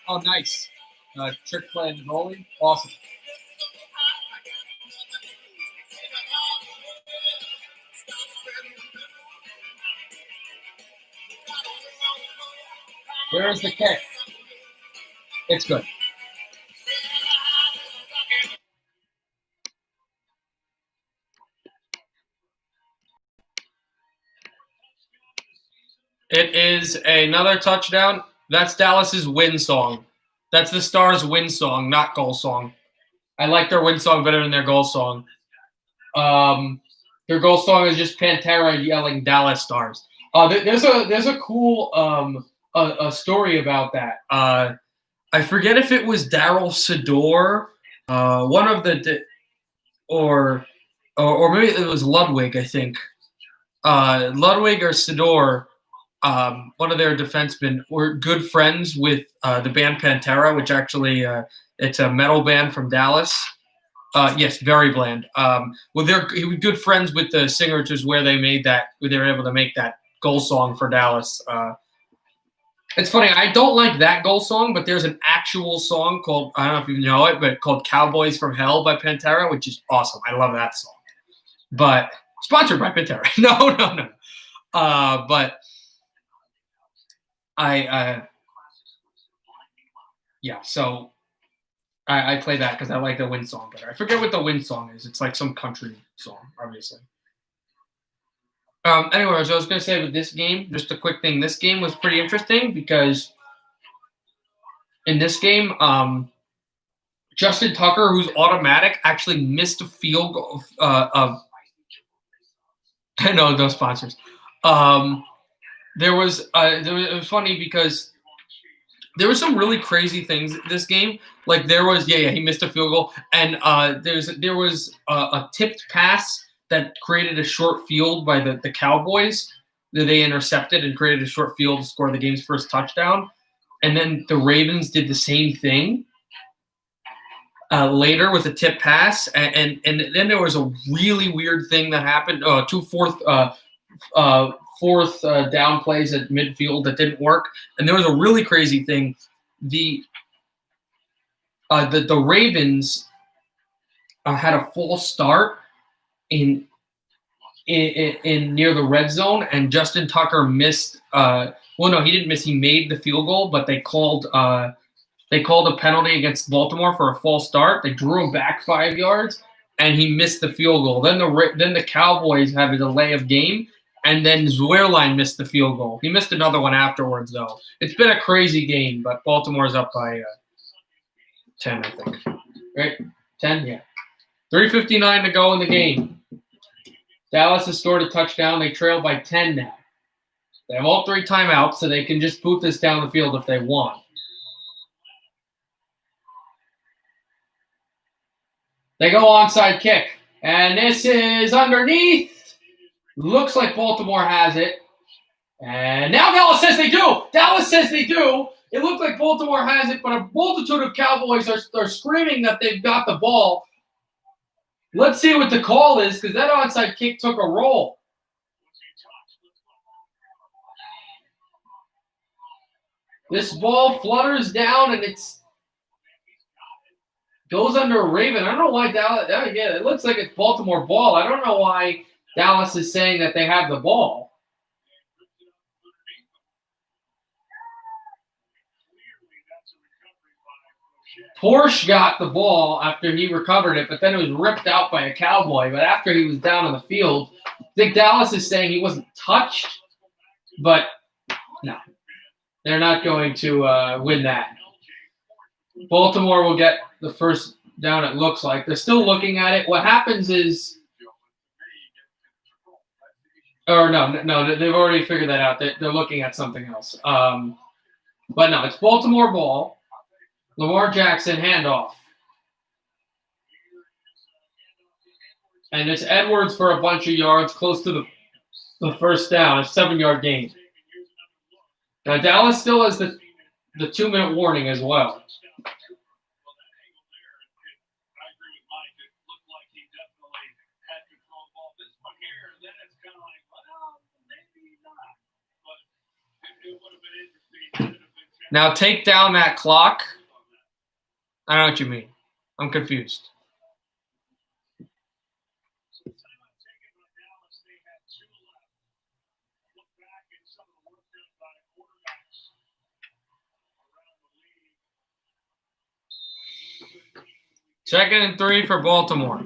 Oh, nice. Trick play in the goalie. Awesome. Where's the kick? It's good. It is another touchdown. That's Dallas's win song. That's the Stars' win song, not goal song. I like their win song better than their goal song. Their goal song is just Pantera yelling Dallas Stars. There's a cool a story about that. I forget if it was Daryl Sador, one of the or maybe it was Ludwig. I think Ludwig or Sador. one of their defensemen were good friends with the band Pantera, which actually it's a metal band from Dallas. Yes, very bland. Well, he was good friends with the singer, which is where they were able to make that goal song for Dallas. It's funny, I don't like that goal song, but there's an actual song called, I don't know if you know it, but called Cowboys from Hell by Pantera, which is awesome. I love that song. But sponsored by Pantera. No. But so I play that because I like the Wind song better. I forget what the Wind song is. It's like some country song, obviously. Anyway, as I was going to say with this game, just a quick thing. This game was pretty interesting because in this game, Justin Tucker, who's automatic, actually missed a field goal of no sponsors. It was funny because there were some really crazy things this game. Like there was, he missed a field goal, and there was a tipped pass that created a short field by the Cowboys that they intercepted and created a short field to score the game's first touchdown. And then the Ravens did the same thing later with a tip pass, and then there was a really weird thing that happened. Fourth down plays at midfield that didn't work, and there was a really crazy thing. The Ravens had a false start in near the red zone, and Justin Tucker missed. Well, no, he didn't miss. He made the field goal, but they called a penalty against Baltimore for a false start. They drew him back 5 yards, and he missed the field goal. Then the Cowboys have a delay of game, and then Zuerlein missed the field goal. He missed another one afterwards, though. It's been a crazy game, but Baltimore's up by 10, I think. Right? 10? Yeah. 3:59 to go in the game. Dallas has scored a touchdown. They trail by 10 now. They have all 3 timeouts, so they can just boot this down the field if they want. They go onside kick, and this is underneath. Looks like Baltimore has it. And now Dallas says they do. Dallas says they do. It looked like Baltimore has it, but a multitude of Cowboys are screaming that they've got the ball. Let's see what the call is, because that onside kick took a roll. This ball flutters down, and it's goes under a Raven. I don't know why Dallas. It looks like it's Baltimore ball. I don't know why Dallas is saying that they have the ball. Porsche got the ball after he recovered it, but then it was ripped out by a Cowboy. But after he was down on the field, I think Dallas is saying he wasn't touched, but no, they're not going to win that. Baltimore will get the first down, it looks like. They're still looking at it. What happens is – or no, they've already figured that out. They're looking at something else. But no, it's Baltimore ball. Lamar Jackson handoff. And it's Edwards for a bunch of yards close to the first down. A 7-yard gain. Now, Dallas still has the 2-minute warning as well. Now take down that clock. I don't know what you mean. I'm confused. Second and 3 for Baltimore.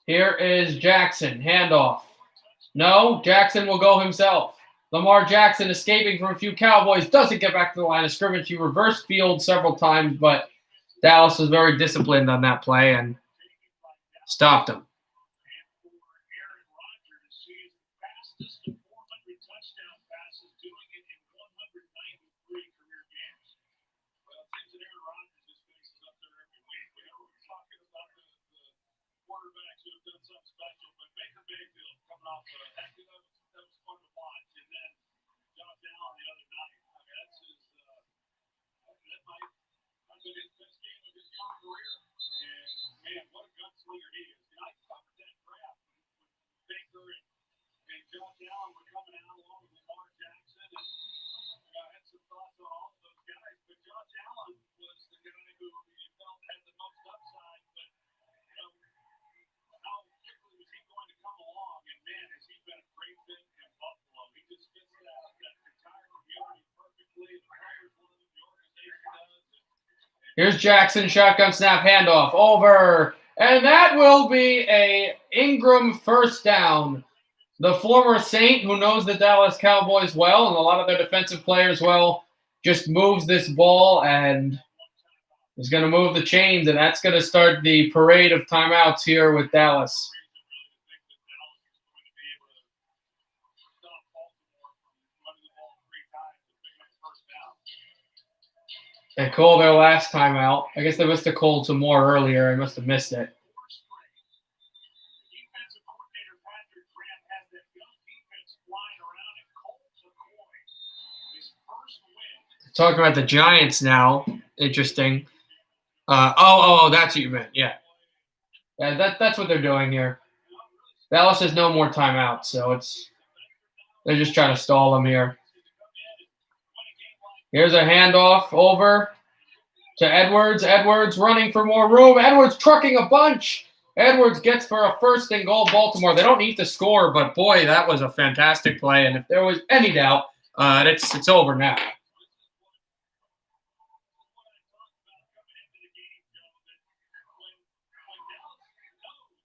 Here is Jackson. Handoff. No, Jackson will go himself. Lamar Jackson escaping from a few Cowboys. Doesn't get back to the line of scrimmage. He reversed field several times, but Dallas was very disciplined on that play and stopped him. Here's Jackson, shotgun snap, handoff, over. And that will be a Ingram first down. The former Saint, who knows the Dallas Cowboys well and a lot of their defensive players well, just moves this ball and is going to move the chains, and that's going to start the parade of timeouts here with Dallas. They called their last timeout. I guess they must have called some more earlier. I must have missed it. Talking about the Giants now. Interesting. That's what you meant. Yeah, that's what they're doing here. Dallas has no more timeouts, so they're just trying to stall them here. Here's a handoff over to Edwards. Edwards running for more room. Edwards trucking a bunch. Edwards gets for a 1st and goal. Baltimore. They don't need to score, but boy, that was a fantastic play. And if there was any doubt, it's over now.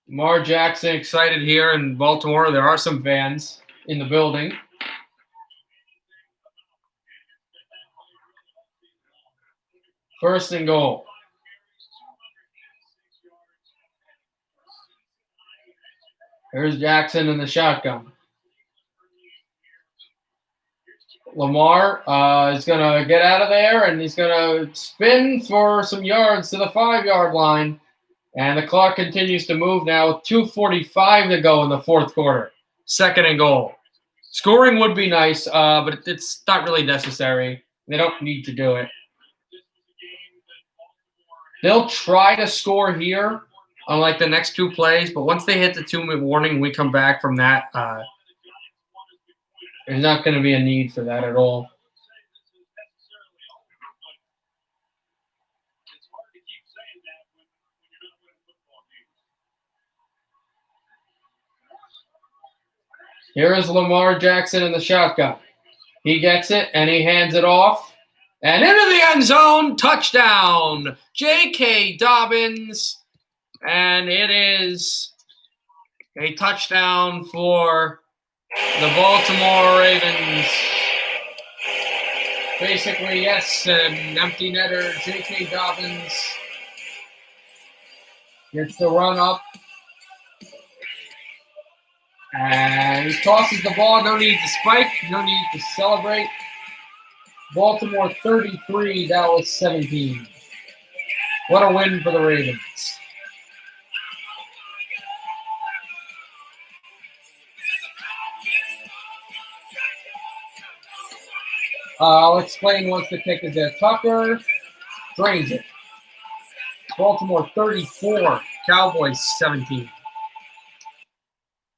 Lamar Jackson excited here in Baltimore. There are some fans in the building. First and goal. Here's Jackson in the shotgun. Lamar is going to get out of there, and he's going to spin for some yards to the 5-yard line. And the clock continues to move now with 2:45 to go in the 4th quarter. 2nd and goal. Scoring would be nice, but it's not really necessary. They don't need to do it. They'll try to score here on like the next 2 plays, but once they hit the 2-minute warning, we come back from that. There's not going to be a need for that at all. Here is Lamar Jackson in the shotgun. He gets it, and he hands it off. And into the end zone, touchdown, J.K. Dobbins. And it is a touchdown for the Baltimore Ravens. Basically, yes, an empty netter, J.K. Dobbins gets the run up. And he tosses the ball. No need to spike. No need to celebrate. Baltimore 33, Dallas 17. What a win for the Ravens. I'll explain once the kick is there. Tucker drains it. Baltimore 34, Cowboys 17.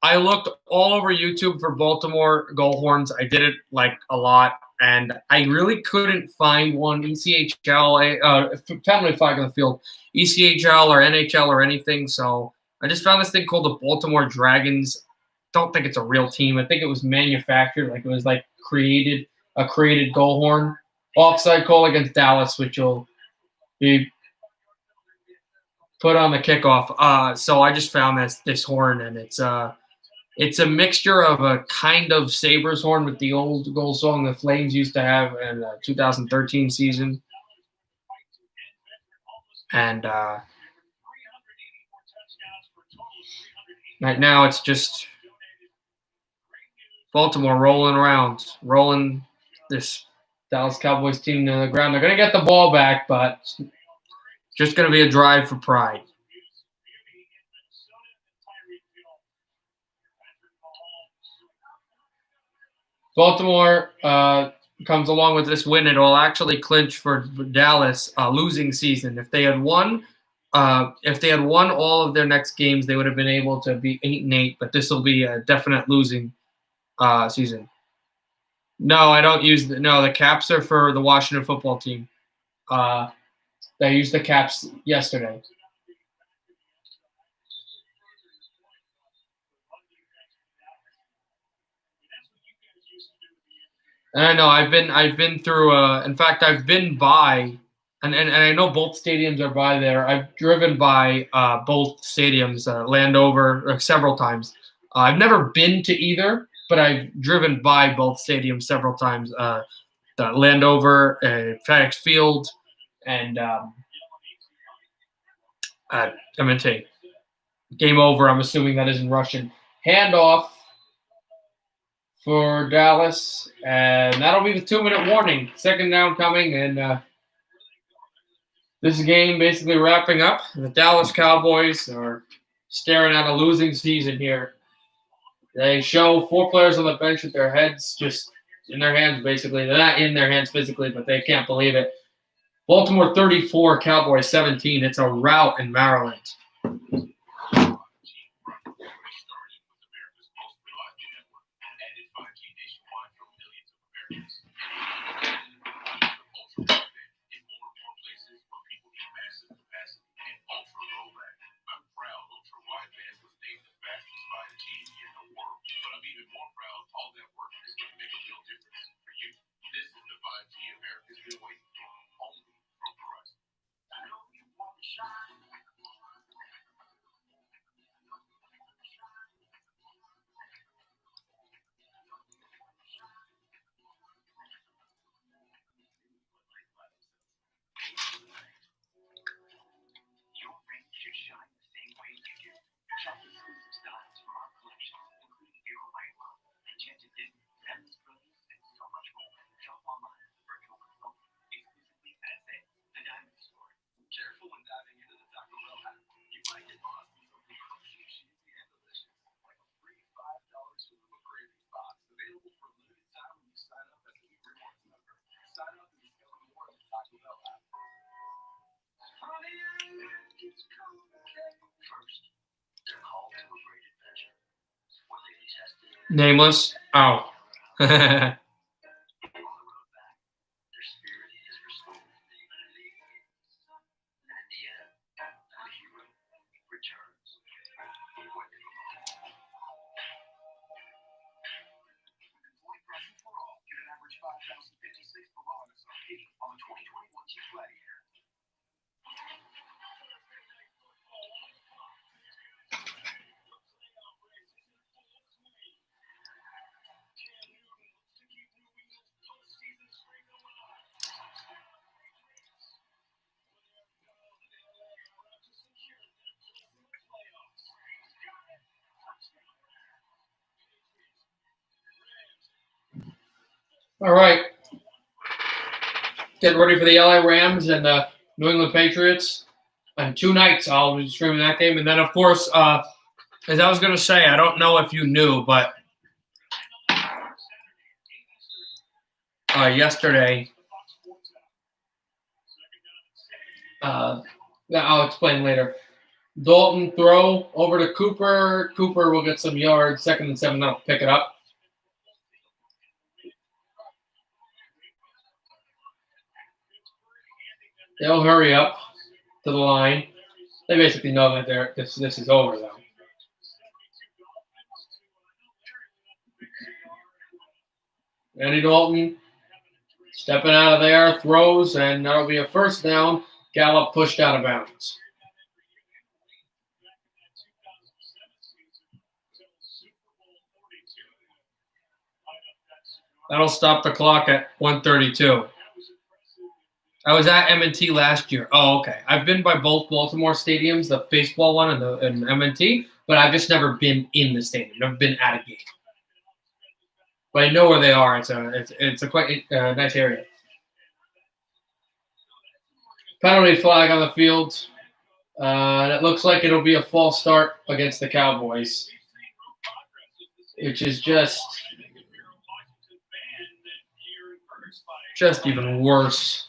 I looked all over YouTube for Baltimore goal horns. I did it like a lot, and I really couldn't find one ECHL, family flag on the field, ECHL or NHL or anything. So I just found this thing called the Baltimore Dragons. Don't think it's a real team. I think it was manufactured, like it was like a created goal horn. Offside call against Dallas, which will be put on the kickoff. So I just found this horn, and it's a mixture of a kind of Sabres horn with the old goal song the Flames used to have in the 2013 season. And right now it's just Baltimore rolling this Dallas Cowboys team to the ground. They're going to get the ball back, but it's just going to be a drive for pride. Baltimore comes along with this win. It will actually clinch for Dallas a losing season. If they had won all of their next games, they would have been able to be 8-8. But this will be a definite losing season. No, I don't use the caps are for the Washington football team. They used the caps yesterday. I know I've been through. In fact, I've been by and I know both stadiums are by there. I've driven by both stadiums, Landover, several times. I've never been to either, but I've driven by both stadiums several times. The Landover, FedEx Field, and M&T. Game over. I'm assuming that is in Russian. Handoff for Dallas, and that'll be the 2-minute warning. Second down coming, and this game basically wrapping up. The Dallas Cowboys are staring at a losing season here. They show 4 players on the bench with their heads just in their hands, basically. They're not in their hands physically, but they can't believe it. Baltimore 34, Cowboys 17. It's a rout in Maryland. Nameless. Oh. All right. Getting ready for the LA Rams and the New England Patriots. And 2 nights I'll be streaming that game. And then, of course, as I was going to say, I don't know if you knew, but yesterday, I'll explain later. Dalton throw over to Cooper. Cooper will get some yards. 2nd and 7. They'll pick it up. They'll hurry up to the line. They basically know that this is over, though. Andy Dalton stepping out of there, throws, and that'll be a first down. Gallup pushed out of bounds. That'll stop the clock at 1:32. I was at M&T last year. Oh, okay. I've been by both Baltimore stadiums, the baseball one and M&T, but I've just never been in the stadium. Never been at a game. But I know where they are. It's a quite nice area. Penalty flag on the field. And it looks like it'll be a false start against the Cowboys, which is just even worse.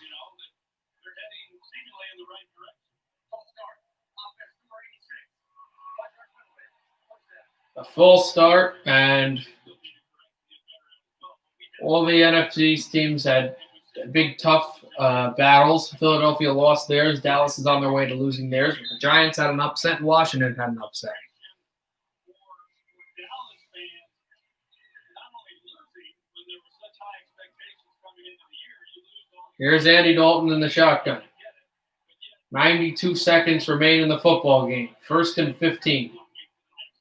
A false start, and all the NFC teams had big, tough battles. Philadelphia lost theirs. Dallas is on their way to losing theirs. But the Giants had an upset, and Washington had an upset. Here's Andy Dalton in the shotgun. 92 seconds remain in the football game. 1st and 15.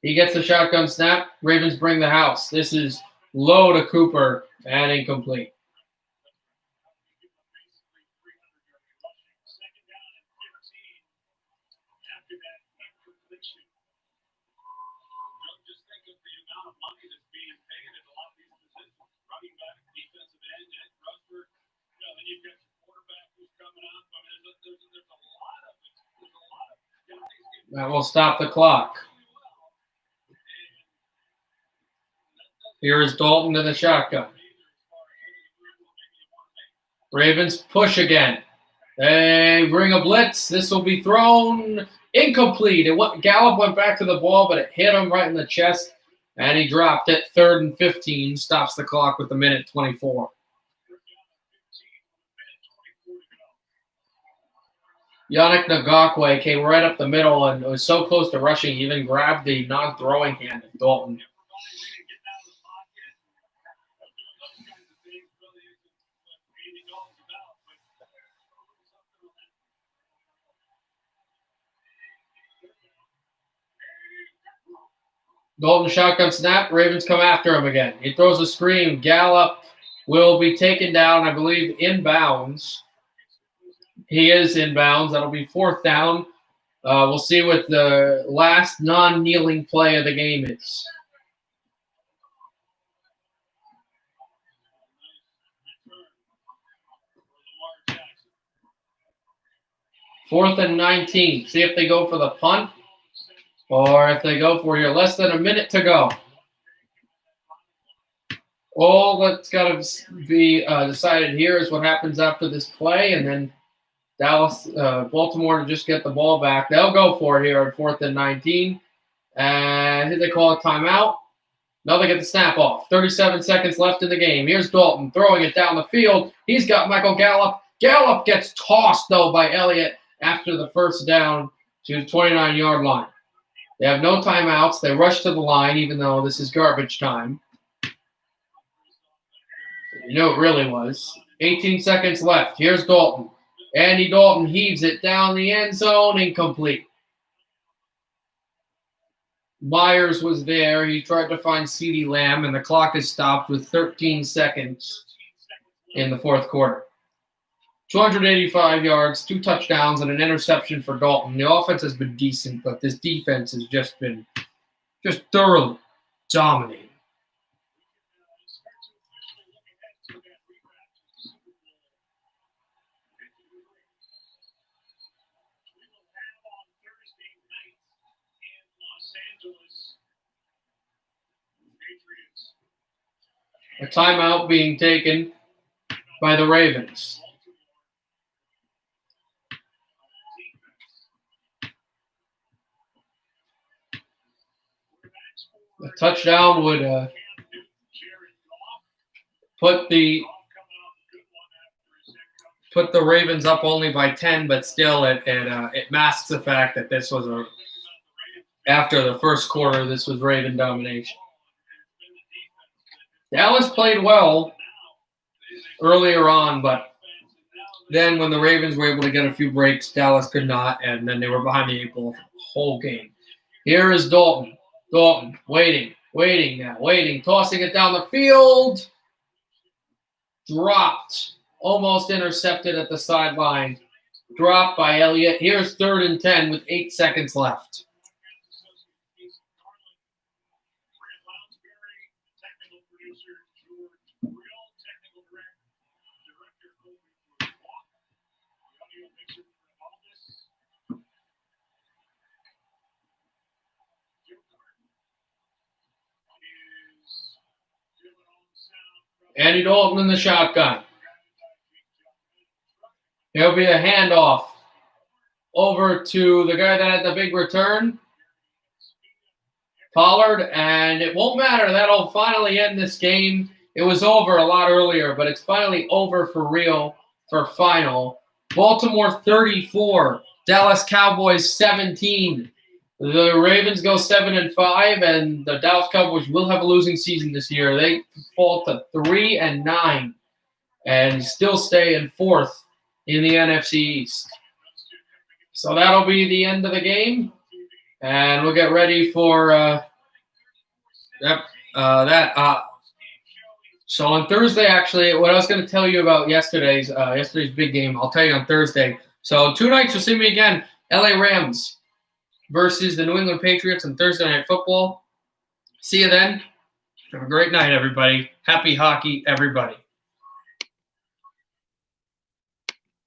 He gets the shotgun snap. Ravens bring the house. This is low to Cooper and incomplete. That will stop the clock. Here is Dalton to the shotgun. Ravens push again. They bring a blitz. This will be thrown incomplete. Gallup went back to the ball, but it hit him right in the chest, and he dropped it. 3rd and 15. Stops the clock with a minute 24. Yannick Ngakoue came right up the middle and was so close to rushing, he even grabbed the non-throwing hand of Dalton. Dalton shotgun snap. Ravens come after him again. He throws a screen. Gallup will be taken down, I believe, inbounds. He is inbounds. That'll be 4th down. We'll see what the last non-kneeling play of the game is. Fourth and 19. See if they go for the punt or if they go for here. Less than a minute to go. All that's got to be decided here is what happens after this play, and then Baltimore to just get the ball back. They'll go for it here at 4th and 19. And did they call a timeout? No, they get the snap off. 37 seconds left in the game. Here's Dalton throwing it down the field. He's got Michael Gallup. Gallup gets tossed, though, by Elliott after the 1st down to the 29-yard line. They have no timeouts. They rush to the line, even though this is garbage time. You know it really was. 18 seconds left. Here's Dalton. Andy Dalton heaves it down the end zone, incomplete. Myers was there. He tried to find CeeDee Lamb, and the clock is stopped with 13 seconds in the 4th quarter. 285 yards, 2 touchdowns, and an interception for Dalton. The offense has been decent, but this defense has just been thoroughly dominating. A timeout being taken by the Ravens. A touchdown would put the Ravens up only by 10, but still it masks the fact that this was after the 1st quarter, this was Raven domination. Dallas played well earlier on, but then when the Ravens were able to get a few breaks, Dallas could not, and then they were behind the 8 ball for the whole game. Here is Dalton. Dalton, waiting, tossing it down the field. Dropped, almost intercepted at the sideline. Dropped by Elliott. Here's 3rd and 10 with 8 seconds left. Andy Dalton in the shotgun. There'll be a handoff over to the guy that had the big return, Pollard, and it won't matter. That'll finally end this game. It was over a lot earlier, but it's finally over for real for final. Baltimore 34, Dallas Cowboys 17. The Ravens go 7-5, and the Dallas Cowboys will have a losing season this year. They fall to 3-9 and still stay in 4th in the NFC East. So that'll be the end of the game, and we'll get ready for that. So on Thursday, actually, what I was going to tell you about yesterday's big game, I'll tell you on Thursday. So 2 nights you'll see me again. LA Rams versus the New England Patriots on Thursday Night Football. See you then. Have a great night, everybody. Happy hockey, everybody.